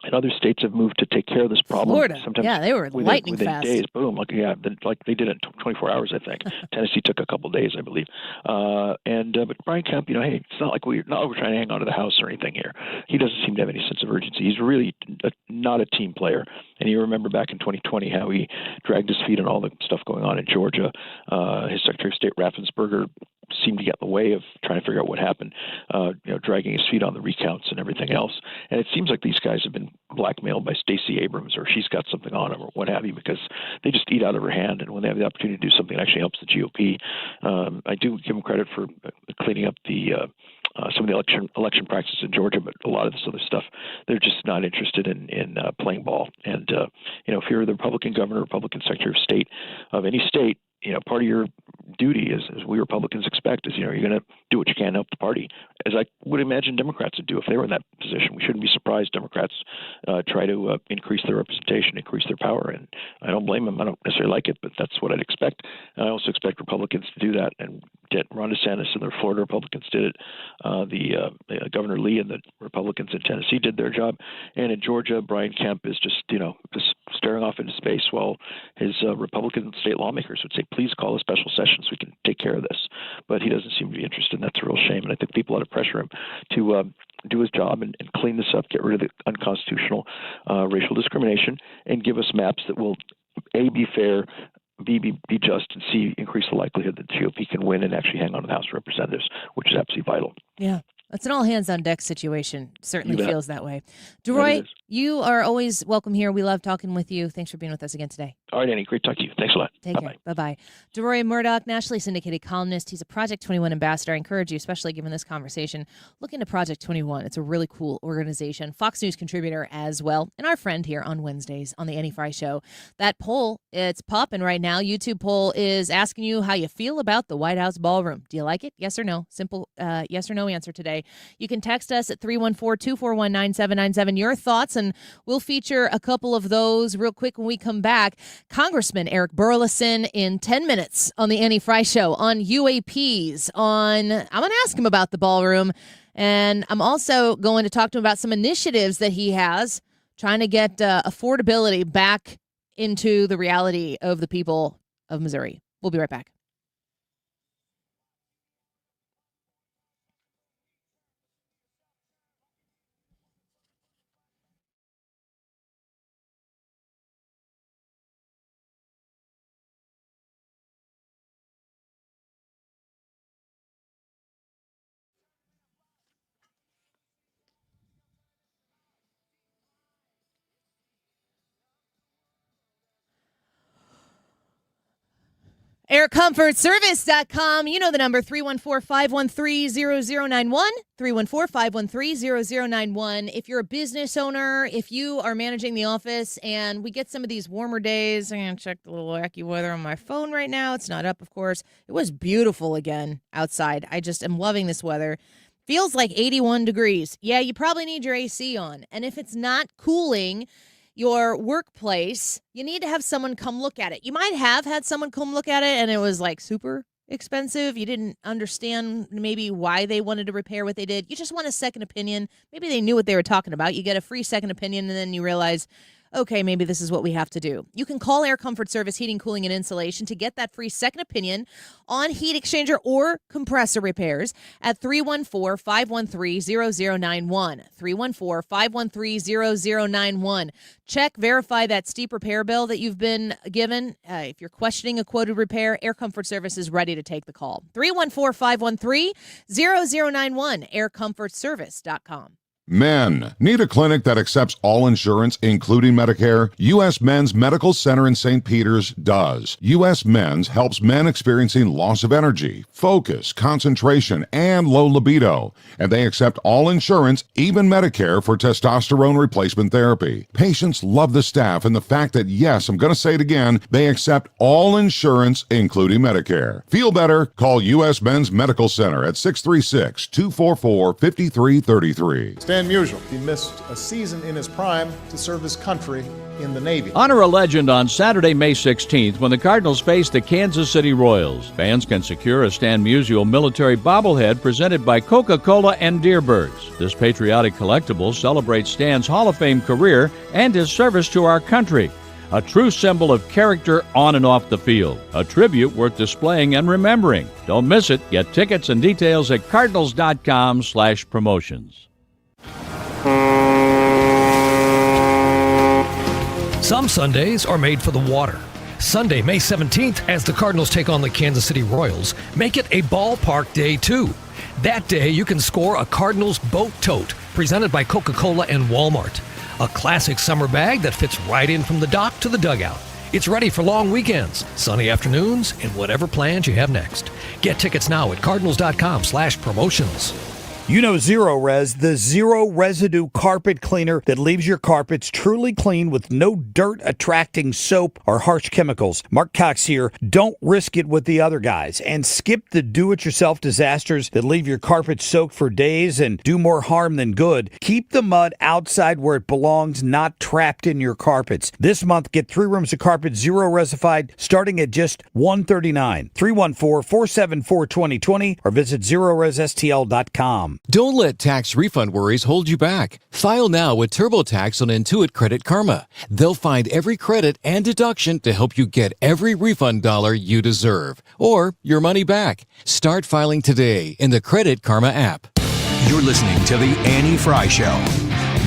Speaker 4: and other states have moved to take care of this problem.
Speaker 5: Florida,
Speaker 4: sometimes
Speaker 5: they were lightning
Speaker 4: within
Speaker 5: fast.
Speaker 4: Days, boom, like they did it in 24 hours, I think. Tennessee took a couple days, I believe. But Brian Kemp, hey, it's not like we're trying to hang on to the house or anything here. He doesn't seem to have any sense of urgency. He's really not a team player. And you remember back in 2020 how he dragged his feet on all the stuff going on in Georgia. His Secretary of State Raffensperger seemed to get in the way of trying to figure out what happened, dragging his feet on the recounts and everything else. And it seems like these guys have been blackmailed by Stacey Abrams, or she's got something on them or what have you, because they just eat out of her hand. And when they have the opportunity to do something that actually helps the GOP, I do give them credit for cleaning up some of the election practices in Georgia, but a lot of this other stuff, they're just not interested in playing ball. And, if you're the Republican governor, Republican Secretary of State of any state, part of your duty as we Republicans expect is, you're going to do what you can to help the party, as I would imagine Democrats would do if they were in that position. We shouldn't be surprised Democrats try to increase their representation, increase their power. And I don't blame them. I don't necessarily like it, but that's what I'd expect. And I also expect Republicans to do that. And Ron DeSantis and the Florida Republicans did it. Governor Lee and the Republicans in Tennessee did their job. And in Georgia, Brian Kemp is just staring off into space while his Republican state lawmakers would say, please call a special session so we can take care of this. But he doesn't seem to be interested, and that's a real shame. And I think people ought to pressure him to do his job and clean this up, get rid of the unconstitutional racial discrimination, and give us maps that will, A, be fair, B, be just, and C, increase the likelihood that the GOP can win and actually hang on to the House of Representatives, which is absolutely vital.
Speaker 5: Yeah. It's an all-hands-on-deck situation. Certainly feels that way. Deroy, you are always welcome here. We love talking with you. Thanks for being with us again today.
Speaker 4: All right, Annie. Great to talk to you. Thanks a lot.
Speaker 5: Take care. Bye-bye. Deroy Murdock, nationally syndicated columnist. He's a Project 21 ambassador. I encourage you, especially given this conversation, look into Project 21. It's a really cool organization. Fox News contributor as well, and our friend here on Wednesdays on the Annie Frey Show. That poll, it's popping right now. YouTube poll is asking you how you feel about the White House Ballroom. Do you like it? Yes or no? Simple yes or no answer today. You can text us at 314-241-9797. Your thoughts and we'll feature a couple of those real quick when we come back. Congressman Eric Burlison in 10 minutes on the Annie Frey Show on UAPs. I'm going to ask him about the ballroom, and I'm also going to talk to him about some initiatives that he has trying to get affordability back into the reality of the people of Missouri. We'll be right back. AirComfortService.com. You know the number, 314-513-0091, 314-513-0091. If you're a business owner, if you are managing the office, and we get some of these warmer days, I'm going to check the little wacky weather on my phone right now. It's not up, of course. It was beautiful again outside. I just am loving this weather. Feels like 81 degrees. Yeah, you probably need your AC on. And if it's not cooling your workplace, you need to have someone come look at it. You might have had someone come look at it and it was like super expensive. You didn't understand maybe why they wanted to repair what they did. You just want a second opinion. Maybe they knew what they were talking about. You get a free second opinion and then you realize, okay, maybe this is what we have to do. You can call Air Comfort Service Heating, Cooling, and Insulation to get that free second opinion on heat exchanger or compressor repairs at 314-513-0091. 314-513-0091. Check, verify that steep repair bill that you've been given. If you're questioning a quoted repair, Air Comfort Service is ready to take the call. 314-513-0091, aircomfortservice.com.
Speaker 7: Men. Need a clinic that accepts all insurance, including Medicare? U.S. Men's Medical Center in St. Peters does. U.S. Men's helps men experiencing loss of energy, focus, concentration, and low libido. And they accept all insurance, even Medicare, for testosterone replacement therapy. Patients love the staff and the fact that, yes, I'm going to say it again, they accept all insurance, including Medicare. Feel better? Call U.S. Men's Medical Center at 636-244-5333.
Speaker 8: Stan Musial, he missed a season in his prime to serve his country in the Navy.
Speaker 9: Honor a legend on Saturday, May 16th when the Cardinals face the Kansas City Royals. Fans can secure a Stan Musial military bobblehead presented by Coca-Cola and Deerbirds. This patriotic collectible celebrates Stan's Hall of Fame career and his service to our country. A true symbol of character on and off the field. A tribute worth displaying and remembering. Don't miss it. Get tickets and details at cardinals.com/promotions.
Speaker 10: Some Sundays are made for the water. Sunday, May 17th, as the Cardinals take on the Kansas City Royals, make it a ballpark day too. That day, you can score a Cardinals boat tote presented by Coca-Cola and Walmart. A classic summer bag that fits right in from the dock to the dugout. It's ready for long weekends, sunny afternoons, and whatever plans you have next. Get tickets now at cardinals.com/promotions.
Speaker 11: You know Zero Res, the zero residue carpet cleaner that leaves your carpets truly clean with no dirt attracting soap or harsh chemicals. Mark Cox here. Don't risk it with the other guys and skip the do-it-yourself disasters that leave your carpet soaked for days and do more harm than good. Keep the mud outside where it belongs, not trapped in your carpets. This month, get 3 rooms of carpet zero resified starting at just $139. 314-474-2020 or visit ZeroResSTL.com.
Speaker 12: Don't let tax refund worries hold you back. File now with TurboTax on Intuit Credit Karma. They'll find every credit and deduction to help you get every refund dollar you deserve, or your money back. Start filing today in the Credit Karma app.
Speaker 3: You're listening to The Annie Frey Show.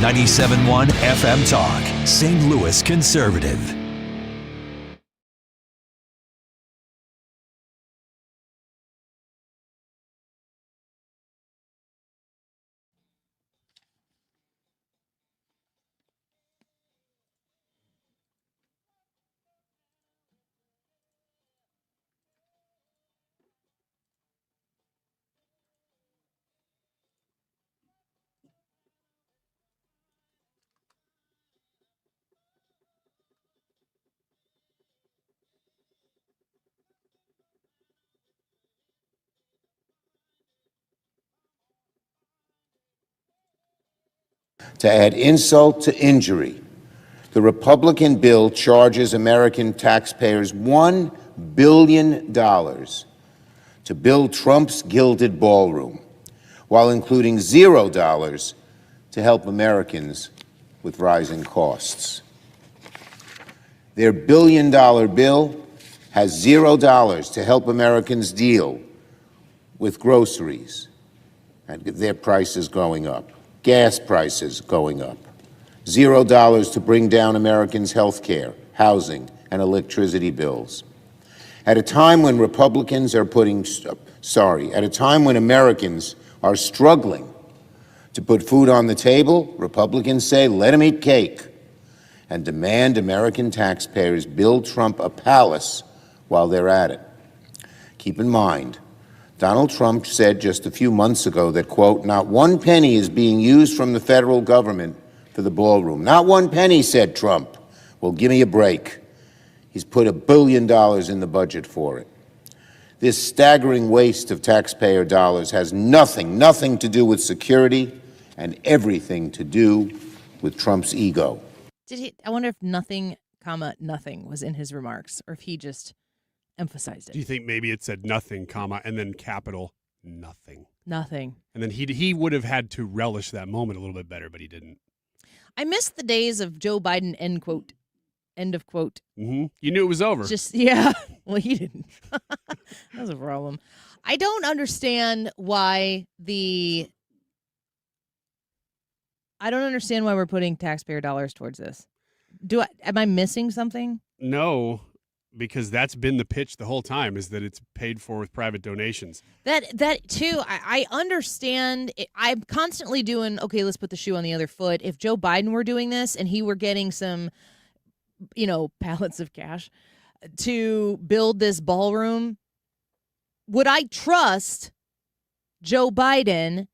Speaker 3: 97.1 FM Talk, St. Louis Conservative.
Speaker 6: To add insult to injury, the Republican bill charges American taxpayers $1 billion to build Trump's gilded ballroom, while including $0 to help Americans with rising costs. Their billion-dollar bill has $0 to help Americans deal with groceries and their prices going up, gas prices going up, $0 to bring down Americans' health care, housing, and electricity bills. At a time when Republicans are at a time when Americans are struggling to put food on the table, Republicans say, let them eat cake, and demand American taxpayers build Trump a palace while they're at it. Keep in mind, Donald Trump said just a few months ago that, quote, not one penny is being used from the federal government for the ballroom. Not one penny, said Trump. Well, give me a break. He's put $1 billion in the budget for it. This staggering waste of taxpayer dollars has nothing to do with security and everything to do with Trump's ego.
Speaker 5: I wonder if nothing was in his remarks, or if he just emphasized it.
Speaker 13: Do you think maybe it said nothing, and then capital nothing?
Speaker 5: Nothing.
Speaker 13: And then he would have had to relish that moment a little bit better, but he didn't.
Speaker 5: I missed the days of Joe Biden, end quote. End of quote.
Speaker 13: Mm-hmm. You knew it was over.
Speaker 5: Yeah. Well, he didn't. That was a problem. I don't understand why we're putting taxpayer dollars towards this. Am I missing something?
Speaker 13: No, because that's been the pitch the whole time, is that it's paid for with private donations.
Speaker 5: That too, I understand. I'm constantly doing, okay, let's put the shoe on the other foot. If Joe Biden were doing this and he were getting some, pallets of cash to build this ballroom, would I trust Joe Biden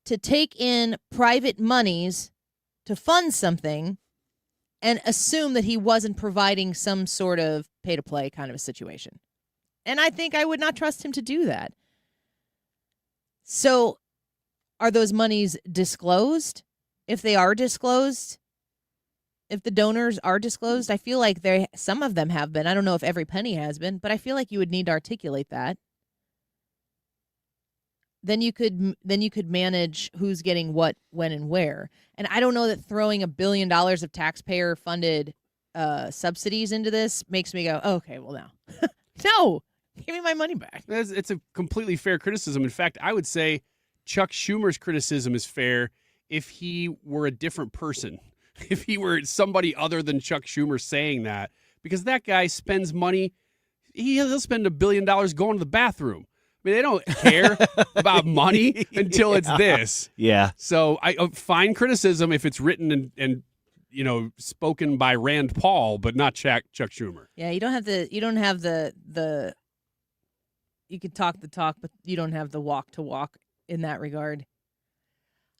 Speaker 5: to take in private monies to fund something and assume that he wasn't providing some sort of pay-to-play kind of a situation? And I think I would not trust him to do that. So are those monies disclosed? If they are disclosed, if the donors are disclosed, I feel like some of them have been. I don't know if every penny has been, but I feel like you would need to articulate that. Then you could manage who's getting what, when, and where. And I don't know that throwing $1 billion of taxpayer-funded subsidies into this makes me go, oh, okay, well, now. No, give me my money back.
Speaker 13: It's a completely fair criticism. In fact, I would say Chuck Schumer's criticism is fair if he were a different person, if he were somebody other than Chuck Schumer saying that, because that guy spends money. He'll spend $1 billion going to the bathroom. I mean, they don't care about money until it's this.
Speaker 14: Yeah.
Speaker 13: So I fine criticism if it's written and spoken by Rand Paul, but not Chuck Schumer.
Speaker 5: Yeah, you don't have the you can talk the talk, but you don't have the walk to walk in that regard.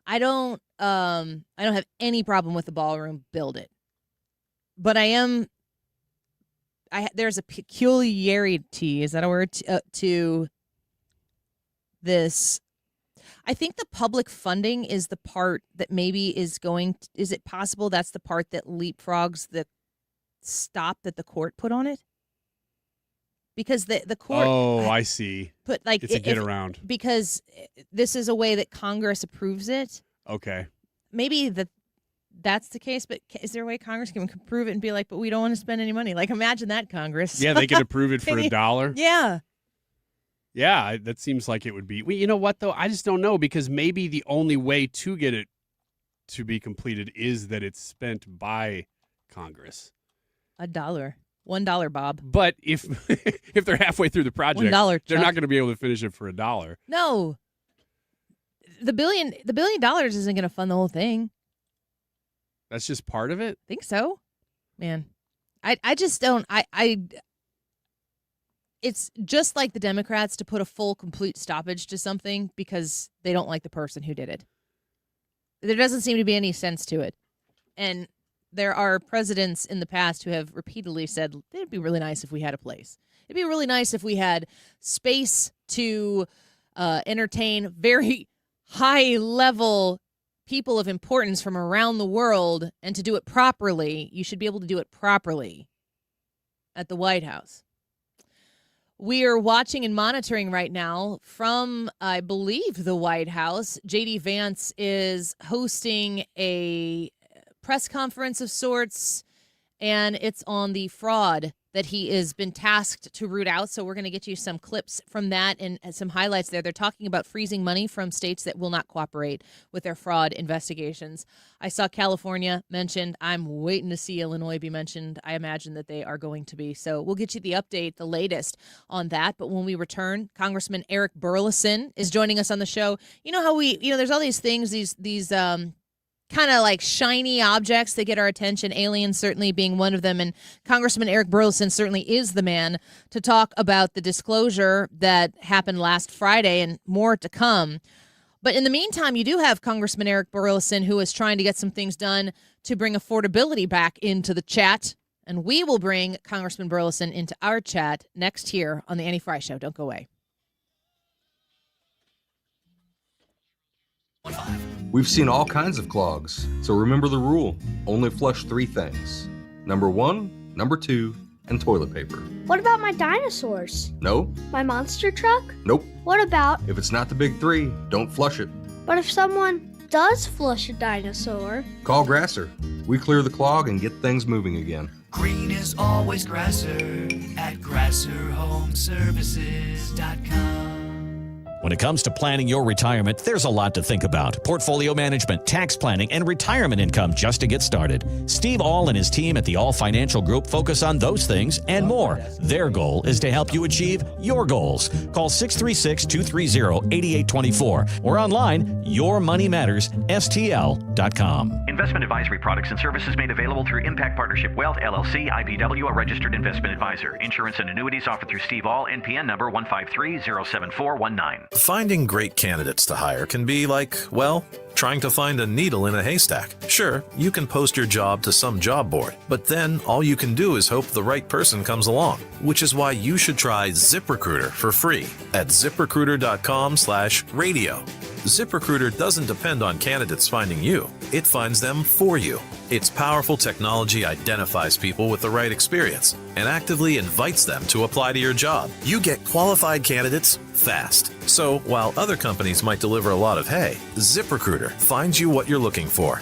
Speaker 5: I don't have any problem with the ballroom. Build it. But there's a peculiarity, is that a word, to this. I think the public funding is the part that maybe is it possible that's the part that leapfrogs the stop that the court put on it? Because the court.
Speaker 13: Oh, I see.
Speaker 5: Put like
Speaker 13: it's a get around.
Speaker 5: Because this is a way that Congress approves it.
Speaker 13: Okay.
Speaker 5: Maybe that's the case, but is there a way Congress can approve it and be like, but we don't want to spend any money? Like, imagine that, Congress.
Speaker 13: Yeah, they can approve it for $1.
Speaker 5: Yeah.
Speaker 13: Yeah, that seems like it would be. Well, you know what, though? I just don't know, because maybe the only way to get it to be completed is that it's spent by Congress.
Speaker 5: $1. $1, Bob.
Speaker 13: But if they're halfway through the project,
Speaker 5: $1,
Speaker 13: they're not going to be able to finish it for $1.
Speaker 5: No. The $1 billion isn't going to fund the whole thing.
Speaker 13: That's just part of it?
Speaker 5: Think so. Man. I just don't it's just like the Democrats to put a full, complete stoppage to something because they don't like the person who did it. There doesn't seem to be any sense to it. And there are presidents in the past who have repeatedly said, it'd be really nice if we had a place. It'd be really nice if we had space to entertain very high-level people of importance from around the world, and to do it properly, you should be able to do it properly at the White House. We are watching and monitoring right now from, I believe, the White House. J.D. Vance is hosting a press conference of sorts, and it's on the fraud that he has been tasked to root out. So we're going to get you some clips from that and some highlights there. They're talking about freezing money from states that will not cooperate with their fraud investigations. I saw California mentioned. I'm waiting to see Illinois be mentioned. I imagine that they are going to be. So we'll get you the update, the latest on that. But when we return, Congressman Eric Burlison is joining us on the show. You know how there's all these things, these kind of like shiny objects that get our attention, aliens certainly being one of them. And Congressman Eric Burlison certainly is the man to talk about the disclosure that happened last Friday and more to come. But in the meantime, you do have Congressman Eric Burlison, who is trying to get some things done to bring affordability back into the chat. And we will bring Congressman Burlison into our chat next here on the Annie Frey Show. Don't go away.
Speaker 1: We've seen all kinds of clogs, so remember the rule. Only flush 3 things. Number 1, number 2, and toilet paper.
Speaker 14: What about my dinosaurs?
Speaker 1: No?
Speaker 14: My monster truck?
Speaker 1: Nope.
Speaker 14: What about...
Speaker 1: If it's not the big 3, don't flush it.
Speaker 14: But if someone does flush a dinosaur...
Speaker 1: Call Grasser. We clear the clog and get things moving again.
Speaker 2: Green is always Grasser at GrasserHomeservices.com.
Speaker 15: When it comes to planning your retirement, there's a lot to think about. Portfolio management, tax planning, and retirement income just to get started. Steve All and his team at the All Financial Group focus on those things and more. Their goal is to help you achieve your goals. Call 636-230-8824 or online, yourmoneymattersstl.com.
Speaker 16: Investment advisory products and services made available through Impact Partnership Wealth, LLC, IPW, a registered investment advisor. Insurance and annuities offered through Steve All, NPN number 153-07419.
Speaker 17: Finding great candidates to hire can be like, well, trying to find a needle in a haystack. Sure, you can post your job to some job board, but then all you can do is hope the right person comes along, which is why you should try ZipRecruiter for free at ZipRecruiter.com/radio. ZipRecruiter doesn't depend on candidates finding you. It finds them for you. Its powerful technology identifies people with the right experience and actively invites them to apply to your job. You get qualified candidates fast. So while other companies might deliver a lot of hay, ZipRecruiter finds you what you're looking for.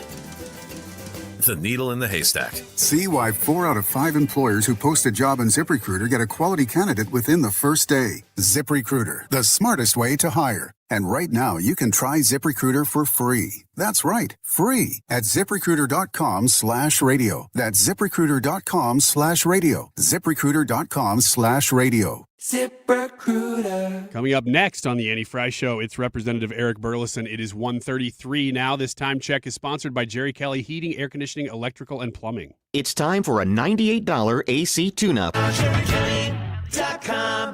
Speaker 17: The needle in the haystack.
Speaker 18: See why 4 out of 5 employers who post a job on ZipRecruiter get a quality candidate within the first day. ZipRecruiter, the smartest way to hire. And right now, you can try ZipRecruiter for free. That's right, free at ZipRecruiter.com/radio. That's ZipRecruiter.com/radio. ZipRecruiter.com/radio.
Speaker 13: ZipRecruiter. Coming up next on the Annie Frey Show, it's Representative Eric Burlison. It is 1:33 now. This time check is sponsored by Jerry Kelly Heating, Air Conditioning, Electrical, and Plumbing.
Speaker 19: It's time for a $98 AC tune-up.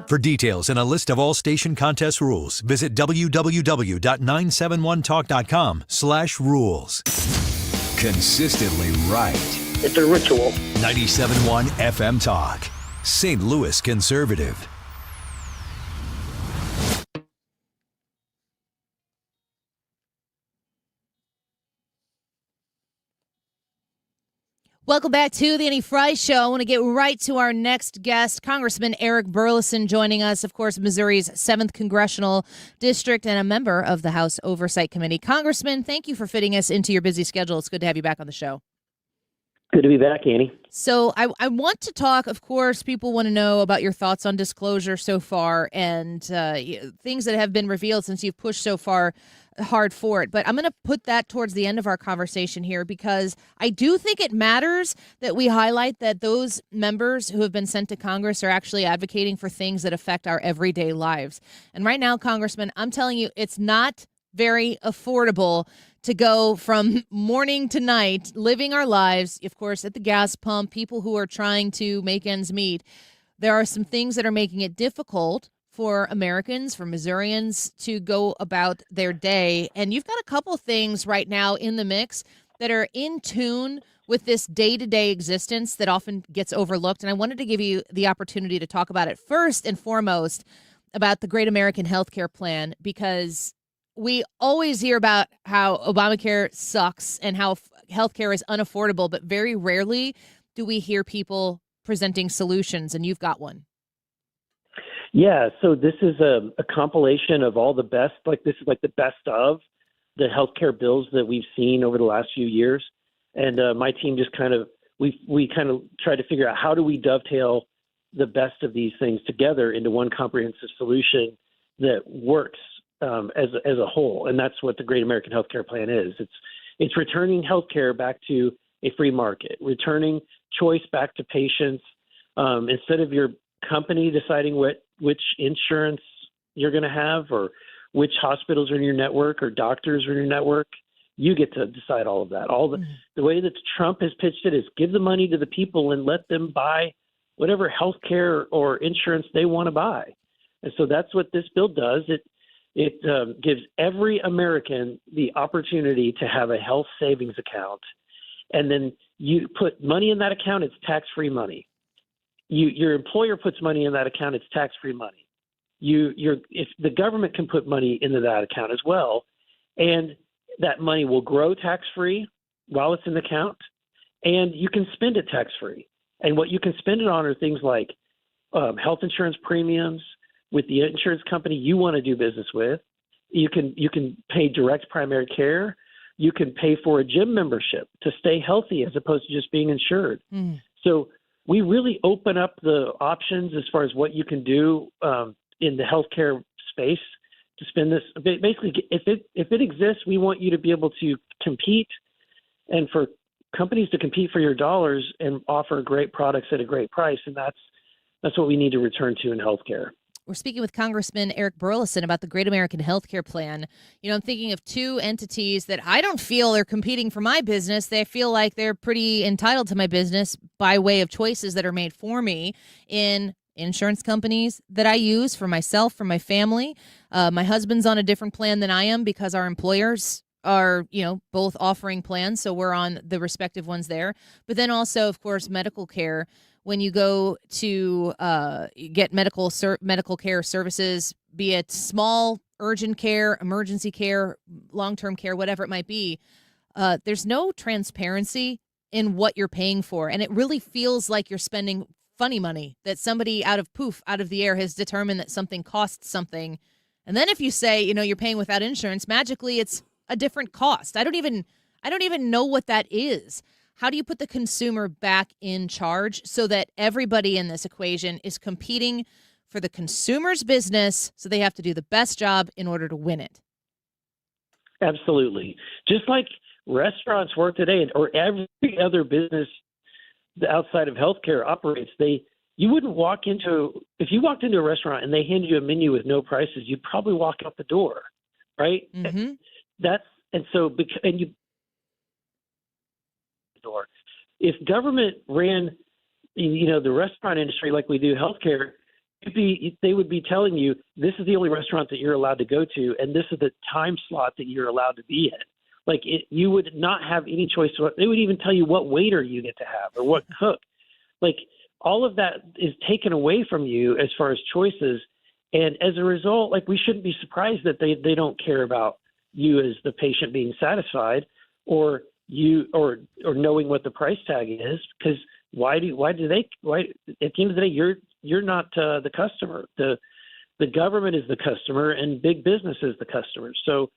Speaker 3: For details and a list of all station contest rules, visit www.971talk.com/rules. Consistently right.
Speaker 22: It's a ritual.
Speaker 3: 97.1 FM Talk. St. Louis Conservative.
Speaker 5: Welcome back to the Annie Frey Show. I want to get right to our next guest, Congressman Eric Burlison, joining us, of course, Missouri's 7th Congressional District and a member of the House Oversight Committee. Congressman, thank you for fitting us into your busy schedule. It's good to have you back on the show.
Speaker 22: Good to be back, Annie.
Speaker 5: So I want to talk, of course, people want to know about your thoughts on disclosure so far and things that have been revealed since you've pushed so far hard for it. But I'm going to put that towards the end of our conversation here because I do think it matters that we highlight that those members who have been sent to Congress are actually advocating for things that affect our everyday lives. And right now, Congressman, I'm telling you, it's not very affordable to go from morning to night, living our lives, of course, at the gas pump, people who are trying to make ends meet. There are some things that are making it difficult for Americans, for Missourians to go about their day. And you've got a couple things right now in the mix that are in tune with this day-to-day existence that often gets overlooked. And I wanted to give you the opportunity to talk about it first and foremost about the Great American Healthcare Plan, because we always hear about how Obamacare sucks and how healthcare is unaffordable, but very rarely do we hear people presenting solutions, and you've got one.
Speaker 22: Yeah, so this is a compilation of all the best, this is like the best of the healthcare bills that we've seen over the last few years. And my team just we kind of tried to figure out how do we dovetail the best of these things together into one comprehensive solution that works as a whole. And that's what the Great American Healthcare Plan is. It's returning healthcare back to a free market, returning choice back to patients. Instead of your company deciding which insurance you're going to have or which hospitals are in your network or doctors are in your network, you get to decide all of that. The way that Trump has pitched it is give the money to the people and let them buy whatever health care or insurance they want to buy. And so that's what this bill does. It gives every American the opportunity to have a health savings account. And then you put money in that account, it's tax-free money. Your employer puts money in that account, it's tax-free money. If the government can put money into that account as well, and that money will grow tax-free while it's in the account, and you can spend it tax-free. And what you can spend it on are things like health insurance premiums with the insurance company you want to do business with. You can pay direct primary care. You can pay for a gym membership to stay healthy as opposed to just being insured. So we really open up the options as far as what you can do in the healthcare space to spend this. Basically, if it exists, we want you to be able to compete and for companies to compete for your dollars and offer great products at a great price. And that's what we need to return to in healthcare.
Speaker 5: We're speaking with Congressman Eric Burlison about the Great American Healthcare Plan. I'm thinking of two entities that I don't feel are competing for my business. They feel like they're pretty entitled to my business by way of choices that are made for me in insurance companies that I use for myself, for my family. My husband's on a different plan than I am because our employers are, both offering plans. So we're on the respective ones there. But then also, of course, medical care. When you go to get medical care services, be it small, urgent care, emergency care, long-term care, whatever it might be, there's no transparency in what you're paying for. And it really feels like you're spending funny money, that somebody out of the air has determined that something costs something. And then if you say, you're paying without insurance, magically it's a different cost. I don't even know what that is. How do you put the consumer back in charge so that everybody in this equation is competing for the consumer's business, so they have to do the best job in order to win it?
Speaker 22: Absolutely. Just like restaurants work today, or every other business outside of healthcare operates, you wouldn't walk into, if you walked into a restaurant and they handed you a menu with no prices, you'd probably walk out the door, right?
Speaker 5: Mm-hmm.
Speaker 22: If government ran, the restaurant industry like we do healthcare, they would be telling you this is the only restaurant that you're allowed to go to, and this is the time slot that you're allowed to be in. You would not have any choice. They would even tell you what waiter you get to have or what cook. All of that is taken away from you as far as choices, and as a result, we shouldn't be surprised that they don't care about you as the patient being satisfied, or knowing what the price tag is, because why at the end of the day you're not the customer. The government is the customer and big business is the customer. So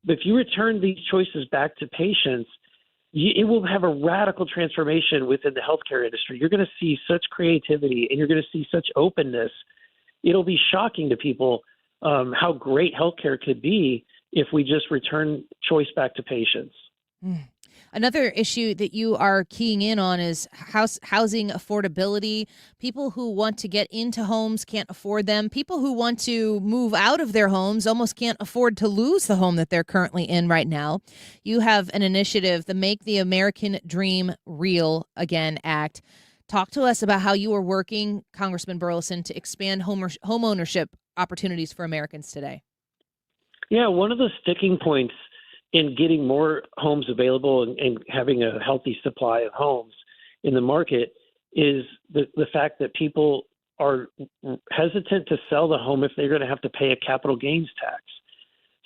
Speaker 22: if you return these choices back to patients, it will have a radical transformation within the healthcare industry. You're going to see such creativity and you're going to see such openness. It'll be shocking to people how great healthcare could be if we just return choice back to patients.
Speaker 5: Another issue that you are keying in on is housing affordability. People who want to get into homes can't afford them. People who want to move out of their homes almost can't afford to lose the home that they're currently in right now. You have an initiative, the Make the American Dream Real Again Act. Talk to us about how you are working, Congressman Burlison, to expand home ownership opportunities for Americans today.
Speaker 22: Yeah, one of the sticking points in getting more homes available and having a healthy supply of homes in the market is the fact that people are hesitant to sell the home if they're going to have to pay a capital gains tax.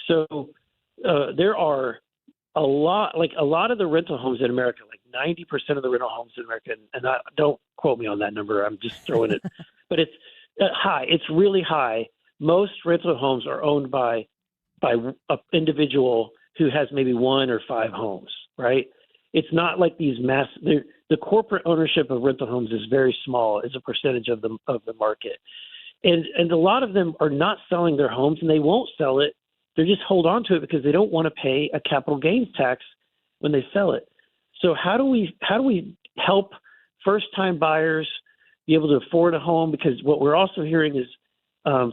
Speaker 22: So there are a lot of the rental homes in America, like 90% of the rental homes in America, and don't quote me on that number. I'm just throwing it, but it's high. It's really high. Most rental homes are owned by an individual who has maybe 1 or 5 homes, right? It's not like these the corporate ownership of rental homes is very small as a percentage of the market. And a lot of them are not selling their homes, and they won't sell it. They just hold on to it because they don't want to pay a capital gains tax when they sell it. So how do we help first-time buyers be able to afford a home? Because what we're also hearing is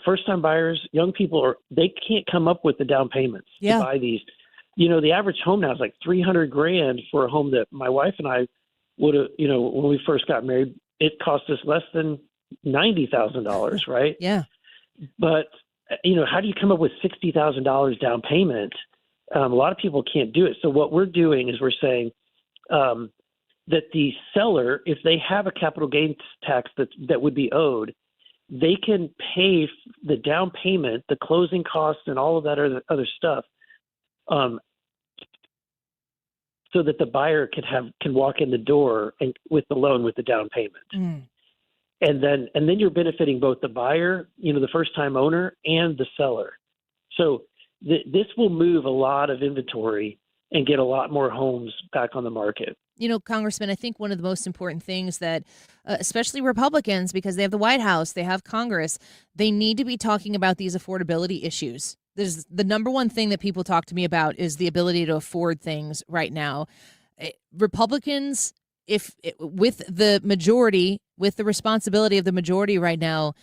Speaker 22: first-time buyers, young people, they can't come up with the down payments to buy these. The average home now is like $300,000 for a home that my wife and I would have, when we first got married, it cost us less than $90,000, right?
Speaker 5: Yeah.
Speaker 22: But how do you come up with $60,000 down payment? A lot of people can't do it. So what we're doing is we're saying that the seller, if they have a capital gains tax that would be owed, they can pay the down payment, the closing costs, and all of that other stuff, so that the buyer can walk in the door and with the loan with the down payment.
Speaker 5: Mm.
Speaker 22: And then you're benefiting both the buyer, the first-time owner, and the seller. So this will move a lot of inventory and get a lot more homes back on the market.
Speaker 5: Congressman, I think one of the most important things that, especially Republicans, because they have the White House, they have Congress, they need to be talking about these affordability issues. There's the number one thing that people talk to me about is the ability to afford things right now. Republicans, with the majority, with the responsibility of the majority right now,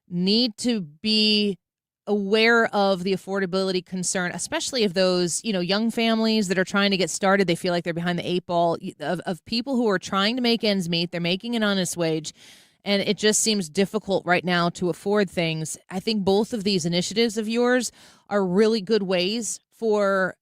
Speaker 5: need to be aware of the affordability concern, especially of those, young families that are trying to get started. They feel like they're behind the 8 ball, of people who are trying to make ends meet. They're making an honest wage, and it just seems difficult right now to afford things. I think both of these initiatives of yours are really good ways for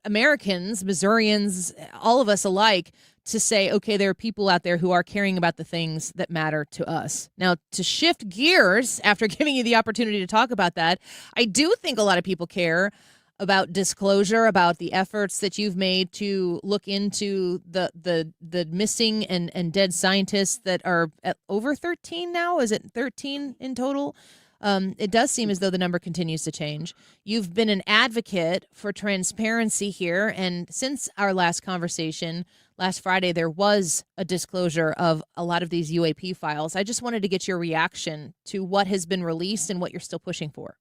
Speaker 5: Americans, Missourians, all of us alike, to say, okay, there are people out there who are caring about the things that matter to us. Now, to shift gears, after giving you the opportunity to talk about that, I do think a lot of people care about disclosure, about the efforts that you've made to look into the missing and dead scientists that are at over 13 now. Is it 13 in total? It does seem as though the number continues to change. You've been an advocate for transparency here, and since our last conversation last Friday, there was a disclosure of a lot of these UAP files. I just wanted to get your reaction to what has been released and what you're still pushing for.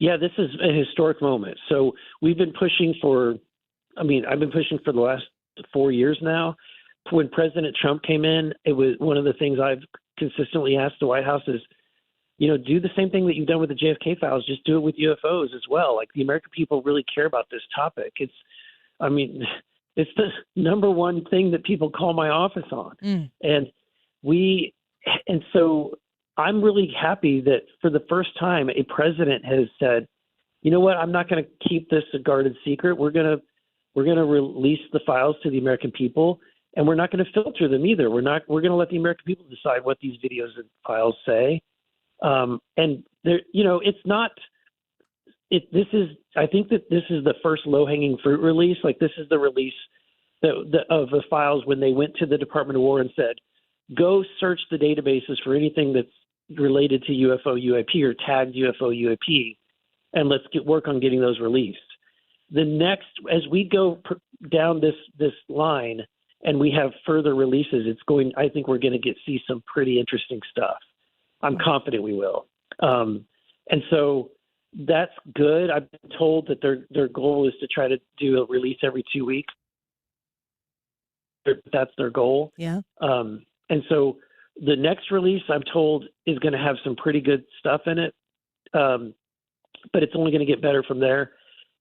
Speaker 22: Yeah, this is a historic moment. So we've been pushing I've been pushing for the last 4 years now. When President Trump came in, it was one of the things I've consistently asked the White House is, do the same thing that you've done with the JFK files, just do it with UFOs as well. Like, the American people really care about this topic. It's the number one thing that people call my office on.
Speaker 5: Mm.
Speaker 22: And so I'm really happy that for the first time, a president has said, you know what, I'm not going to keep this a guarded secret. We're going to release the files to the American people, and we're not going to filter them either. We're going to let the American people decide what these videos and files say. And there, it's not, I think that this is the first low-hanging fruit release. Like, this is the release of the files when they went to the Department of War and said, go search the databases for anything that's related to UFO UAP or tagged UFO UAP, and let's work on getting those released. The next, as we go down this line and we have further releases, I think we're going to see some pretty interesting stuff. I'm confident we will. And so that's good. I've been told that their goal is to try to do a release every 2 weeks. That's their goal.
Speaker 5: Yeah.
Speaker 22: And so the next release, I'm told, is going to have some pretty good stuff in it. But it's only going to get better from there.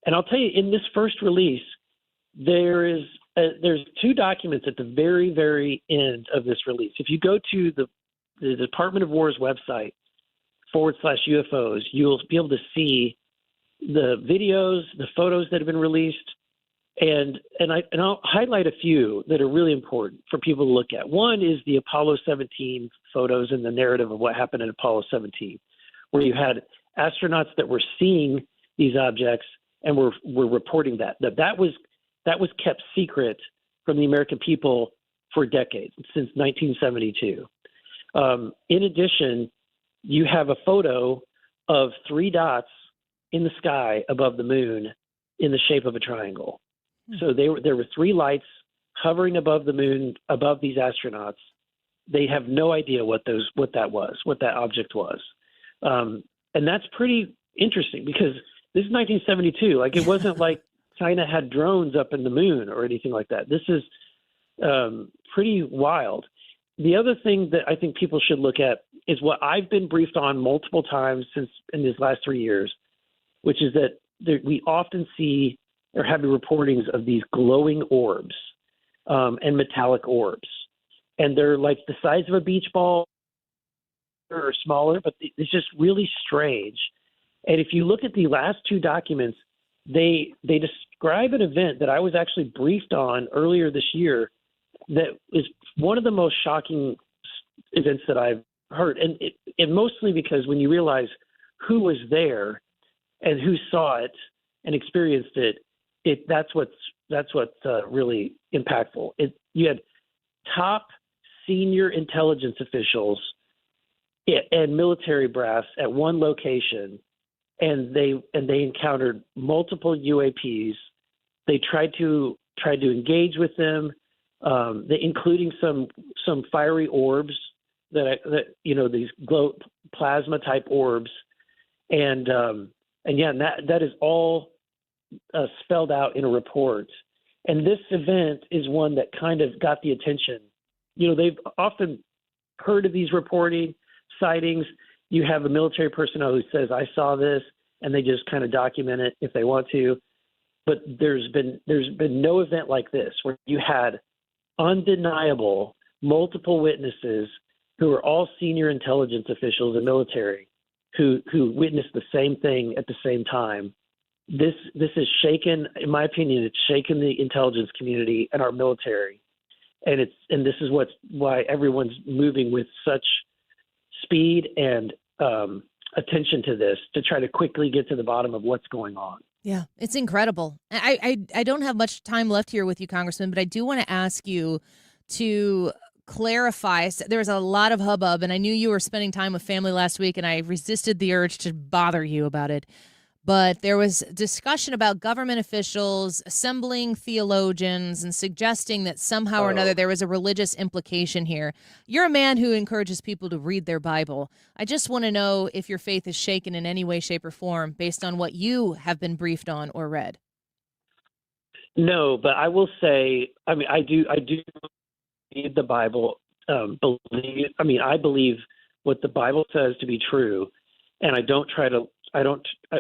Speaker 22: And I'll tell you, in this first release, there's 2 documents at the very, very end of this release. If you go to the Department of War's website /UFOs, you'll be able to see the videos, the photos that have been released, and I'll highlight a few that are really important for people to look at. One is the Apollo 17 photos and the narrative of what happened in Apollo 17, where you had astronauts that were seeing these objects and we're reporting that was kept secret from the American people for decades, since 1972. In addition, you have a photo of 3 dots in the sky above the moon in the shape of a triangle. So there were 3 lights hovering above the moon, above these astronauts. They have no idea what that object was. And that's pretty interesting because this is 1972. Like, it wasn't like China had drones up in the moon or anything like that. This is pretty wild. The other thing that I think people should look at is what I've been briefed on multiple times since in these last 3 years, which is that we often see or have the reportings of these glowing orbs and metallic orbs. And they're like the size of a beach ball or smaller, but it's just really strange. And if you look at the last 2 documents, they describe an event that I was actually briefed on earlier this year that is one of the most shocking events that I've heard. And it mostly because when you realize who was there and who saw it and experienced it, that's what's really impactful. You had top senior intelligence officials and military brass at one location, and they encountered multiple UAPs. They tried to engage with them, including some fiery orbs that these glow plasma type orbs, and that is all spelled out in a report. And this event is one that kind of got the attention. They've often heard of these reporting sightings. You have a military personnel who says, I saw this, and they just kind of document it if they want to. But there's been no event like this where you had undeniable multiple witnesses who are all senior intelligence officials and military who witnessed the same thing at the same time. This has shaken, in my opinion, it's shaken the intelligence community and our military. And this is why everyone's moving with such speed and attention to this to try to quickly get to the bottom of what's going on.
Speaker 5: Yeah, it's incredible. I don't have much time left here with you, Congressman, but I do want to ask you to clarify. There was a lot of hubbub, and I knew you were spending time with family last week, and I resisted the urge to bother you about it. But there was discussion about government officials assembling theologians and suggesting that somehow or another there was a religious implication here. You're a man who encourages people to read their Bible. I just want to know if your faith is shaken in any way, shape, or form based on what you have been briefed on or read.
Speaker 22: No, but I will say, I do read the Bible. I believe what the Bible says to be true, and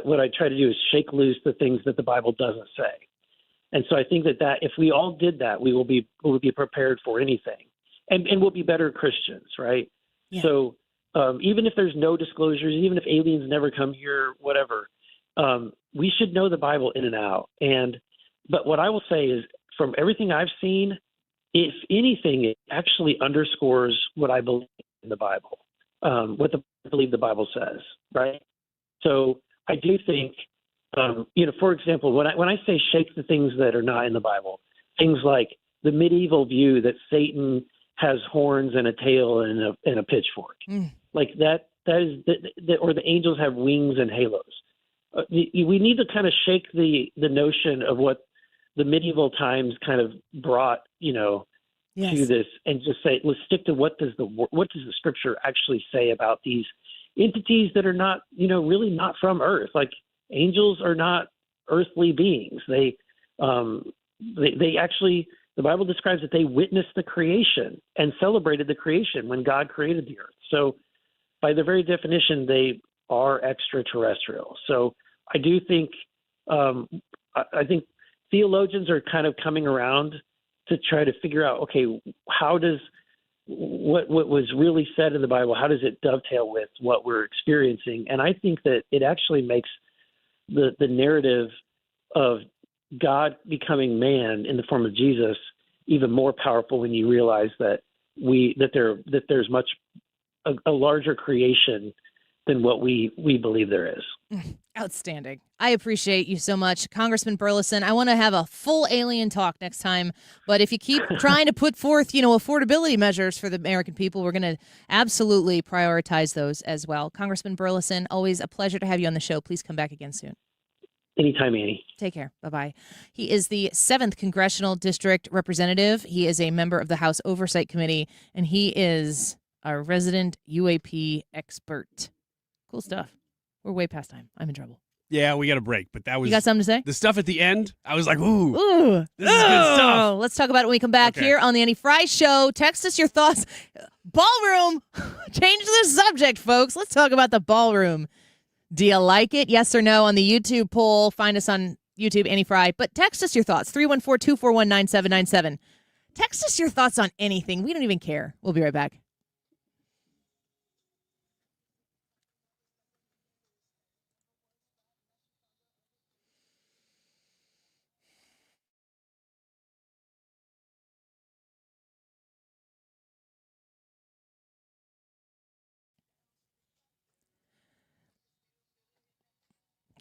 Speaker 22: what I try to do is shake loose the things that the Bible doesn't say. And so I think that if we all did that, we will be prepared for anything, and we'll be better Christians, right? Yeah. So even if there's no disclosures, even if aliens never come here, whatever, we should know the Bible in and out. But what I will say is, from everything I've seen, if anything, it actually underscores what I believe in the Bible, what I believe the Bible says, right? So I do think, for example, when I say shake the things that are not in the Bible, things like the medieval view that Satan has horns and a tail and a pitchfork, like that is or the angels have wings and halos. We need to kind of shake the notion of what the medieval times kind of brought, to this, and just say, let's stick to what does the scripture actually say about these entities that are not, really not from Earth. Like, angels are not earthly beings. They actually, the Bible describes that they witnessed the creation and celebrated the creation when God created the earth. So by their very definition, they are extraterrestrial. So I do think, I think theologians are kind of coming around to try to figure out, okay, how does what was really said in the Bible, how does it dovetail with what we're experiencing? And I think that it actually makes the narrative of God becoming man in the form of Jesus even more powerful when you realize that there's a larger creation than what we believe there is.
Speaker 5: Outstanding. I appreciate you so much, Congressman Burlison. I want to have a full alien talk next time, but if you keep trying to put forth, affordability measures for the American people, we're going to absolutely prioritize those as well. Congressman Burlison, always a pleasure to have you on the show. Please come back again soon.
Speaker 22: Anytime, Annie.
Speaker 5: Take care. Bye-bye. He is the 7th Congressional District Representative. He is a member of the House Oversight Committee, and he is our resident UAP expert. Cool stuff. We're way past time. I'm in trouble.
Speaker 13: Yeah, we got a break, but that was...
Speaker 5: You got something to say?
Speaker 13: The stuff at the end, I was like, ooh, this is good
Speaker 5: Oh,
Speaker 13: stuff.
Speaker 5: let's talk about it when we come back here on the Annie Frey Show. Text us your thoughts. Ballroom. Change the subject, folks. Let's talk about the ballroom. Do you like it? Yes or no on the YouTube poll. Find us on YouTube, Annie Frey. But text us your thoughts. 314-241-9797. Text us your thoughts on anything. We don't even care. We'll be right back.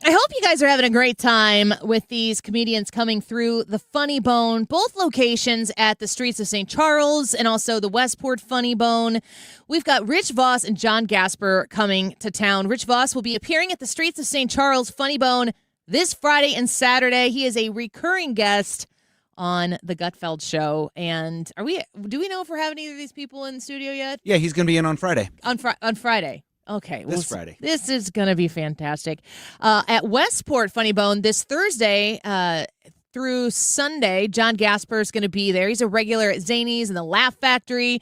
Speaker 5: I hope you guys are having a great time with these comedians coming through the Funny Bone, both locations at the streets of St. Charles and also the Westport Funny Bone. We've got Rich Voss and John Gasper coming to town. Rich Voss will be appearing at the streets of St. Charles Funny Bone this Friday and Saturday. He is a recurring guest on the Gutfeld Show. And do we know if we're having either of these people in the studio yet?
Speaker 20: Yeah, he's going to be in on Friday.
Speaker 5: On Friday. Okay.
Speaker 20: This Friday.
Speaker 5: This is going to be fantastic. At Westport Funny Bone this Thursday through Sunday, John Gasper is going to be there. He's a regular at Zany's and the Laugh Factory.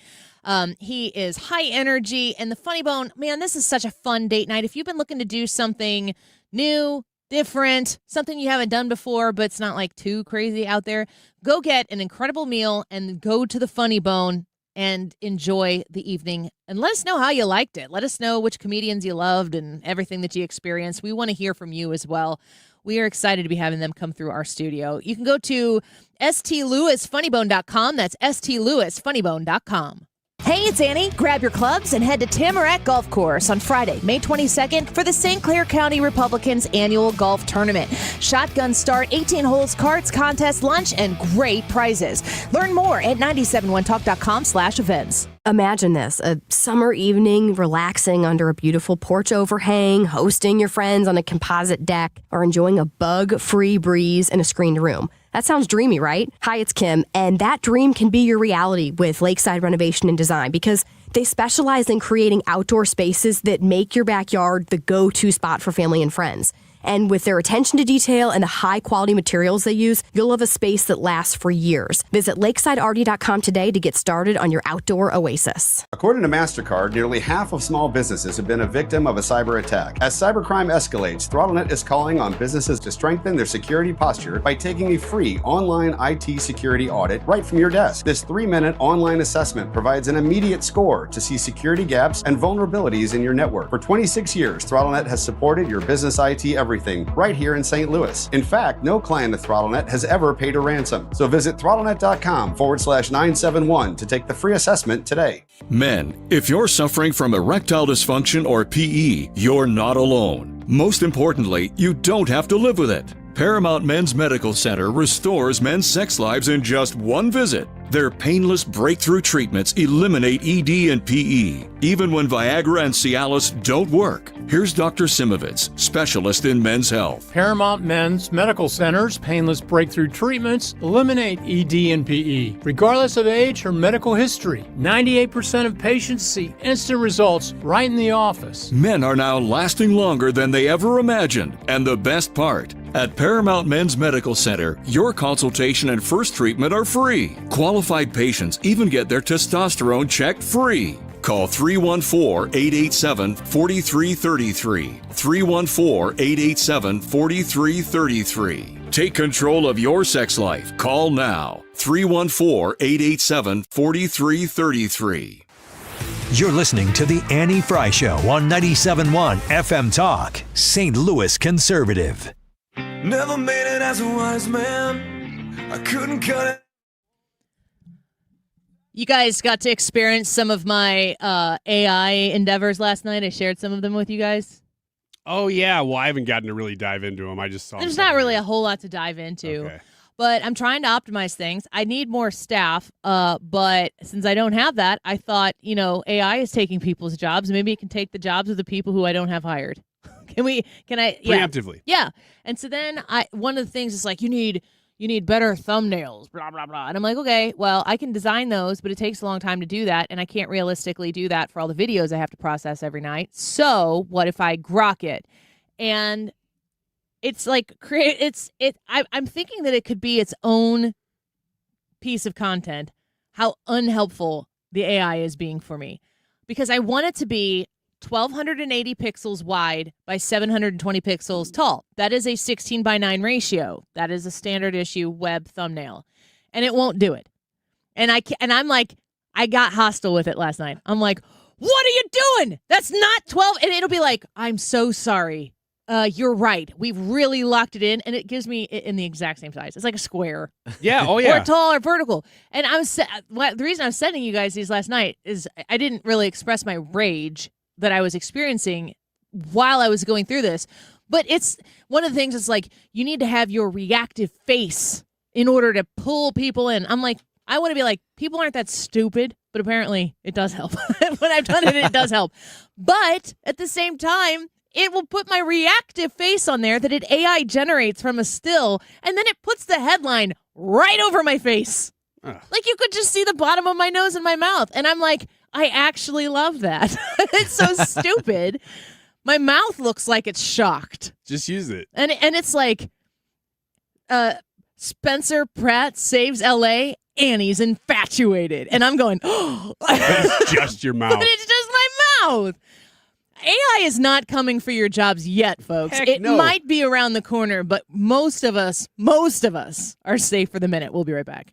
Speaker 5: He is high energy. And the Funny Bone, man, this is such a fun date night. If you've been looking to do something new, different, something you haven't done before, but it's not like too crazy out there, go get an incredible meal and go to the Funny Bone and enjoy the evening. And let us know how you liked it. Let us know which comedians you loved and everything that you experienced. We want to hear from you as well. We are excited to be having them come through our studio. You can go to stlewisfunnybone.com. That's stlewisfunnybone.com. Hey, it's Annie. Grab your clubs and head to Tamarack Golf Course on Friday, May 22nd for the St. Clair County Republicans annual golf tournament. Shotgun start, 18 holes, cards, contest, lunch, and great prizes. Learn more at 971talk.com/events.
Speaker 21: Imagine this, a summer evening, relaxing under a beautiful porch overhang, hosting your friends on a composite deck, or enjoying a bug-free breeze in a screened room. That sounds dreamy, right? Hi, it's Kim, and that dream can be your reality with Lakeside Renovation and Design because they specialize in creating outdoor spaces that make your backyard the go-to spot for family and friends. And with their attention to detail and the high-quality materials they use, you'll have a space that lasts for years. Visit lakesiderd.com today to get started on your outdoor oasis.
Speaker 23: According to MasterCard, nearly half of small businesses have been a victim of a cyber attack. As cybercrime escalates, ThrottleNet is calling on businesses to strengthen their security posture by taking a free online IT security audit right from your desk. This 3-minute online assessment provides an immediate score to see security gaps and vulnerabilities in your network. For 26 years, ThrottleNet has supported your business IT everything right here in St. Louis. In fact, no client of ThrottleNet has ever paid a ransom. So visit throttlenet.com/971 to take the free assessment today.
Speaker 24: Men, if you're suffering from erectile dysfunction or PE, you're not alone. Most importantly, you don't have to live with it. Paramount Men's Medical Center restores men's sex lives in just one visit. Their painless breakthrough treatments eliminate ED and PE, even when Viagra and Cialis don't work. Here's Dr. Simovitz, specialist in men's health.
Speaker 25: Paramount Men's Medical Center's painless breakthrough treatments eliminate ED and PE, regardless of age or medical history. 98% of patients see instant results right in the office.
Speaker 24: Men are now lasting longer than they ever imagined. And the best part, at Paramount Men's Medical Center, your consultation and first treatment are free. Qualified patients even get their testosterone checked free. Call 314-887-4333. 314-887-4333. Take control of your sex life. Call now. 314-887-4333.
Speaker 3: You're listening to The Annie Frey Show on 97.1 FM Talk, St. Louis Conservative.
Speaker 2: Never made it as a wise man. I couldn't cut it.
Speaker 5: You guys got to experience some of my AI endeavors last night. I shared some of them with you guys.
Speaker 13: Oh, yeah. Well, I haven't gotten to really dive into them. I just saw
Speaker 5: There's
Speaker 13: them.
Speaker 5: not really a whole lot to dive into.
Speaker 13: Okay.
Speaker 5: But I'm trying to optimize things. I need more staff, but since I don't have that, I thought, AI is taking people's jobs. Maybe it can take the jobs of the people who I don't have hired. Can I? Yeah.
Speaker 13: Preemptively.
Speaker 5: Yeah. And so then one of the things is like, you need better thumbnails, blah, blah, blah. And I'm like, okay, well, I can design those, but it takes a long time to do that. And I can't realistically do that for all the videos I have to process every night. So what if I grok it? And it's like I'm thinking that it could be its own piece of content, how unhelpful the AI is being for me. Because I want it to be 1,280 pixels wide by 720 pixels tall. That is a 16:9 ratio. That is a standard issue web thumbnail. And it won't do it. And I'm like, I got hostile with it last night. I'm like, what are you doing? That's not 12. And it'll be like, I'm so sorry. You're right. We've really locked it in, and it gives me it in the exact same size. It's like a square.
Speaker 13: Yeah. Oh, yeah.
Speaker 5: Or tall or vertical. And the reason I'm sending you guys these last night is I didn't really express my rage that I was experiencing while I was going through this. But it's one of the things. It's like you need to have your reactive face in order to pull people in. I'm like, I want to be like, people aren't that stupid, but apparently it does help. When I've done it, it does help. But at the same time, it will put my reactive face on there that it AI generates from a still, and then it puts the headline right over my face. Like you could just see the bottom of my nose and my mouth. And I'm like, I actually love that. It's so stupid. My mouth looks like it's shocked.
Speaker 13: Just use it.
Speaker 5: And it's like, Spencer Pratt saves L.A., Annie's infatuated. And I'm going, oh.
Speaker 13: It's just your mouth.
Speaker 5: But it's just my mouth. AI is not coming for your jobs yet, folks.
Speaker 13: Heck
Speaker 5: It
Speaker 13: no.
Speaker 5: might be around the corner, but most of us are safe for the minute. We'll be right back.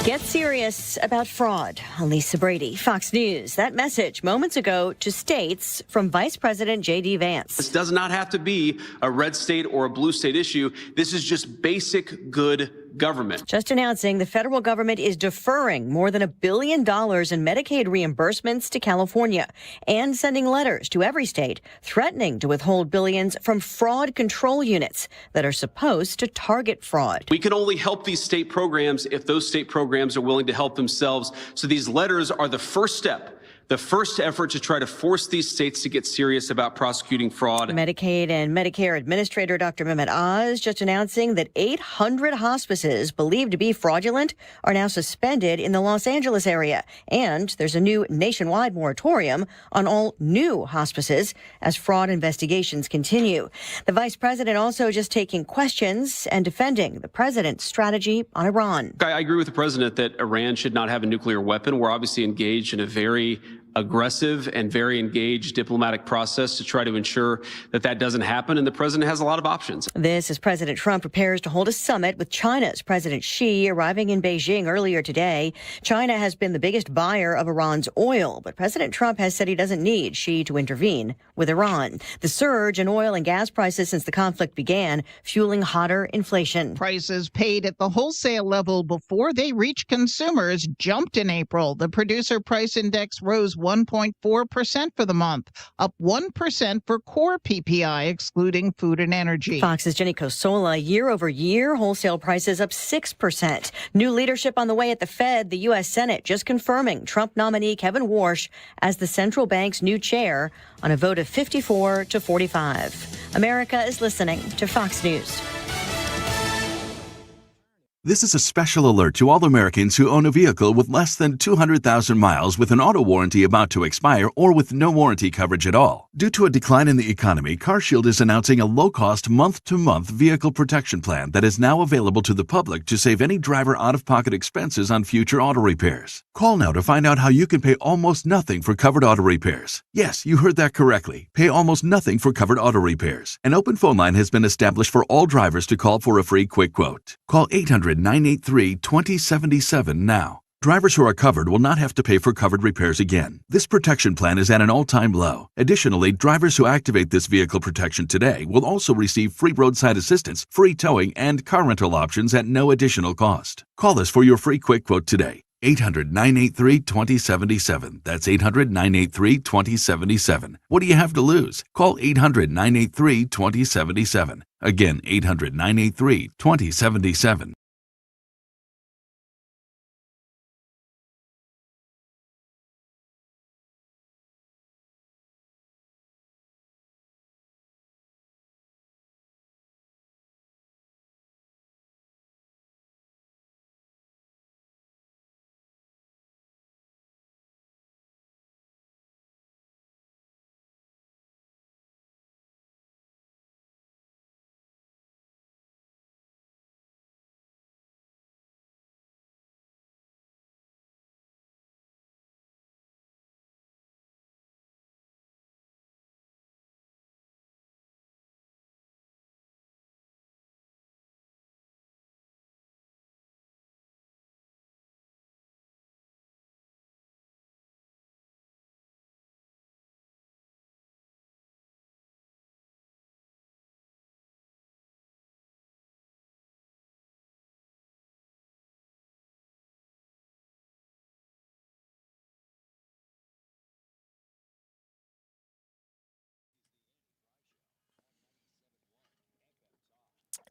Speaker 4: Get serious about fraud. Lisa Brady, Fox News. That message moments ago to states from Vice President J.D. Vance.
Speaker 7: This does not have to be a red state or a blue state issue. This is just basic good government.
Speaker 4: Just announcing the federal government is deferring more than $1 billion in Medicaid reimbursements to California and sending letters to every state threatening to withhold billions from fraud control units that are supposed to target fraud.
Speaker 7: We can only help these state programs if those state programs are willing to help themselves. So these letters are the first step. The first effort to try to force these states to get serious about prosecuting fraud.
Speaker 4: Medicaid and Medicare Administrator Dr. Mehmet Oz just announcing that 800 hospices believed to be fraudulent are now suspended in the Los Angeles area. And there's a new nationwide moratorium on all new hospices as fraud investigations continue. The vice president also just taking questions and defending the president's strategy on Iran.
Speaker 7: I agree with the president that Iran should not have a nuclear weapon. We're obviously engaged in a very aggressive and very engaged diplomatic process to try to ensure that that doesn't happen. And the president has a lot of options.
Speaker 4: This as President Trump prepares to hold a summit with China's President Xi arriving in Beijing earlier today. China has been the biggest buyer of Iran's oil, but President Trump has said he doesn't need Xi to intervene with Iran. The surge in oil and gas prices since the conflict began, fueling hotter inflation.
Speaker 8: Prices paid at the wholesale level before they reach consumers jumped in April. The producer price index rose 1.4% for the month, up 1% for core PPI, excluding food and energy.
Speaker 4: Fox's Jenny Cosola, year over year, wholesale prices up 6%. New leadership on the way at the Fed, the U.S. Senate just confirming Trump nominee Kevin Warsh as the central bank's new chair on a vote of 54 to 45. America is listening to Fox News.
Speaker 9: This is a special alert to all Americans who own a vehicle with less than 200,000 miles with an auto warranty about to expire or with no warranty coverage at all. Due to a decline in the economy, CarShield is announcing a low-cost month-to-month vehicle protection plan that is now available to the public to save any driver out-of-pocket expenses on future auto repairs. Call now to find out how you can pay almost nothing for covered auto repairs. Yes, you heard that correctly. Pay almost nothing for covered auto repairs. An open phone line has been established for all drivers to call for a free quick quote. Call 800-983-2077 now. Drivers who are covered will not have to pay for covered repairs again. This protection plan is at an all-time low. Additionally, drivers who activate this vehicle protection today will also receive free roadside assistance, free towing, and car rental options at no additional cost. Call us for your free quick quote today. 800-983-2077. That's 800-983-2077. What do you have to lose? Call 800-983-2077. Again, 800-983-2077.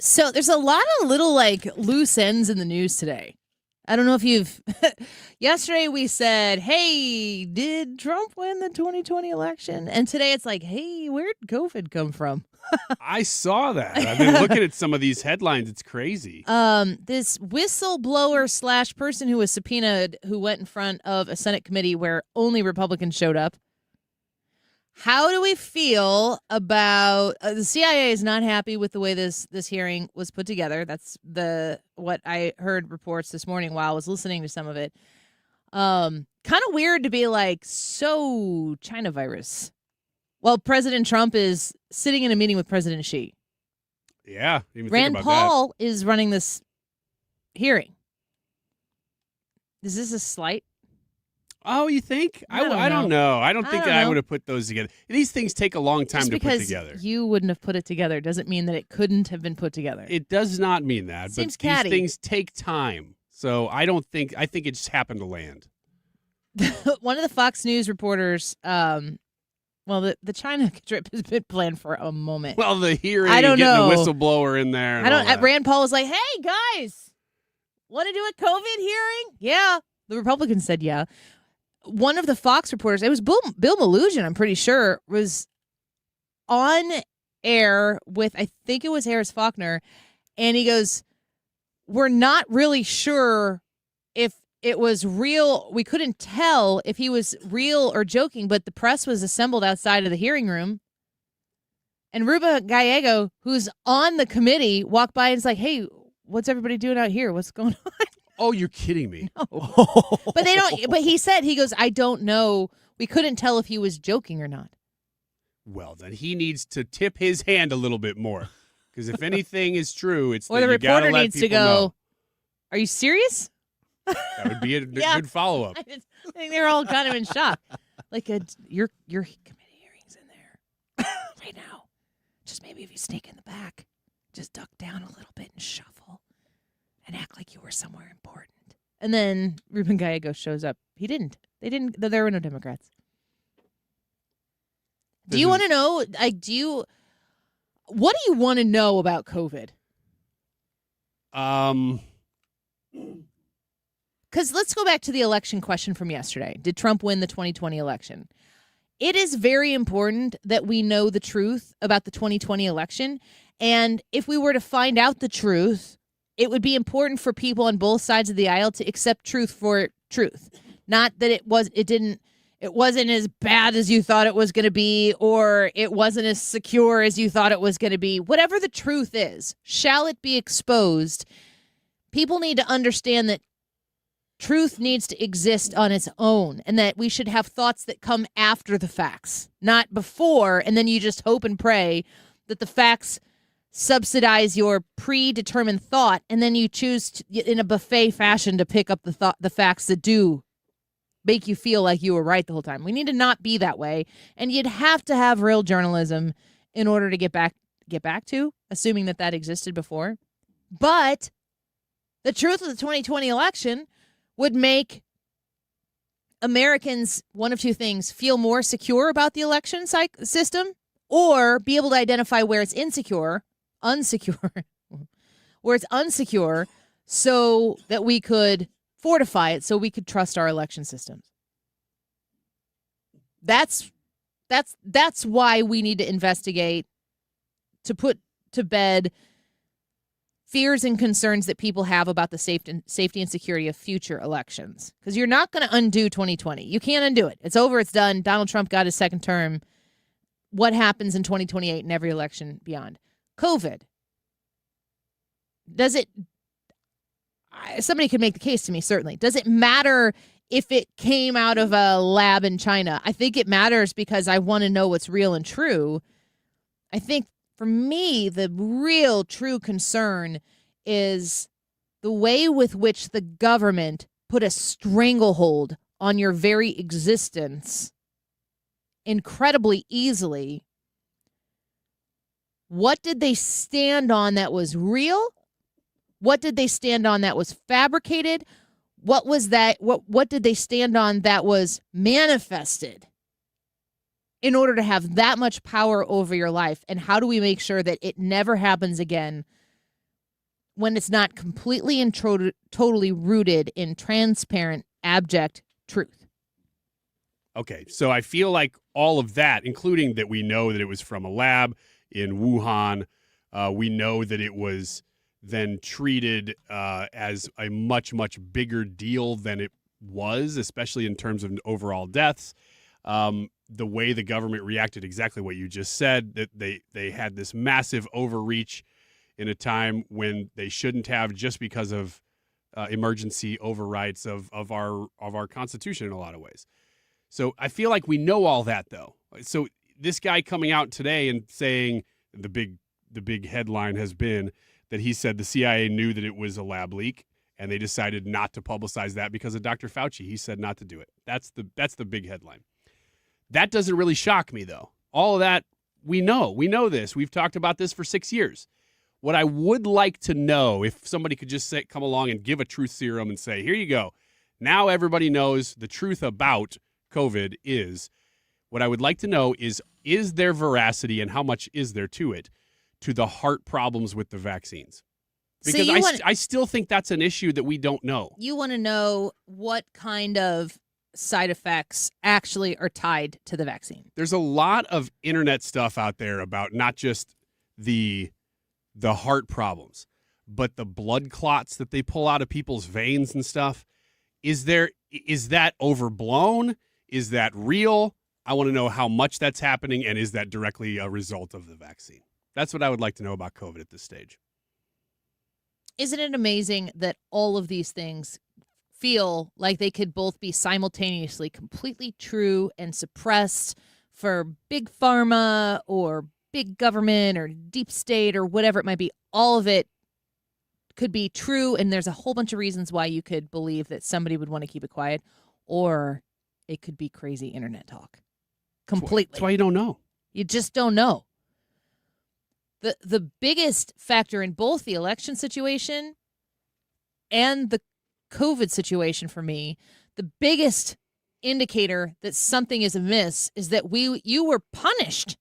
Speaker 5: So there's a lot of little loose ends in the news today. I don't know if you've yesterday we said, hey, did Trump win the 2020 election? And today it's like, hey, where'd COVID come from?
Speaker 13: I saw that. I've been looking at some of these headlines. It's crazy.
Speaker 5: This whistleblower / person who was subpoenaed who went in front of a Senate committee where only Republicans showed up. How do we feel about the CIA is not happy with the way this hearing was put together. That's what I heard reports this morning while I was listening to some of it. Kind of weird to be like, so China virus. Well, President Trump is sitting in a meeting with President Xi.
Speaker 13: Yeah.
Speaker 5: Rand Paul is running this hearing. Is this a slight?
Speaker 13: Oh, you think? I don't know. I don't think I would have put those together. These things take a long time to put together.
Speaker 5: You wouldn't have put it together doesn't mean that it couldn't have been put together.
Speaker 13: It does not mean that.
Speaker 5: Seems
Speaker 13: but
Speaker 5: catty.
Speaker 13: These things take time. So I think it just happened to land.
Speaker 5: One of the Fox News reporters, the China trip has been planned for a moment.
Speaker 13: Well, the hearing,
Speaker 5: I don't
Speaker 13: getting
Speaker 5: know.
Speaker 13: the whistleblower in there.
Speaker 5: Rand Paul was like, "Hey guys, want to do a COVID hearing?" Yeah, the Republicans said yeah. One of the Fox reporters, it was Bill Malugin, I'm pretty sure, was on air with, I think it was Harris Faulkner, and he goes, "We're not really sure if it was real. We couldn't tell if he was real or joking, but the press was assembled outside of the hearing room." And Ruben Gallego, who's on the committee, walked by and is like, "Hey, what's everybody doing out here? What's going on?"
Speaker 13: Oh, you're kidding me.
Speaker 5: No. But they don't. But he goes, "I don't know. We couldn't tell if he was joking or not."
Speaker 13: Well, then he needs to tip his hand a little bit more. Because if anything is true, it's
Speaker 5: or
Speaker 13: that
Speaker 5: the
Speaker 13: you gotta
Speaker 5: reporter
Speaker 13: let
Speaker 5: needs to
Speaker 13: people
Speaker 5: go,
Speaker 13: know.
Speaker 5: "Are you serious?"
Speaker 13: That would be a
Speaker 5: Yeah.
Speaker 13: good follow-up.
Speaker 5: I think they're all kind of in shock. Like, your committee hearings in there right now. Just maybe if you sneak in the back, just duck down a little bit and shuffle and act like you were somewhere important. And then Ruben Gallego shows up. He didn't. They didn't. There were no Democrats. Do you want to know? What do you want to know about COVID? Because let's go back to the election question from yesterday. Did Trump win the 2020 election? It is very important that we know the truth about the 2020 election. And if we were to find out the truth, it would be important for people on both sides of the aisle to accept truth for truth. Not that it wasn't as bad as you thought it was going to be, or it wasn't as secure as you thought it was going to be. Whatever the truth is, shall it be exposed? People need to understand that truth needs to exist on its own, and that we should have thoughts that come after the facts, not before, and then you just hope and pray that the facts subsidize your predetermined thought, and then you choose in a buffet fashion to pick up the facts that do make you feel like you were right the whole time. We need to not be that way, and you'd have to have real journalism in order to get back to, assuming that existed before. But the truth of the 2020 election would make Americans, one of two things, feel more secure about the election system, or be able to identify where it's unsecure, where it's unsecure, so that we could fortify it, so we could trust our election systems. That's why we need to investigate, to put to bed fears and concerns that people have about the safety and security of future elections. Because you're not going to undo 2020. You can't undo it. It's over. It's done. Donald Trump got his second term. What happens in 2028 and every election beyond? COVID. Does it... Somebody could make the case to me, certainly. Does it matter if it came out of a lab in China? I think it matters because I want to know what's real and true. I think for me, the real true concern is the way with which the government put a stranglehold on your very existence incredibly easily. What did they stand on that was real? What did they stand on that was fabricated? What was that? What did they stand on that was manifested in order to have that much power over your life? And how do we make sure that it never happens again when it's not completely and totally rooted in transparent, abject truth?
Speaker 13: Okay, so I feel like all of that, including that we know that it was from a lab in Wuhan, we know that it was then treated as a much, much bigger deal than it was, especially in terms of overall deaths. The way the government reacted, exactly what you just said, that they had this massive overreach in a time when they shouldn't have, just because of emergency overrides of our Constitution in a lot of ways. So I feel like we know all that, though. So this guy coming out today and saying the big headline has been that he said the CIA knew that it was a lab leak, And they decided not to publicize that because of Dr. Fauci. He said not to do it. That's the big headline. That doesn't really shock me, though. All of that, we know. We know this. We've talked about this for 6 years. What I would like to know, if somebody could just come along and give a truth serum and say, here you go. Now everybody knows the truth about COVID is. What I would like to know is there veracity and how much is there to it, to the heart problems with the vaccines? Because I still think that's an issue that we don't know.
Speaker 5: You want to know what kind of side effects actually are tied to the vaccine.
Speaker 13: There's a lot of internet stuff out there about not just the heart problems, but the blood clots that they pull out of people's veins and stuff. Is that overblown? Is that real? I want to know how much that's happening, and is that directly a result of the vaccine? That's what I would like to know about COVID at this stage.
Speaker 5: Isn't it amazing that all of these things feel like they could both be simultaneously completely true and suppressed for big pharma or big government or deep state or whatever it might be? All of it could be true, and there's a whole bunch of reasons why you could believe that somebody would want to keep it quiet, or it could be crazy internet talk. Completely.
Speaker 13: That's why you don't know.
Speaker 5: You just don't know. The biggest factor in both the election situation and the COVID situation for me, the biggest indicator that something is amiss is that you were punished,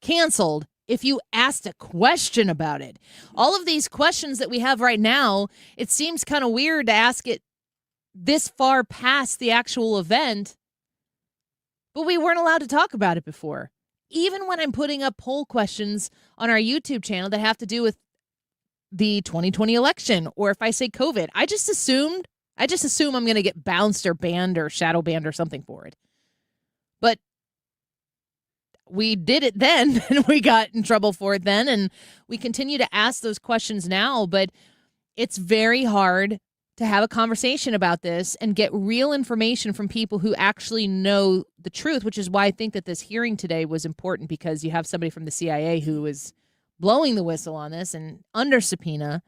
Speaker 5: canceled, if you asked a question about it. All of these questions that we have right now, it seems kind of weird to ask it this far past the actual event, but we weren't allowed to talk about it before. Even when I'm putting up poll questions on our YouTube channel that have to do with the 2020 election, or if I say COVID, I just assume I'm going to get bounced or banned or shadow banned or something for it. But we did it then, and we got in trouble for it then, and we continue to ask those questions now, but it's very hard to have a conversation about this and get real information from people who actually know the truth, which is why I think that this hearing today was important, because you have somebody from the CIA who is blowing the whistle on this and under subpoena,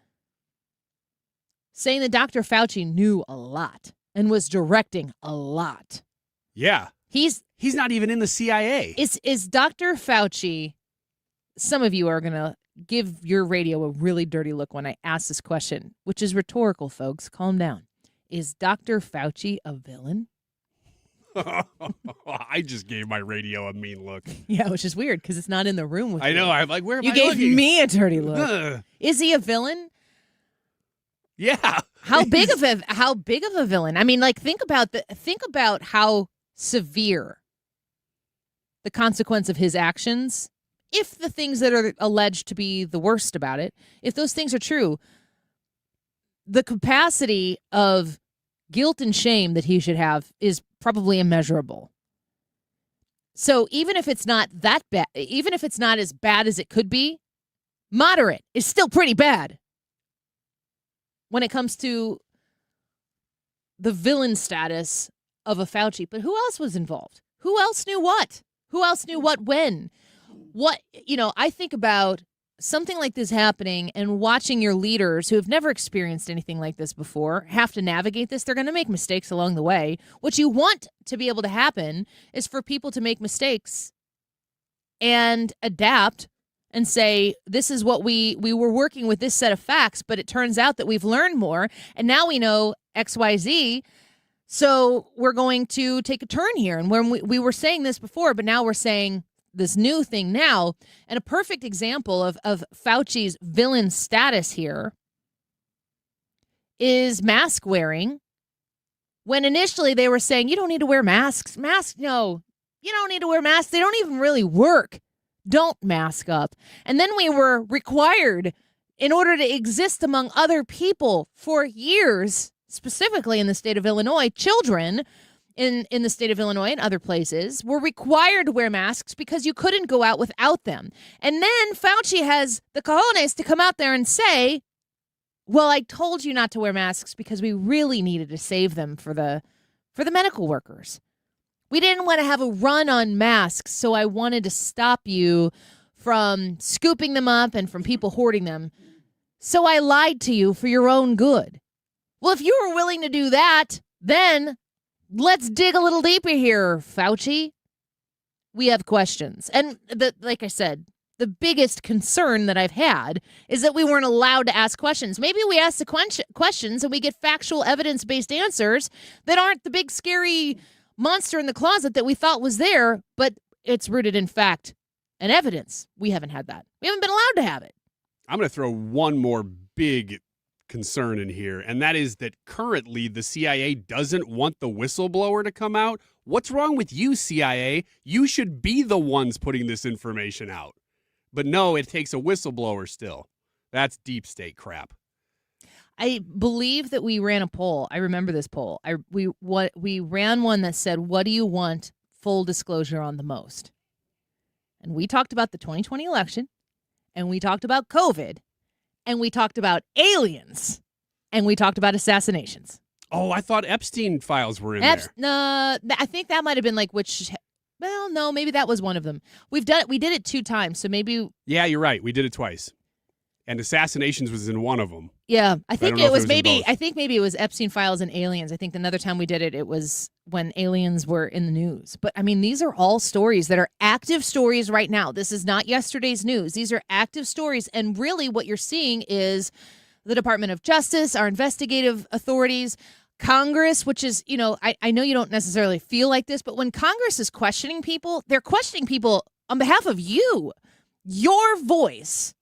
Speaker 5: saying that Dr. Fauci knew a lot and was directing a lot.
Speaker 13: Yeah. He's not even in the CIA.
Speaker 5: Is Dr. Fauci, some of you are going to give your radio a really dirty look when I ask this question, which is rhetorical, folks. Calm down. Is Dr. Fauci a villain?
Speaker 13: I just gave my radio a mean look.
Speaker 5: Yeah, which is weird because it's not in the room with
Speaker 13: I know. I'm like, where am I
Speaker 5: You
Speaker 13: looking?
Speaker 5: gave me a dirty look. Is he a villain?
Speaker 13: Yeah.
Speaker 5: How big of a villain? I mean, like, think about how severe the consequence of his actions, if the things that are alleged to be the worst about it, if those things are true, the capacity of guilt and shame that he should have is probably immeasurable. So even if it's not that bad, even if it's not as bad as it could be, moderate is still pretty bad when it comes to the villain status of a Fauci. But who else was involved? Who else knew what? Who else knew what when? I think about something like this happening and watching your leaders who have never experienced anything like this before have to navigate this. They're going to make mistakes along the way. What you want to be able to happen is for people to make mistakes and adapt and say, this is what we were working with this set of facts, but it turns out that we've learned more, and now we know XYZ, so we're going to take a turn here. And when we were saying this before, but now we're saying this new thing now. And a perfect example of Fauci's villain status here is mask wearing. When initially they were saying, you don't need to wear masks. No, you don't need to wear masks. They don't even really work. Don't mask up. And then we were required, in order to exist among other people for years, specifically in the state of Illinois, children in the state of Illinois and other places were required to wear masks because you couldn't go out without them. And then Fauci has the cojones to come out there and say, well, I told you not to wear masks because we really needed to save them for the medical workers. We didn't want to have a run on masks, so I wanted to stop you from scooping them up and from people hoarding them. So I lied to you for your own good. Well, if you were willing to do that, then let's dig a little deeper here, Fauci. We have questions. And like I said, the biggest concern that I've had is that we weren't allowed to ask questions. Maybe we ask the questions and we get factual evidence-based answers that aren't the big scary monster in the closet that we thought was there, but it's rooted in fact and evidence. We haven't had that. We haven't been allowed to have it.
Speaker 13: I'm going to throw one more big concern in here, and that is that currently the CIA doesn't want the whistleblower to come out. What's wrong with you, CIA? You should be the ones putting this information out. But no, it takes a whistleblower still. That's deep state crap.
Speaker 5: I believe that we ran a poll. I remember this poll. We ran one that said, what do you want full disclosure on the most? And we talked about the 2020 election, and we talked about COVID, and we talked about aliens, and we talked about assassinations.
Speaker 13: Oh, I thought Epstein files were in there.
Speaker 5: No, I think that might have been like which. Well, no, maybe that was one of them. We did it 2 times, so maybe.
Speaker 13: Yeah, you're right. We did it twice, and assassinations was in one of them.
Speaker 5: Yeah, I think it was maybe. I think maybe it was Epstein files and aliens. I think another time we did it, it was when aliens were in the news. But I mean, these are all stories that are active stories right now. This is not yesterday's news. These are active stories, and really, what you're seeing is the Department of Justice, our investigative authorities. Congress, which is, I know you don't necessarily feel like this, but when Congress is questioning people, they're questioning people on behalf of you. Your voice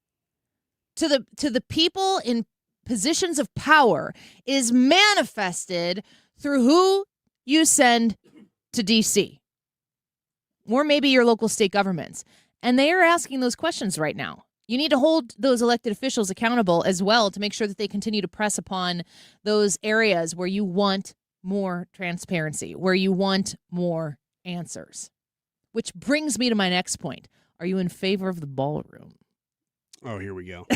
Speaker 5: to the people in positions of power is manifested through who you send to D.C. or maybe your local state governments. And they are asking those questions right now. You need to hold those elected officials accountable as well to make sure that they continue to press upon those areas where you want more transparency, where you want more answers. Which brings me to my next point. Are you in favor of the ballroom?
Speaker 13: Oh, here we go.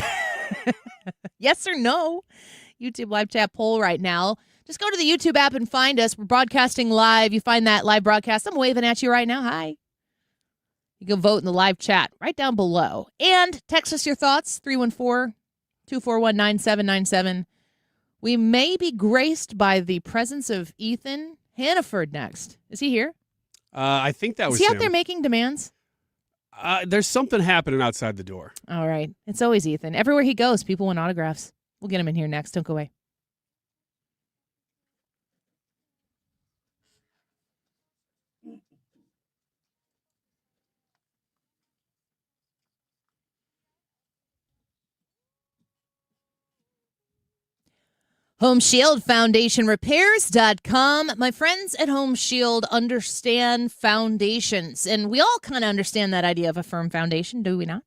Speaker 5: Yes or no? YouTube live chat poll right now. Just go to the YouTube app and find us. We're broadcasting live. You find that live broadcast. I'm waving at you right now. Hi. You can vote in the live chat right down below. And text us your thoughts, 314-241-9797. We may be graced by the presence of Ethan Hannaford next. Is he here?
Speaker 13: I think that was
Speaker 5: Is he
Speaker 13: him.
Speaker 5: out there making demands?
Speaker 13: There's something happening outside the door.
Speaker 5: All right. It's always Ethan. Everywhere he goes, people want autographs. We'll get him in here next. Don't go away. Home Shield Foundation Repairs.com. My friends at Home Shield understand foundations, and we all kind of understand that idea of a firm foundation, do we not?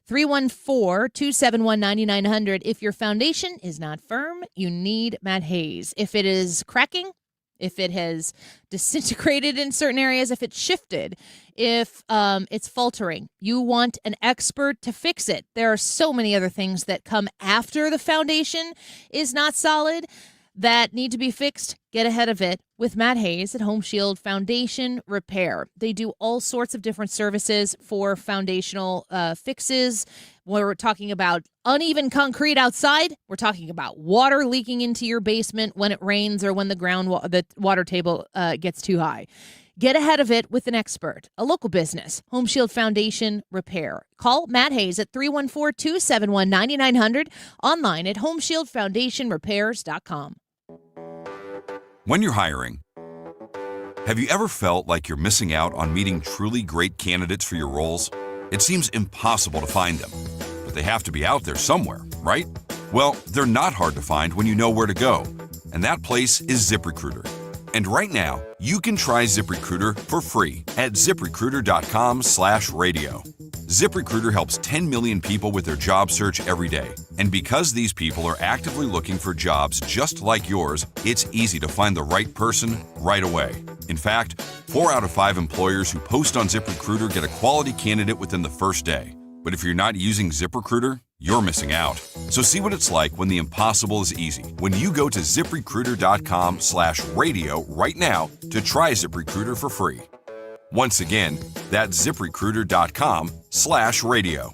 Speaker 5: 314-271-9900. If your foundation is not firm, you need Matt Hayes. If it is cracking, if it has disintegrated in certain areas, if it's shifted, if it's faltering, you want an expert to fix it. There are so many other things that come after the foundation is not solid that need to be fixed. Get ahead of it with Matt Hayes at Home Shield Foundation Repair. They do all sorts of different services for foundational fixes. We're talking about uneven concrete outside. We're talking about water leaking into your basement when it rains or when the water table gets too high. Get ahead of it with an expert, a local business, Home Shield Foundation Repair. Call Matt Hayes at 314-271-9900, online at homeshieldfoundationrepairs.com.
Speaker 6: When you're hiring, have you ever felt like you're missing out on meeting truly great candidates for your roles? It seems impossible to find them, but they have to be out there somewhere, right? Well, they're not hard to find when you know where to go, and that place is ZipRecruiter. And right now, you can try ZipRecruiter for free at ZipRecruiter.com/radio. ZipRecruiter helps 10 million people with their job search every day. And because these people are actively looking for jobs just like yours, it's easy to find the right person right away. In fact, 4 out of 5 employers who post on ZipRecruiter get a quality candidate within the first day. But if you're not using ZipRecruiter, you're missing out. So see what it's like when the impossible is easy. When you go to ZipRecruiter.com/radio right now to try ZipRecruiter for free. Once again, that's ZipRecruiter.com/radio.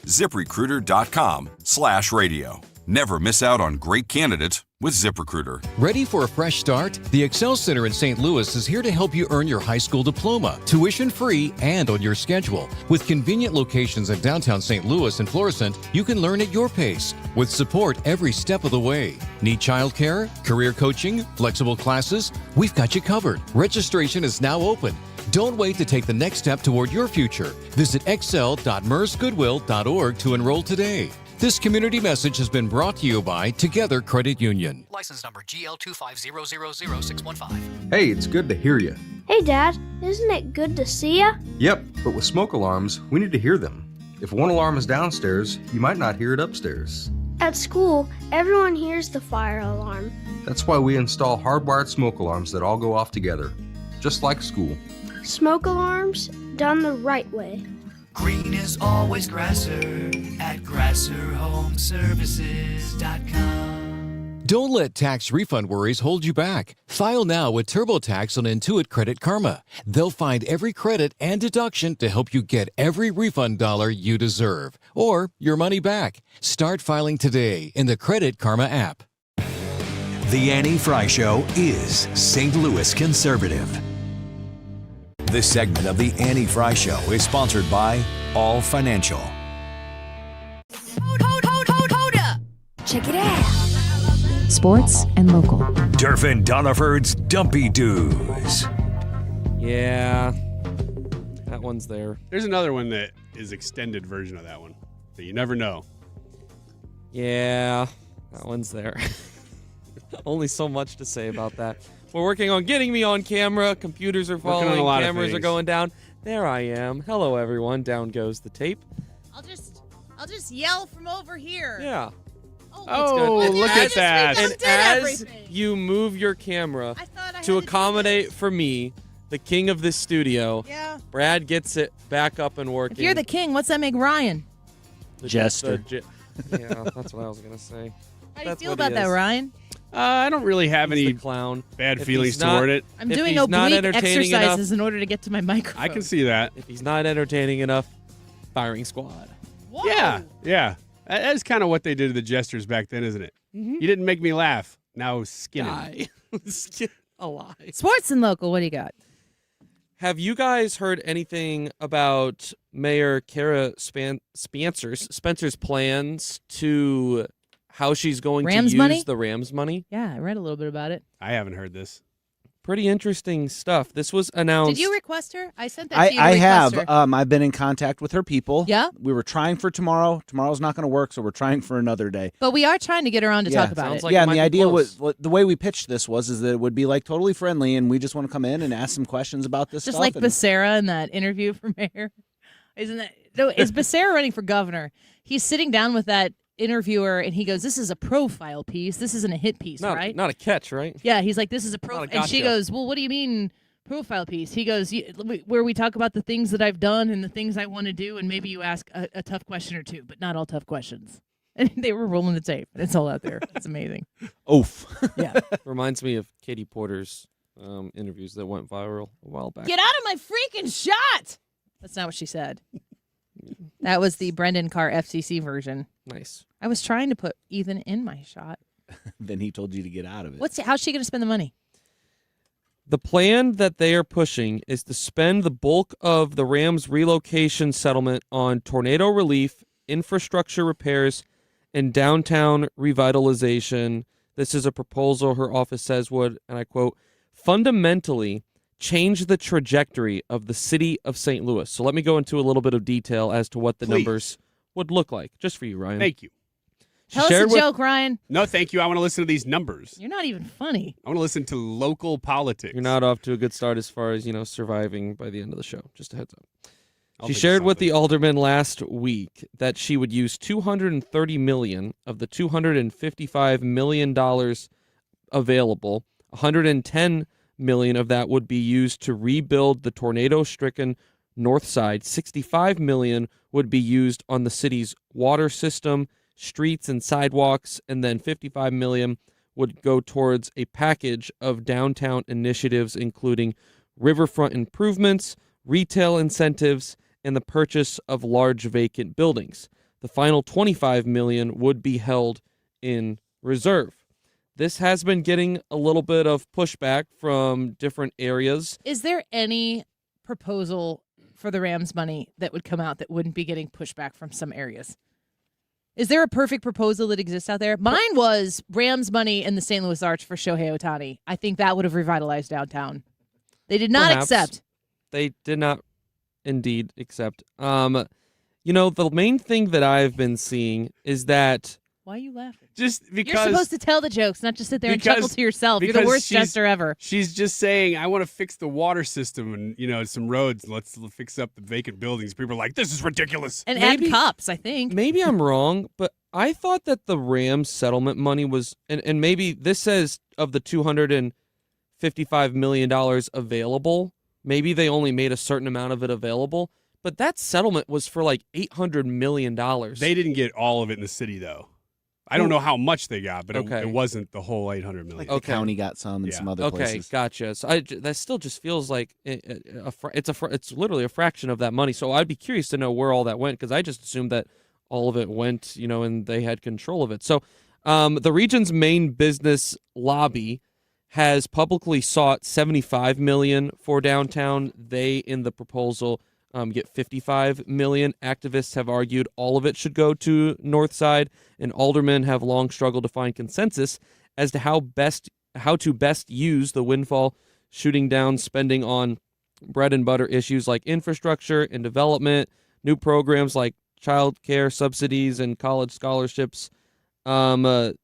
Speaker 6: ZipRecruiter.com/radio. Never miss out on great candidates with ZipRecruiter.
Speaker 10: Ready for a fresh start? The Excel Center in St. Louis is here to help you earn your high school diploma, tuition-free and on your schedule. With convenient locations in downtown St. Louis and Florissant, you can learn at your pace with support every step of the way. Need childcare, career coaching, flexible classes? We've got you covered. Registration is now open. Don't wait to take the next step toward your future. Visit excel.mersgoodwill.org to enroll today. This community message has been brought to you by Together Credit Union.
Speaker 11: License number GL250000615.
Speaker 1: Hey, it's good to hear you.
Speaker 12: Hey, Dad, isn't it good to see ya?
Speaker 1: Yep, but with smoke alarms, we need to hear them. If one alarm is downstairs, you might not hear it upstairs.
Speaker 12: At school, everyone hears the fire alarm.
Speaker 1: That's why we install hardwired smoke alarms that all go off together, just like school.
Speaker 12: Smoke alarms done the right way.
Speaker 2: Green is always Grasser at GrasserHomeservices.com.
Speaker 10: Don't let tax refund worries hold you back. File now with TurboTax on Intuit Credit Karma. They'll find every credit and deduction to help you get every refund dollar you deserve, or your money back. Start filing today in the Credit Karma app.
Speaker 3: The Annie Frey Show is St. Louis conservative. This segment of the Annie Frey Show is sponsored by All Financial.
Speaker 2: Hold up.
Speaker 14: Check it out. Sports and local.
Speaker 3: Durfin Doniford's Dumpy Doos.
Speaker 20: Yeah, that one's there.
Speaker 13: There's another one that is extended version of that one that you never know.
Speaker 20: Yeah, that one's there. Only so much to say about that. We're working on getting me on camera. Computers are falling. Cameras are going down. There I am. Hello, everyone. Down goes the tape.
Speaker 5: I'll just yell from over here.
Speaker 20: Yeah.
Speaker 13: Oh, look at that.
Speaker 20: And as you move your camera to accommodate for me, the king of this studio, Brad gets it back up and working.
Speaker 5: If you're the king, what's that make Ryan?
Speaker 20: Jester. Yeah, that's what I was going to say.
Speaker 5: How do you feel about that, Ryan?
Speaker 13: I don't really have any bad feelings toward it.
Speaker 5: I'm doing oblique exercises in order to get to my microphone.
Speaker 13: I can see that.
Speaker 20: If he's not entertaining enough, firing squad.
Speaker 5: Whoa.
Speaker 13: Yeah. That's kind of what they did to the jesters back then, isn't it?
Speaker 20: Mm-hmm.
Speaker 13: You didn't make me laugh. Now skin him.
Speaker 20: A lie.
Speaker 5: Sports and local, what do you got?
Speaker 20: Have you guys heard anything about Mayor Kara Spencer's plans to how she's going to use the Rams money?
Speaker 5: Yeah, I read a little bit about it.
Speaker 13: I haven't heard this.
Speaker 20: Pretty interesting stuff. This was announced.
Speaker 5: Did you request her? I sent that to you.
Speaker 26: I have. I've been in contact with her people.
Speaker 5: Yeah?
Speaker 26: We were trying for tomorrow. Tomorrow's not going to work, so we're trying for another day.
Speaker 5: But we are trying to get her on to talk about it.
Speaker 26: Like and the idea was, the way we pitched this is that it would be like totally friendly, and we just want to come in and ask some questions about this
Speaker 5: Just
Speaker 26: stuff.
Speaker 5: like Becerra in that interview for mayor. Isn't that? No, is Becerra running for governor? He's sitting down with that interviewer and he goes, "This is a profile piece. This isn't a hit piece, right?"
Speaker 20: Not a catch, right?
Speaker 5: Yeah, he's like, "This is a profile." And she goes, "Well, what do you mean profile piece?" He goes, "Where we talk about the things that I've done and the things I want to do, and maybe you ask a tough question or two, but not all tough questions." And they were rolling the tape. It's all out there. It's amazing.
Speaker 26: Oof.
Speaker 5: Yeah.
Speaker 20: Reminds me of Katie Porter's interviews that went viral a while back.
Speaker 5: Get out of my freaking shot! That's not what she said. That was the Brendan Carr FCC version.
Speaker 20: Nice.
Speaker 5: I was trying to put Ethan in my shot.
Speaker 26: Then he told you to get out of it.
Speaker 5: How's she going to spend the money?
Speaker 20: The plan that they are pushing is to spend the bulk of the Rams relocation settlement on tornado relief, infrastructure repairs, and downtown revitalization. This is a proposal her office says would, and I quote, fundamentally change the trajectory of the city of St. Louis. So let me go into a little bit of detail as to what the numbers would look like, just for you, Ryan.
Speaker 13: Thank you.
Speaker 5: Tell us a joke, Ryan.
Speaker 13: No, thank you. I want to listen to these numbers.
Speaker 5: You're not even funny.
Speaker 13: I want to listen to local politics.
Speaker 20: You're not off to a good start as far as, surviving by the end of the show. Just a heads up. She shared with the aldermen last week that she would use $230 million of the $255 million available. $110 million of that would be used to rebuild the tornado-stricken north side. $65 million would be used on the city's water system, streets and sidewalks, and then $55 million would go towards a package of downtown initiatives, including riverfront improvements, retail incentives, and the purchase of large vacant buildings. The final $25 million would be held in reserve. This has been getting a little bit of pushback from different areas.
Speaker 5: Is there any proposal for the Rams money that would come out that wouldn't be getting pushback from some areas? Is there a perfect proposal that exists out there? Mine was Rams money in the St. Louis Arch for Shohei Ohtani. I think that would have revitalized downtown. They did not accept.
Speaker 20: They did not indeed accept. The main thing that I've been seeing is that...
Speaker 5: Why are you laughing?
Speaker 13: Just because
Speaker 5: you're supposed to tell the jokes, not just sit there and chuckle to yourself. You're the worst jester ever.
Speaker 13: She's just saying, I want to fix the water system and some roads. Let's fix up the vacant buildings. People are like, this is ridiculous.
Speaker 5: And add cops, I think.
Speaker 20: Maybe I'm wrong, but I thought that the Rams settlement money was, and maybe this says of the $255 million available, maybe they only made a certain amount of it available. But that settlement was for like $800 million.
Speaker 13: They didn't get all of it in the city, though. I don't know how much they got, but it wasn't the whole $800 million.
Speaker 26: The county got some and some other places.
Speaker 20: Okay, gotcha. So that still just feels like it's literally a fraction of that money. So I'd be curious to know where all that went, because I just assumed that all of it went, and they had control of it. So the region's main business lobby has publicly sought $75 million for downtown. They, in the proposal, get $55 million. Activists have argued all of it should go to Northside, and aldermen have long struggled to find consensus as to how to best use the windfall, shooting down spending on bread and butter issues like infrastructure and development, new programs like child care subsidies and college scholarships. In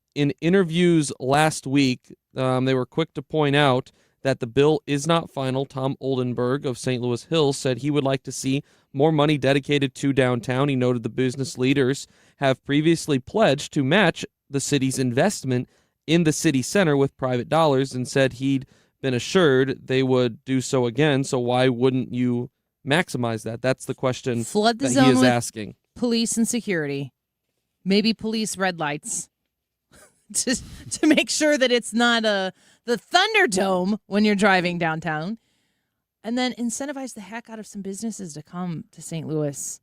Speaker 20: interviews last week, they were quick to point out that the bill is not final. Tom Oldenburg of St. Louis Hills said he would like to see more money dedicated to downtown. He noted the business leaders have previously pledged to match the city's investment in the city center with private dollars, and said he'd been assured they would do so again. So why wouldn't you maximize that? That's the question
Speaker 5: Flood the
Speaker 20: that
Speaker 5: zone
Speaker 20: he is
Speaker 5: with
Speaker 20: asking.
Speaker 5: Police and security. Maybe police red lights. to make sure that it's not the Thunderdome when you're driving downtown. And then incentivize the heck out of some businesses to come to St. Louis.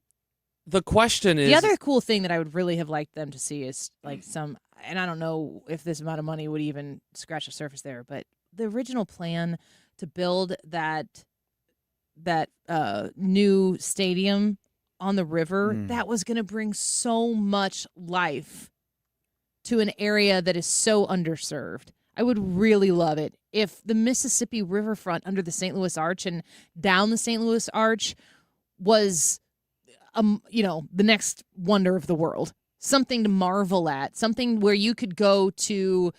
Speaker 20: The question is...
Speaker 5: The other cool thing that I would really have liked them to see is like some, and I don't know if this amount of money would even scratch the surface there, but the original plan to build that new stadium on the river, that was going to bring so much life to an area that is so underserved. I would really love it if the Mississippi riverfront under the St. Louis Arch and down the St. Louis Arch was, the next wonder of the world. Something to marvel at. Something where you could go to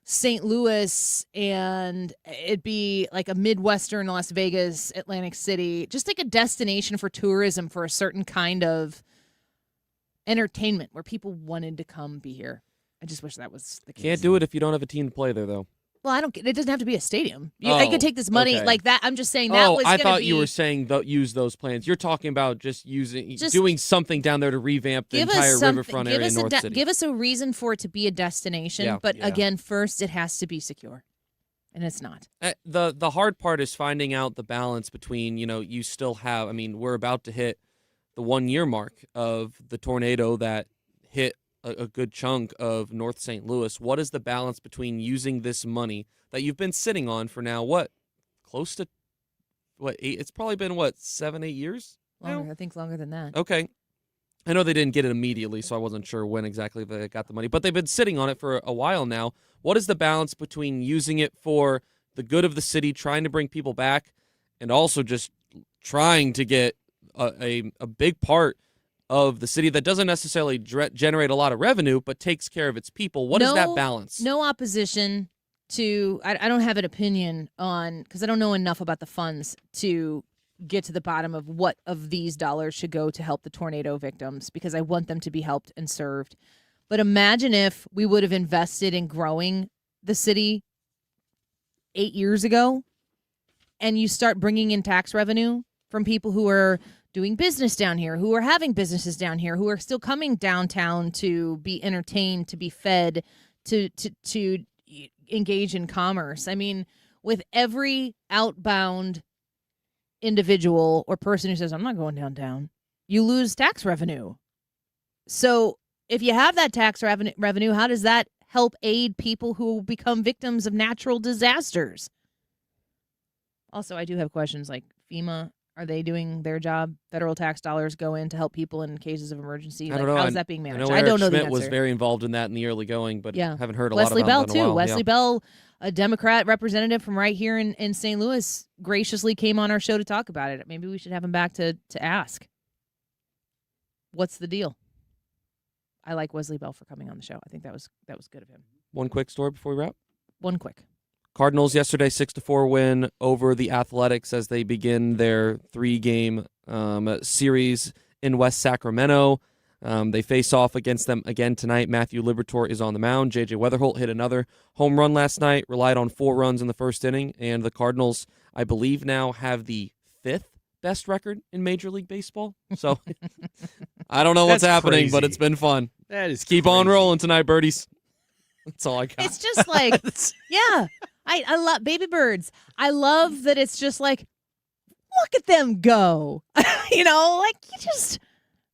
Speaker 5: St. Louis and it'd be like a Midwestern Las Vegas, Atlantic City, just like a destination for tourism for a certain kind of entertainment where people wanted to come be here. I just wish that was the case.
Speaker 20: Can't do it if you don't have a team to play there, though.
Speaker 5: Well, it doesn't have to be a stadium. I could take this money like that. I'm just saying that was
Speaker 20: I thought you were saying use those plans. You're talking about doing something down there to revamp the entire riverfront area in North City.
Speaker 5: Give us a reason for it to be a destination, but again, first it has to be secure, and it's not.
Speaker 20: The hard part is finding out the balance between, you still have, we're about to hit the 1-year mark of the tornado that hit a good chunk of North St. Louis. What is the balance between using this money that you've been sitting on for now, close to, 8? It's probably been, 7-8 years?
Speaker 5: Longer,
Speaker 20: now?
Speaker 5: I think longer than that.
Speaker 20: Okay. I know they didn't get it immediately, so I wasn't sure when exactly they got the money, but they've been sitting on it for a while now. What is the balance between using it for the good of the city, trying to bring people back, and also just trying to get a big part of the city that doesn't necessarily generate a lot of revenue, but takes care of its people? What is that balance?
Speaker 5: No opposition to, I don't have an opinion on, because I don't know enough about the funds to get to the bottom of what of these dollars should go to help the tornado victims, because I want them to be helped and served. But imagine if we would have invested in growing the city 8 years ago, and you start bringing in tax revenue from people who are doing business down here, who are having businesses down here, who are still coming downtown to be entertained, to be fed, to engage in commerce. With every outbound individual or person who says, I'm not going downtown, you lose tax revenue. So if you have that tax revenue, how does that help aid people who become victims of natural disasters? Also, I do have questions like FEMA. Are they doing their job? Federal tax dollars go in to help people in cases of emergency.
Speaker 20: I don't know.
Speaker 5: How's that being managed?
Speaker 20: I
Speaker 5: don't know
Speaker 20: Schmidt
Speaker 5: the answer.
Speaker 20: was very involved in that in the early going, but haven't heard a
Speaker 5: Wesley
Speaker 20: lot
Speaker 5: Bell
Speaker 20: about it in a while.
Speaker 5: Wesley Bell, a Democrat representative from right here in St. Louis, graciously came on our show to talk about it. Maybe we should have him back to ask. What's the deal? I like Wesley Bell for coming on the show. I think that was good of him.
Speaker 20: One quick story before we wrap.
Speaker 5: One quick.
Speaker 20: Cardinals yesterday 6-4 win over the Athletics as they begin their 3-game series in West Sacramento. They face off against them again tonight. Matthew Liberatore is on the mound. J.J. Weatherholt hit another home run last night, relied on 4 runs in the first inning, and the Cardinals, I believe, now have the 5th best record in Major League Baseball. So I don't know what's happening,
Speaker 13: crazy.
Speaker 20: but it's been fun.
Speaker 13: That is
Speaker 20: Keep on rolling tonight, birdies. That's all I got.
Speaker 5: It's just like, yeah, I love baby birds. I love that it's just like, look at them go. You just,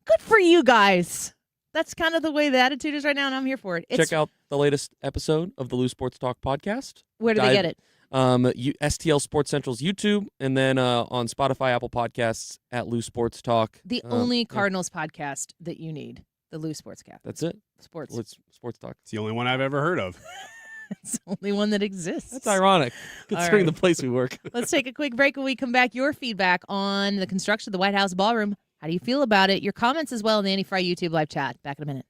Speaker 5: good for you guys. That's kind of the way the attitude is right now, and I'm here for it.
Speaker 20: Check out the latest episode of the Lou Sports Talk podcast.
Speaker 5: Where do they get it?
Speaker 20: STL Sports Central's YouTube, and then on Spotify, Apple Podcasts at Lou Sports Talk.
Speaker 5: The only Cardinals podcast that you need, the Lou Sportscast.
Speaker 20: That's it.
Speaker 5: Sports
Speaker 20: Talk.
Speaker 13: It's the only one I've ever heard of.
Speaker 5: It's the only one that exists.
Speaker 20: That's ironic, considering the place we work.
Speaker 5: Let's take a quick break. When we come back, your feedback on the construction of the White House Ballroom. How do you feel about it? Your comments as well in the Annie Frey YouTube live chat. Back in a minute.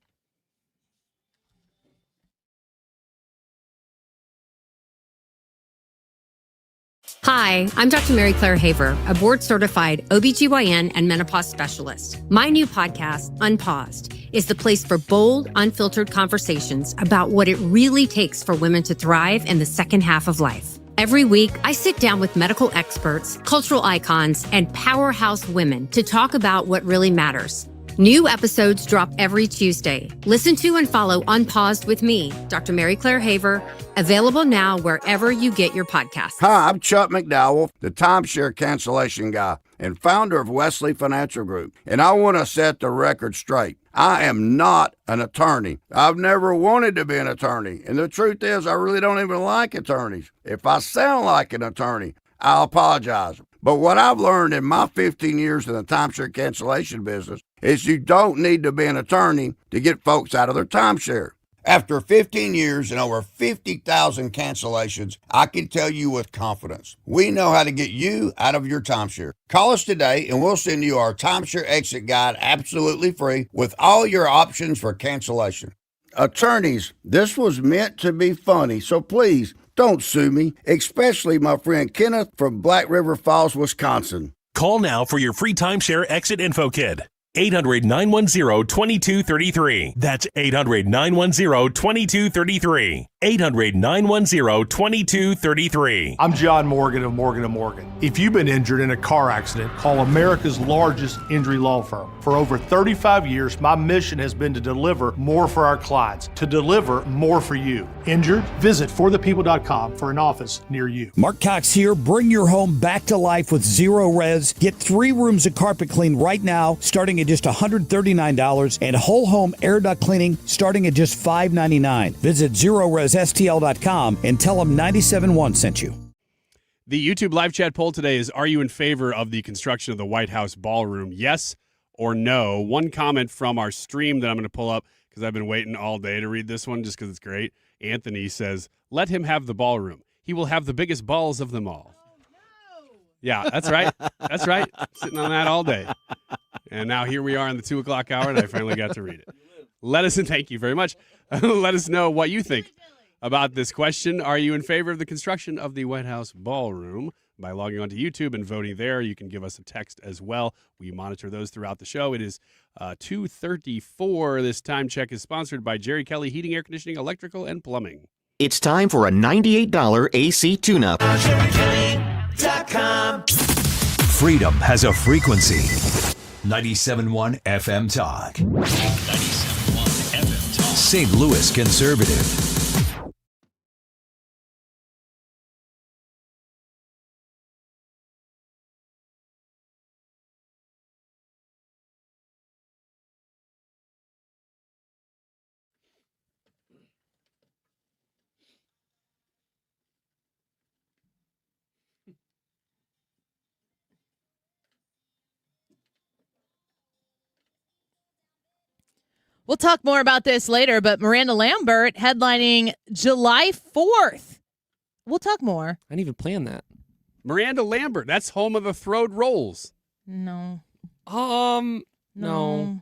Speaker 11: Hi, I'm Dr. Mary Claire Haver, a board-certified OBGYN and menopause specialist. My new podcast, Unpaused, is the place for bold, unfiltered conversations about what it really takes for women to thrive in the second half of life. Every week, I sit down with medical experts, cultural icons, and powerhouse women to talk about what really matters. New episodes drop every Tuesday. Listen to and follow Unpaused with me, Dr. Mary Claire Haver, available now wherever you get your podcasts.
Speaker 15: Hi, I'm Chuck McDowell, the timeshare cancellation guy and founder of Wesley Financial Group, and I want to set the record straight. I am not an attorney. I've never wanted to be an attorney, and the truth is I really don't even like attorneys. If I sound like an attorney, I'll apologize. But what I've learned in my 15 years in the timeshare cancellation business is you don't need to be an attorney to get folks out of their timeshare. After 15 years and over 50,000 cancellations, I can tell you with confidence, we know how to get you out of your timeshare. Call us today and we'll send you our timeshare exit guide absolutely free with all your options for cancellation. Attorneys, this was meant to be funny, so please don't sue me, especially my friend Kenneth from Black River Falls, Wisconsin.
Speaker 16: Call now for your free timeshare exit info kit. 800-910-2233. That's 800-910-2233. 800-910-2233.
Speaker 17: I'm John Morgan of Morgan & Morgan. If you've been injured in a car accident, call America's largest injury law firm. For over 35 years, my mission has been to deliver more for our clients, to deliver more for you. Injured? Visit forthepeople.com for an office near you.
Speaker 18: Mark Cox here. Bring your home back to life with Zero Res. Get 3 rooms of carpet clean right now, starting at just $139, and whole home air duct cleaning starting at just $599. Visit ZeroResSTL.com and tell them 97.1 sent you.
Speaker 13: The YouTube live chat poll today is, are you in favor of the construction of the White House Ballroom? Yes or no? One comment from our stream that I'm going to pull up because I've been waiting all day to read this one just because it's great. Anthony says, let him have the ballroom. He will have the biggest balls of them all. Yeah, that's right. That's right. Sitting on that all day. And now here we are in the 2 o'clock hour, and I finally got to read it. Let us, and thank you very much. Let us know what you think about this question. Are you in favor of the construction of the White House Ballroom? By logging onto YouTube and voting there, you can give us a text as well. We monitor those throughout the show. It is 2:34. This time check is sponsored by Jerry Kelly Heating, Air Conditioning, Electrical, and Plumbing.
Speaker 19: It's time for a $98 AC tune-up.
Speaker 3: Freedom has a frequency. 97.1 FM Talk.
Speaker 19: 97.1 FM Talk.
Speaker 3: St. Louis Conservative.
Speaker 5: We'll talk more about this later, but Miranda Lambert headlining July 4th. We'll talk more.
Speaker 20: I didn't even plan that.
Speaker 13: Miranda Lambert, that's home of the Throwed Rolls.
Speaker 5: No.
Speaker 20: No.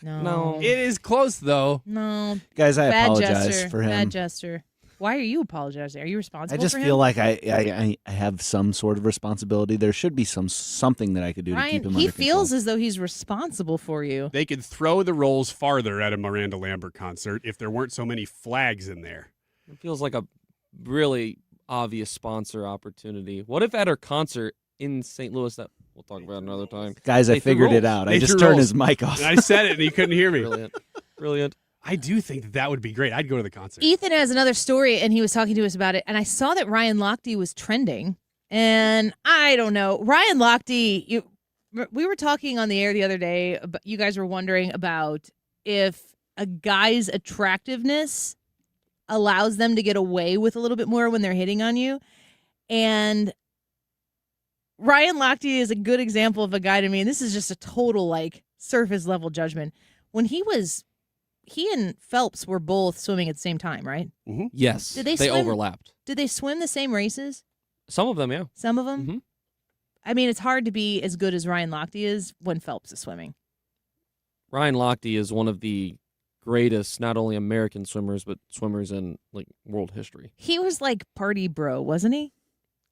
Speaker 13: It is close, though.
Speaker 5: No.
Speaker 26: Guys, I
Speaker 5: Bad
Speaker 26: apologize
Speaker 5: gesture.
Speaker 26: for him.
Speaker 5: Bad gesture. Why are you apologizing? Are you responsible
Speaker 26: I just
Speaker 5: for him?
Speaker 26: feel like I have some sort of responsibility. There should be something that I could do to keep him
Speaker 5: he
Speaker 26: under
Speaker 5: feels as though he's responsible for you.
Speaker 13: They could throw the rolls farther at a Miranda Lambert concert if there weren't so many flags in there.
Speaker 20: It feels like a really obvious sponsor opportunity. What if at her concert in St. Louis that we'll talk about another time?
Speaker 26: Guys, I figured it out. I just turned his mic off.
Speaker 13: And I said it and he couldn't hear me.
Speaker 20: Brilliant.
Speaker 13: I do think that would be great. I'd go to the concert.
Speaker 5: Ethan has another story, and he was talking to us about it, and I saw that Ryan Lochte was trending, and I don't know. Ryan Lochte, we were talking on the air the other day, you guys were wondering about if a guy's attractiveness allows them to get away with a little bit more when they're hitting on you, and Ryan Lochte is a good example of a guy to me, and this is just a total, surface level judgment. When he and Phelps were both swimming at the same time, right?
Speaker 20: Mm-hmm. Yes.
Speaker 5: Did they
Speaker 20: swim, overlapped.
Speaker 5: Did they swim the same races?
Speaker 20: Some of them, yeah.
Speaker 5: Some of them?
Speaker 20: Mm-hmm.
Speaker 5: I mean, it's hard to be as good as Ryan Lochte is when Phelps is swimming.
Speaker 20: Ryan Lochte is one of the greatest, not only American swimmers, but swimmers in world history.
Speaker 5: He was party bro, wasn't he?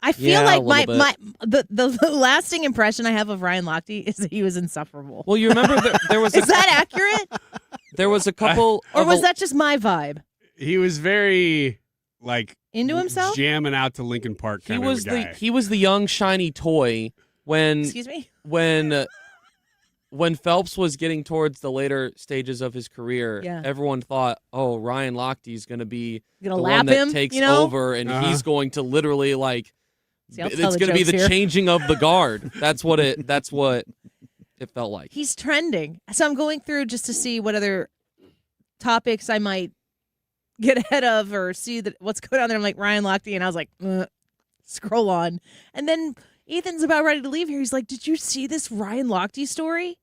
Speaker 5: I feel like the lasting impression I have of Ryan Lochte is that he was insufferable.
Speaker 20: Well, you remember there was
Speaker 5: is that accurate?
Speaker 20: There was a couple,
Speaker 5: or was that just my vibe?
Speaker 13: He was very
Speaker 5: into himself,
Speaker 13: jamming out to Linkin Park. Kind of a guy.
Speaker 20: He was the young shiny toy when.
Speaker 5: Excuse me.
Speaker 20: When Phelps was getting towards the later stages of his career, everyone thought, "Oh, Ryan Lochte's going to be the one that takes over, and he's going to literally it's going to be the changing of the guard." That's what it felt like.
Speaker 5: He's trending. So I'm going through just to see what other topics I might get ahead of or see what's going on there. I'm like, Ryan Lochte, and I was like, scroll on. And then Ethan's about ready to leave here. He's like, did you see this Ryan Lochte story?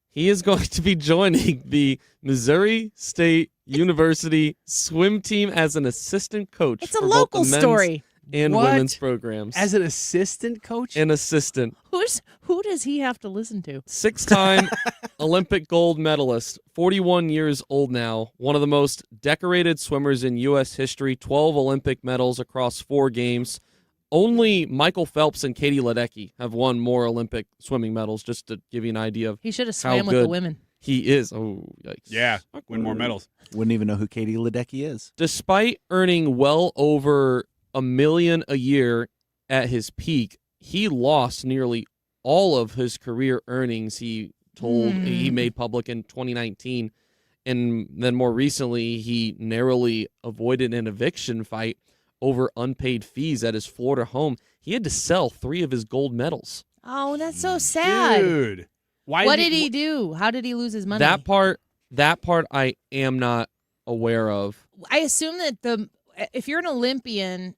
Speaker 20: He is going to be joining the Missouri State University swim team as an assistant coach.
Speaker 5: It's a local story.
Speaker 20: And women's programs.
Speaker 13: As an assistant coach?
Speaker 20: An assistant.
Speaker 5: Who does he have to listen to?
Speaker 20: 6-time Olympic gold medalist, 41 years old now, one of the most decorated swimmers in U.S. history, 12 Olympic medals across 4 games. Only Michael Phelps and Katie Ledecky have won more Olympic swimming medals, just to give you an idea of
Speaker 5: he should have swam with the women.
Speaker 20: He is. Oh, yikes.
Speaker 13: Yeah, win more medals.
Speaker 26: Wouldn't even know who Katie Ledecky is.
Speaker 20: Despite earning well over $1 million a year at his peak, he lost nearly all of his career earnings. He made public in 2019, and then more recently he narrowly avoided an eviction fight over unpaid fees at his Florida home. He had to sell 3 of his gold medals.
Speaker 5: Oh, that's so sad,
Speaker 13: dude.
Speaker 5: What did he do? How did he lose his money?
Speaker 20: That part I am not aware of.
Speaker 5: I assume that if you're an Olympian,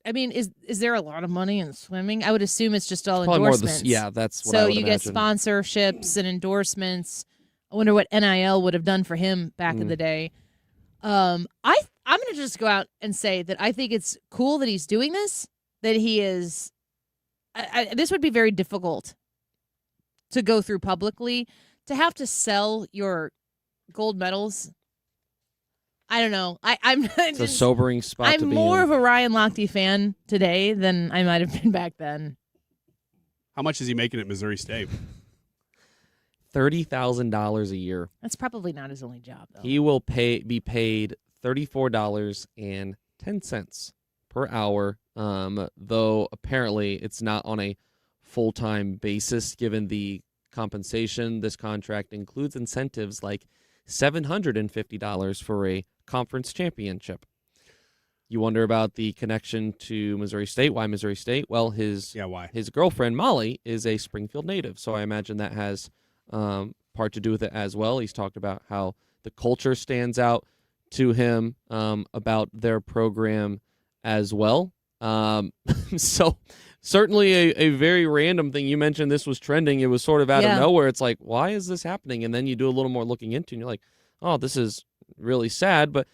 Speaker 5: I mean, is there a lot of money in swimming? I would assume it's just all endorsements.
Speaker 20: That's what I would
Speaker 5: imagine. Get sponsorships and endorsements. I wonder what NIL would have done for him back in the day. I'm going to just go out and say that I think it's cool that he's doing this, that he is this would be very difficult to go through publicly, to have to sell your gold medals. I don't know.
Speaker 20: It's a sobering spot to be in.
Speaker 5: I'm more of a Ryan Lochte fan today than I might have been back then.
Speaker 13: How much is he making at Missouri State?
Speaker 20: $30,000 a year.
Speaker 5: That's probably not his only job, though.
Speaker 20: He will be paid $34.10 per hour, though apparently it's not on a full-time basis given the compensation. This contract includes incentives like $750 for a conference championship. You wonder about the connection to Missouri State. Why Missouri State? Well, his girlfriend, Molly, is a Springfield native, so I imagine that has part to do with it as well. He's talked about how the culture stands out to him about their program as well. So certainly a very random thing. You mentioned this was trending. It was sort of out of nowhere. It's like, why is this happening? And then you do a little more looking into it, and you're like, oh, this is really sad. But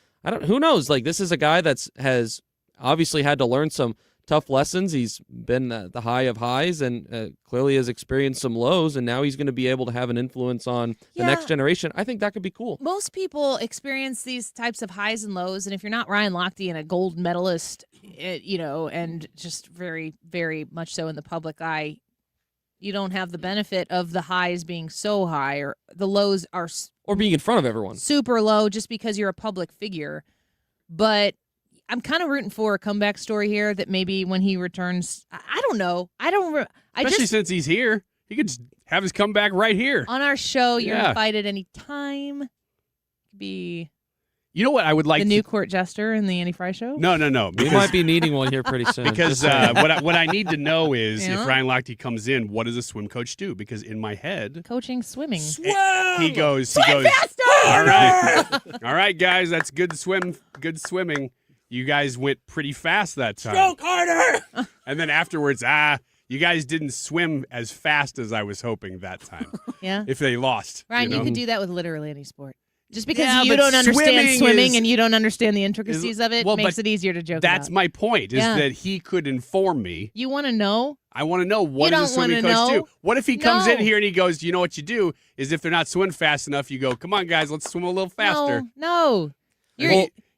Speaker 20: who knows? Like, this is a guy has obviously had to learn some tough lessons. He's been the high of highs and clearly has experienced some lows, and now he's going to be able to have an influence on the next generation. I think that could be cool.
Speaker 5: Most people experience these types of highs and lows, and if you're not Ryan Lochte and a gold medalist, and just very, very much so in the public eye, you don't have the benefit of the highs being so high, or the lows are
Speaker 20: or being in front of everyone
Speaker 5: super low just because you're a public figure. But I'm kind of rooting for a comeback story here that maybe when he returns, I don't know.
Speaker 13: Especially since he's here. He could just have his comeback right here.
Speaker 5: On our show, you're invited any time. Be
Speaker 13: You know what I would like?
Speaker 5: The new court jester in the Annie Frey Show?
Speaker 13: No.
Speaker 20: We might be needting one here pretty soon.
Speaker 13: Because what I need to know is if Ryan Lochte comes in, what does a swim coach do? Because in my head,
Speaker 5: coaching swimming.
Speaker 13: He goes
Speaker 5: faster!
Speaker 13: All right, guys, that's good swimming. You guys went pretty fast that time.
Speaker 5: Stroke harder!
Speaker 13: And then afterwards, you guys didn't swim as fast as I was hoping that time.
Speaker 5: Yeah.
Speaker 13: If they lost.
Speaker 5: Ryan, you
Speaker 13: know?
Speaker 5: could do that with literally any sport. Just because you don't understand swimming and you don't understand the intricacies of it makes it easier to joke about.
Speaker 13: That's my point, is that he could inform me.
Speaker 5: You want to know?
Speaker 13: I want to know, what does a swimming coach do? What if he comes in here and he goes, you know what you do is if they're not swimming fast enough, you go, come on, guys, let's swim a little faster.
Speaker 5: No.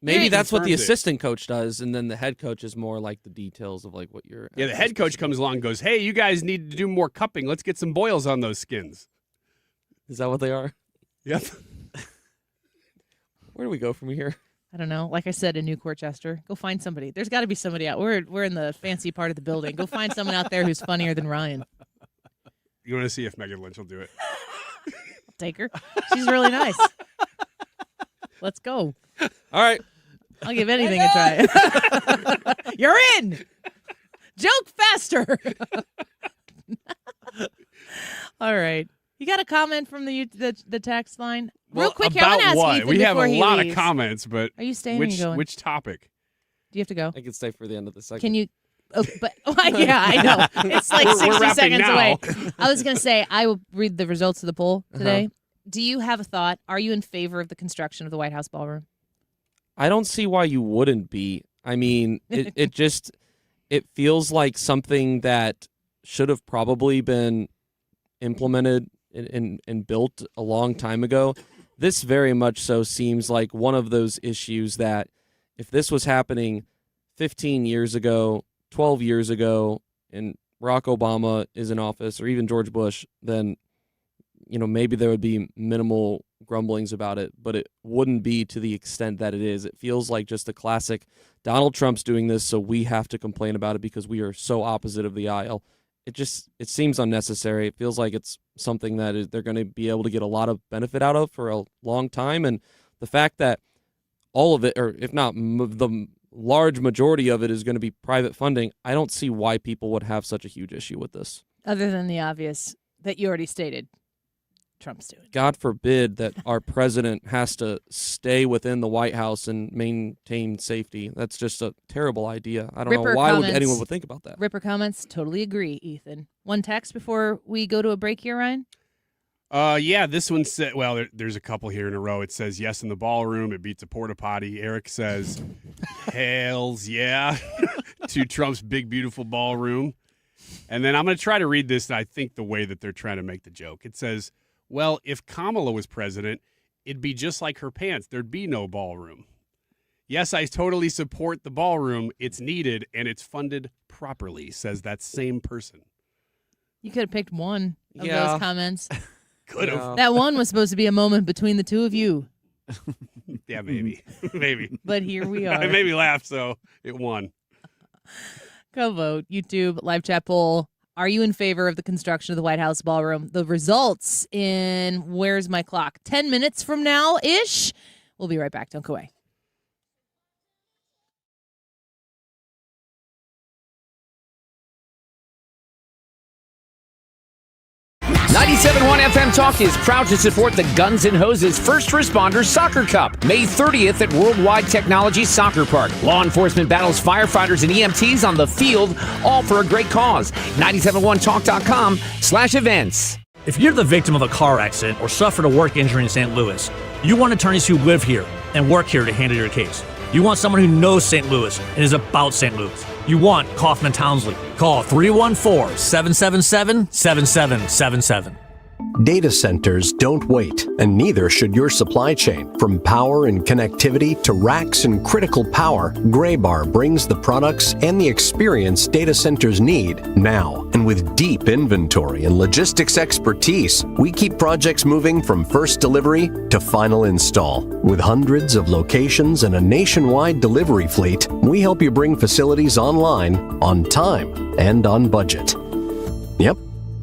Speaker 20: Maybe that's what the assistant coach does, and then the head coach is more like the details of like what you're.
Speaker 13: Yeah, the head coach comes along and goes, hey, you guys need to do more cupping. Let's get some boils on those skins.
Speaker 20: Is that what they are?
Speaker 13: Yep.
Speaker 20: Where do we go from here?
Speaker 5: I don't know. Like I said, a new court jester. Go find somebody. There's got to be somebody out. We're in the fancy part of the building. Go find someone out there who's funnier than Ryan.
Speaker 13: You want to see if Megan Lynch will do it?
Speaker 5: I'll take her. She's really nice. Let's go.
Speaker 20: All right.
Speaker 5: I'll give anything a try. You're in. Joke faster. All right. You got a comment from the text line? Real quick, here, I want to ask Ethan
Speaker 13: we have a lot
Speaker 5: leaves.
Speaker 13: of comments, but
Speaker 5: are you staying or are you going?
Speaker 13: Which topic?
Speaker 5: Do you have to go?
Speaker 20: I can stay for the end of the segment.
Speaker 5: Can you? Oh, but yeah, I know. It's like 60 seconds away. I was going to say, I will read the results of the poll today. Do you have a thought? Are you in favor of the construction of the White House Ballroom?
Speaker 20: I don't see why you wouldn't be. I mean, it feels like something that should have probably been implemented and built a long time ago. This very much so seems like one of those issues that if this was happening 15 years ago, 12 years ago, and Barack Obama is in office, or even George Bush, then maybe there would be minimal grumblings about it, but it wouldn't be to the extent that it is. It feels like just a classic Donald Trump's doing this, so we have to complain about it because we are so opposite of the aisle. It seems unnecessary. It feels like it's something that they're going to be able to get a lot of benefit out of for a long time. And the fact that all of it, or if not the large majority of it, is going to be private funding, I don't see why people would have such a huge issue with this.
Speaker 5: Other than the obvious that you already stated. Trump's doing.
Speaker 20: God forbid that our president has to stay within the White House and maintain safety. That's just a terrible idea. I don't know why anyone would think about that.
Speaker 5: Ripper comments, totally agree, Ethan. One text before we go to a break here, Ryan?
Speaker 13: Yeah, this one said, well, there's a couple here in a row. It says, yes, in the ballroom, it beats a porta potty. Eric says, hells yeah, to Trump's big, beautiful ballroom. And then I'm going to try to read this, I think, the way that they're trying to make the joke. It says, well, if Kamala was president, it'd be just like her pants. There'd be no ballroom. Yes, I totally support the ballroom. It's needed, and it's funded properly, says that same person.
Speaker 5: You could have picked one of those comments.
Speaker 13: Could have.
Speaker 5: That one was supposed to be a moment between the two of you.
Speaker 13: Yeah, maybe. Maybe.
Speaker 5: But here we are.
Speaker 13: It made me laugh, so it won.
Speaker 5: Go vote. YouTube, live chat poll. Are you in favor of the construction of the White House Ballroom? The results in Where's My Clock? 10 minutes from now-ish. We'll be right back. Don't go away.
Speaker 7: .1 FM Talk is proud to support the Guns N' Hoses First Responders Soccer Cup, May 30th at Worldwide Technology Soccer Park. Law enforcement battles firefighters and EMTs on the field, all for a great cause. 971talk.com/events.
Speaker 8: If you're the victim of a car accident or suffered a work injury in St. Louis, you want attorneys who live here and work here to handle your case. You want someone who knows St. Louis and is about St. Louis. You want Kaufman Townsley. Call 314-777-7777.
Speaker 21: Data centers don't wait, and neither should your supply chain. From power and connectivity to racks and critical power, Graybar brings the products and the experience data centers need now. And with deep inventory and logistics expertise, we keep projects moving from first delivery to final install. With hundreds of locations and a nationwide delivery fleet, we help you bring facilities online, on time, and on budget. Yep.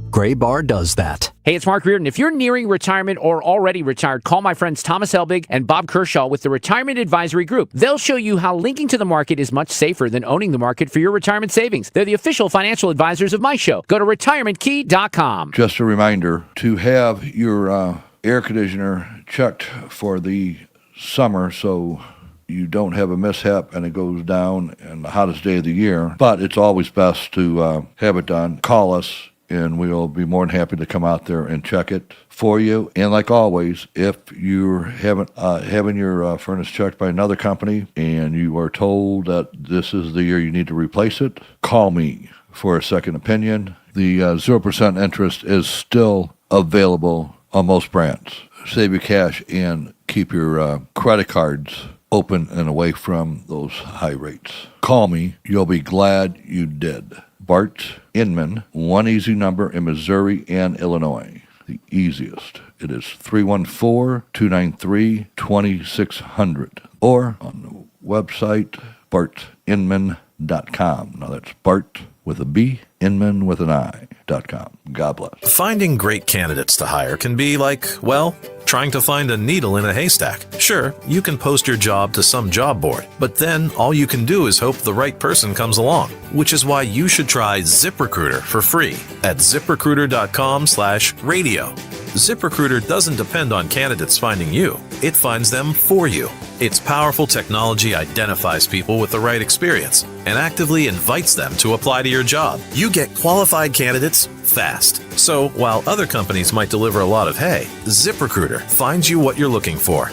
Speaker 21: Graybar does that.
Speaker 7: Hey, it's Mark Reardon. If you're nearing retirement or already retired, call my friends Thomas Helbig and Bob Kershaw with the Retirement Advisory Group. They'll show you how linking to the market is much safer than owning the market for your retirement savings. They're the official financial advisors of my show. Go to retirementkey.com.
Speaker 22: Just a reminder to have your air conditioner checked for the summer so you don't have a mishap and it goes down in the hottest day of the year. But it's always best to have it done. Call us, and we'll be more than happy to come out there and check it for you. And like always, if you're having your furnace checked by another company and you are told that this is the year you need to replace it, call me for a second opinion. The 0% interest is still available on most brands. Save your cash and keep your credit cards open and away from those high rates. Call me. You'll be glad you did. Bart Inman, one easy number in Missouri and Illinois. The easiest. It is 314-293-2600. Or on the website, bartinman.com. Now that's Bart with a B, Inman with an I.com. God bless.
Speaker 23: Finding great candidates to hire can be like, well, trying to find a needle in a haystack. Sure, you can post your job to some job board, but then all you can do is hope the right person comes along, which is why you should try ZipRecruiter for free at ZipRecruiter.com/radio. ZipRecruiter doesn't depend on candidates finding you. It finds them for you. Its powerful technology identifies people with the right experience and actively invites them to apply to your job. You get qualified candidates fast. So while other companies might deliver a lot of hay, ZipRecruiter finds you what you're looking for.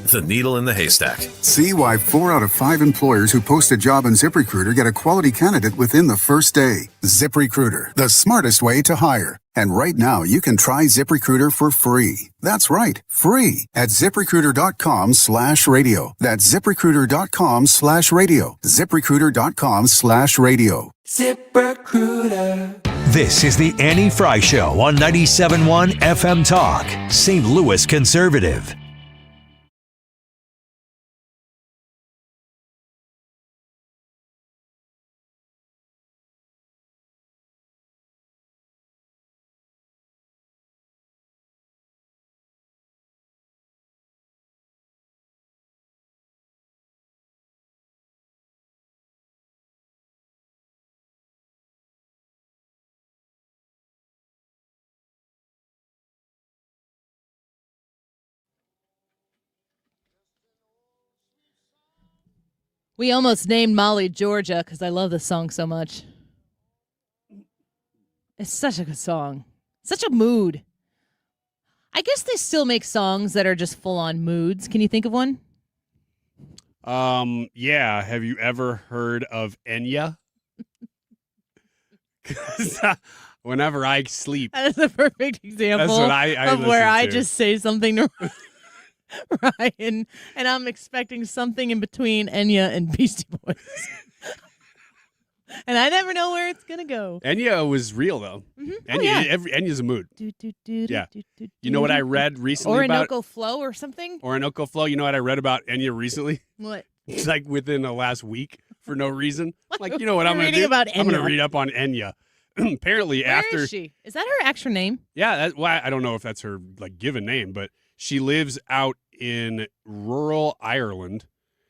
Speaker 23: The needle in the haystack.
Speaker 24: See why 4 out of 5 employers who post a job on ZipRecruiter get a quality candidate within the first day. ZipRecruiter, the smartest way to hire. And right now, you can try ZipRecruiter for free. That's right, free at ZipRecruiter.com/radio. That's ZipRecruiter.com/radio. ZipRecruiter.com/radio.
Speaker 3: ZipRecruiter. This is the Annie Frey Show on 97.1 FM Talk, St. Louis Conservative.
Speaker 5: We almost named Molly Georgia because I love this song so much. It's such a good song. Such a mood. I guess they still make songs that are just full-on moods. Can you think of one?
Speaker 13: Yeah. Have you ever heard of Enya? Whenever I sleep.
Speaker 5: That is a perfect example
Speaker 13: That's what I
Speaker 5: of where I
Speaker 13: to.
Speaker 5: just say something to Ryan, and I'm expecting something in between Enya and Beastie Boys. And I never know where it's going to go.
Speaker 13: Enya was real, though.
Speaker 5: Mm-hmm.
Speaker 13: Enya's a mood. Yeah. You know what I read recently about?
Speaker 5: Orinoco Flow or something?
Speaker 13: Orinoco Flow. You know what I read about Enya recently?
Speaker 5: What?
Speaker 13: It's like within the last week for no reason. Like, you know what I'm going to
Speaker 5: reading
Speaker 13: do?
Speaker 5: about
Speaker 13: I'm going to
Speaker 5: Enya.
Speaker 13: read up on Enya. Apparently,
Speaker 5: Where
Speaker 13: after
Speaker 5: is she? Is that her actual name?
Speaker 13: Yeah, I don't know if that's her like given name, but she lives out in rural Ireland.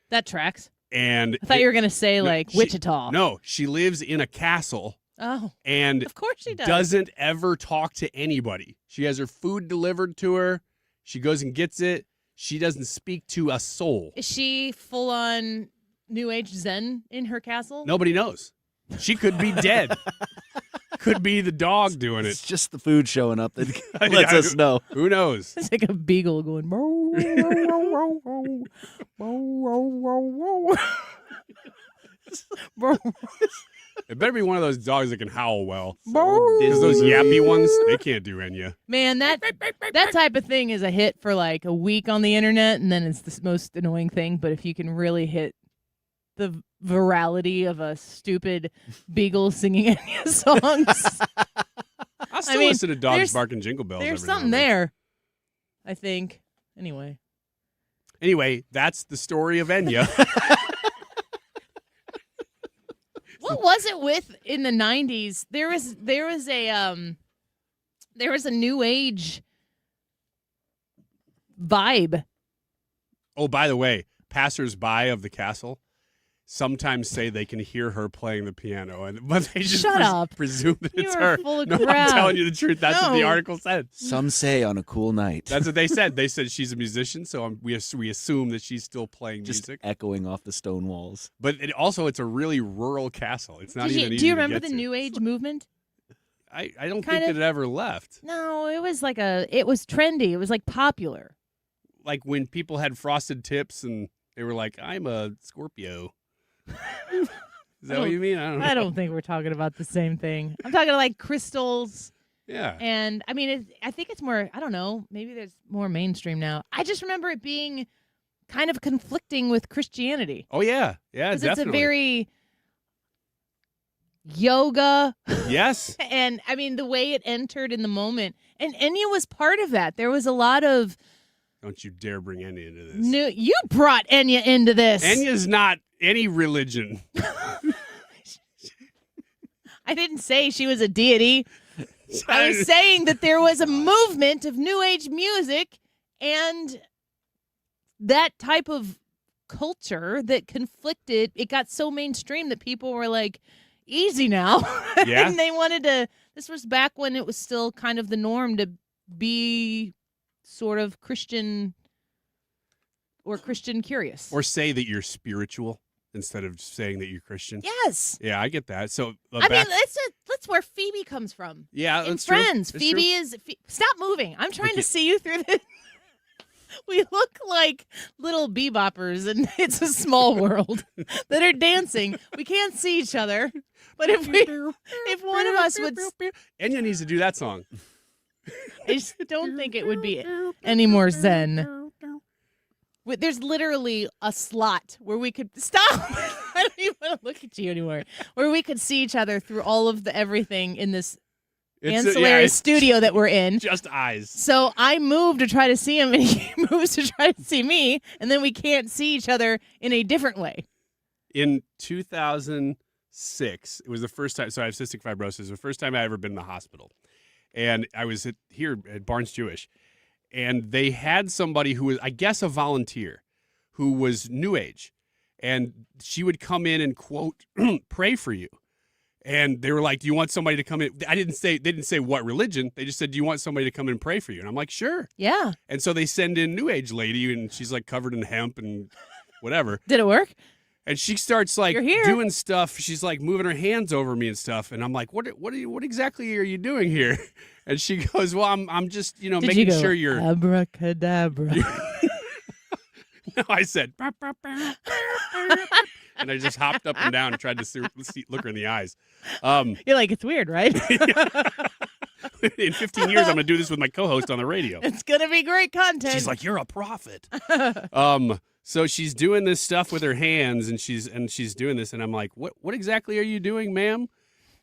Speaker 5: That tracks.
Speaker 13: And
Speaker 5: I thought you were going to say Wichita.
Speaker 13: No, she lives in a castle.
Speaker 5: Oh.
Speaker 13: And
Speaker 5: of course she does.
Speaker 13: Doesn't ever talk to anybody. She has her food delivered to her. She goes and gets it. She doesn't speak to a soul.
Speaker 5: Is she full on New Age Zen in her castle?
Speaker 13: Nobody knows. She could be dead. could be the dog doing
Speaker 26: It's
Speaker 13: it.
Speaker 26: just the food showing up that lets us know.
Speaker 13: Who knows?
Speaker 5: It's like a beagle going. "Bow, bow, bow, bow, bow, bow, bow."
Speaker 13: It better be one of those dogs that can howl well.
Speaker 5: Bow.
Speaker 13: Because those yappy ones, they can't do Enya.
Speaker 5: Man, that type of thing is a hit for like a week on the internet, and then it's the most annoying thing. But if you can really hit the virality of a stupid beagle singing Enya songs,
Speaker 13: I still listen to dogs barking jingle bells.
Speaker 5: There's
Speaker 13: every now
Speaker 5: something
Speaker 13: and then.
Speaker 5: there, I think.
Speaker 13: Anyway, that's the story of Enya.
Speaker 5: What was it with in the 90s? There was a new age vibe.
Speaker 13: Oh, by the way, passers-by of the castle sometimes say they can hear her playing the piano, but they just
Speaker 5: Shut up.
Speaker 13: presume that
Speaker 5: You
Speaker 13: it's
Speaker 5: are
Speaker 13: her.
Speaker 5: full of
Speaker 13: No,
Speaker 5: crap.
Speaker 13: I'm telling you the truth. That's what the
Speaker 5: No.
Speaker 13: article said.
Speaker 26: Some say on a cool night.
Speaker 13: That's what they said. They said she's a musician, so we assume that she's still playing
Speaker 26: Just
Speaker 13: music.
Speaker 26: echoing off the stone walls.
Speaker 13: But it's a really rural castle. It's not even easy
Speaker 5: Do you
Speaker 13: to
Speaker 5: remember
Speaker 13: get
Speaker 5: the
Speaker 13: to.
Speaker 5: New Age movement?
Speaker 13: I don't
Speaker 5: kind
Speaker 13: think
Speaker 5: of-
Speaker 13: that it ever left.
Speaker 5: No, it was it was trendy. It was like popular.
Speaker 13: Like when people had frosted tips and they were like, "I'm a Scorpio." Is that what you mean? I don't know.
Speaker 5: I don't think we're talking about the same thing. I'm talking like crystals.
Speaker 13: Yeah.
Speaker 5: And I mean, I think it's more, I don't know, maybe there's more mainstream now. I just remember it being kind of conflicting with Christianity.
Speaker 13: Oh, yeah. Yeah,
Speaker 5: Because
Speaker 13: definitely.
Speaker 5: it's a very yoga.
Speaker 13: Yes.
Speaker 5: And I mean, the way it entered in the moment. And Enya was part of that. There was a lot of
Speaker 13: Don't you dare bring Enya into this.
Speaker 5: you brought Enya into this.
Speaker 13: Enya's not any religion.
Speaker 5: I didn't say she was a deity. I was saying that there was a movement of New Age music and that type of culture that conflicted. It got so mainstream that people were like, easy now.
Speaker 13: Yeah.
Speaker 5: And they wanted to, this was back when it was still kind of the norm to be sort of Christian or Christian curious.
Speaker 13: Or say that you're spiritual instead of saying that you're Christian.
Speaker 5: Yes.
Speaker 13: Yeah, I get that. So
Speaker 5: I mean, that's where Phoebe comes from.
Speaker 13: Yeah,
Speaker 5: In
Speaker 13: that's true.
Speaker 5: Friends,
Speaker 13: That's
Speaker 5: Phoebe
Speaker 13: true.
Speaker 5: is. Stop moving. I'm trying to
Speaker 13: Okay.
Speaker 5: see you through this. We look like little beboppers, and it's a small world that are dancing. We can't see each other, but if one of us would,
Speaker 13: Enya needs to do that song.
Speaker 5: I just don't think it would be any more zen. There's literally a slot where we could stop. I don't even want to look at you anymore. Where we could see each other through all of the everything in this ancillary
Speaker 13: it's
Speaker 5: studio that we're in.
Speaker 13: Just eyes.
Speaker 5: So I move to try to see him, and he moves to try to see me, and then we can't see each other in a different way.
Speaker 13: In 2006, it was the first time. So I have cystic fibrosis. It was the first time I ever been in the hospital, and I was here at Barnes Jewish, and they had somebody who was, I guess, a volunteer, who was New Age, and she would come in and quote pray for you. And they were like, "Do you want somebody to come in?" They didn't say what religion. They just said, "Do you want somebody to come in and pray for you?" And I'm like, "Sure."
Speaker 5: Yeah.
Speaker 13: And so they send in New Age lady, and she's like covered in hemp and whatever.
Speaker 5: Did it work?
Speaker 13: And she starts like
Speaker 5: You're here.
Speaker 13: doing stuff. She's like moving her hands over me and stuff. And I'm like, "What exactly are you doing here?" And she goes, "Well, I'm just
Speaker 5: Did
Speaker 13: making
Speaker 5: you go,
Speaker 13: sure you're."
Speaker 5: abracadabra?
Speaker 13: No, I said, and I just hopped up and down and tried to look her in the eyes.
Speaker 5: You're like, it's weird, right?
Speaker 13: In 15 years, I'm going to do this with my co-host on the radio.
Speaker 5: It's gonna be great content.
Speaker 13: She's like, "You're a prophet." So she's doing this stuff with her hands, and she's doing this, and I'm like, "What exactly are you doing, ma'am?"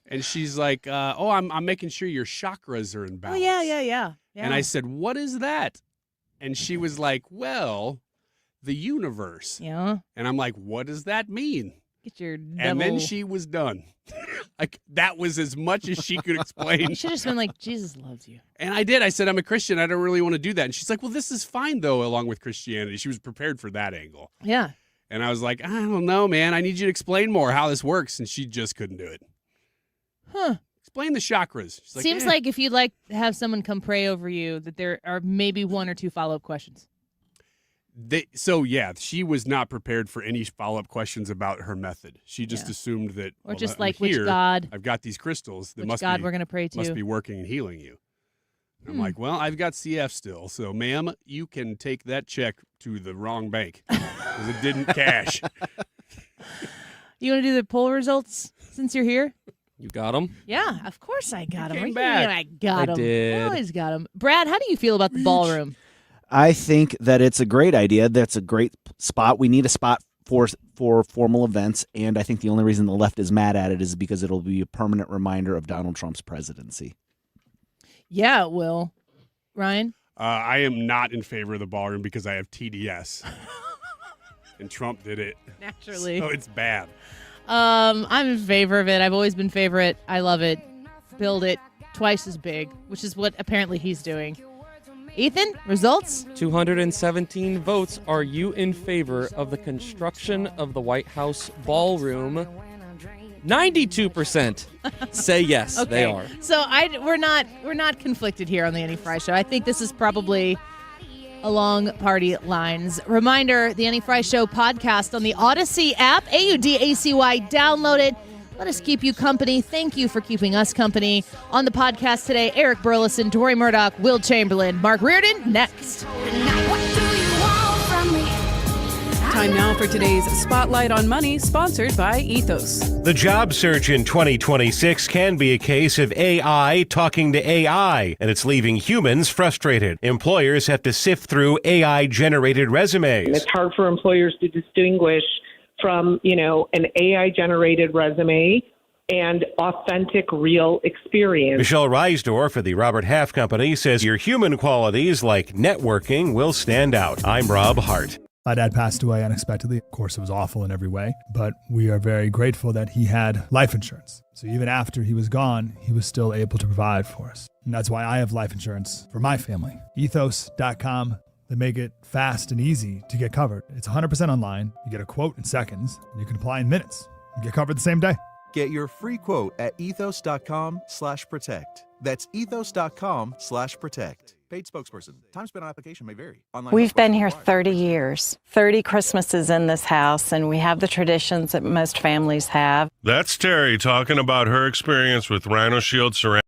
Speaker 13: And she's like, "Oh, I'm making sure your chakras are in
Speaker 5: Oh
Speaker 13: balance."
Speaker 5: yeah.
Speaker 13: And I said, "What is that?" And she was like, "Well, the universe."
Speaker 5: Yeah.
Speaker 13: And I'm like, "What does that mean?"
Speaker 5: Get your devil.
Speaker 13: And then she was done. Like, that was as much as she could explain.
Speaker 5: You should have just been like, Jesus loves you.
Speaker 13: And I did. I said, "I'm a Christian. I don't really want to do that." And she's like, "Well, this is fine, though, along with Christianity." She was prepared for that angle.
Speaker 5: Yeah.
Speaker 13: And I was like, "I don't know, man. I need you to explain more how this works." And she just couldn't do it.
Speaker 5: Huh.
Speaker 13: Explain the chakras. She's like,
Speaker 5: Seems like if you'd like to have someone come pray over you, that there are maybe one or two follow-up questions.
Speaker 13: She was not prepared for any follow-up questions about her method. She just assumed that,
Speaker 5: Or just
Speaker 13: I'm
Speaker 5: like, which
Speaker 13: here,
Speaker 5: God?
Speaker 13: I've got these crystals that
Speaker 5: Which God we're going to pray to?
Speaker 13: must be working and healing you. And I'm like, well, I've got CF still, so ma'am, you can take that check to the wrong bank because it didn't cash.
Speaker 5: You want to do the poll results since you're here?
Speaker 20: You got them?
Speaker 5: Yeah, of course I got them.
Speaker 13: came back.
Speaker 5: I got them.
Speaker 20: did.
Speaker 5: I always got them. Brad, how do you feel about the ballroom?
Speaker 26: I think that it's a great idea. That's a great spot. We need a spot for formal events, and I think the only reason the left is mad at it is because it'll be a permanent reminder of Donald Trump's presidency.
Speaker 5: Yeah, it will. Ryan?
Speaker 13: I am not in favor of the ballroom because I have TDS. And Trump did it.
Speaker 5: Naturally.
Speaker 13: So it's bad.
Speaker 5: I'm in favor of it. I've always been favorite. I love it. Build it twice as big, which is what apparently he's doing. Ethan, results?
Speaker 20: 217 votes. Are you in favor of the construction of the White House Ballroom? 92% say yes,
Speaker 5: Okay.
Speaker 20: they are.
Speaker 5: So we're not conflicted here on the Annie Frey Show. I think this is probably along party lines. Reminder, the Annie Frey Show podcast on the Odyssey app, AUDACY. Download it. Let us keep you company. Thank you for keeping us company. On the podcast today, Eric Burlison, Deroy Murdock, Will Chamberlain, Mark Reardon, next.
Speaker 1: Time now for today's Spotlight on Money, sponsored by Ethos.
Speaker 16: The job search in 2026 can be a case of AI talking to AI, and it's leaving humans frustrated. Employers have to sift through AI-generated resumes.
Speaker 4: It's hard for employers to distinguish from, an AI-generated resume and authentic, real experience.
Speaker 16: Michelle Reisdorf of the Robert Half Company says your human qualities like networking will stand out. I'm Rob Hart.
Speaker 6: My dad passed away unexpectedly. Of course, it was awful in every way, but we are very grateful that he had life insurance. So even after he was gone, he was still able to provide for us. And that's why I have life insurance for my family. Ethos.com. They make it fast and easy to get covered. It's 100% online. You get a quote in seconds, and you can apply in minutes. You get covered the same day.
Speaker 9: Get your free quote at ethos.com/protect. That's ethos.com/protect. Paid spokesperson. Time spent on application may vary. Online
Speaker 12: We've been here 30 years, 30 Christmases in this house, and we have the traditions that most families have.
Speaker 25: That's Terry talking about her experience with Rhino Shield Ceramic.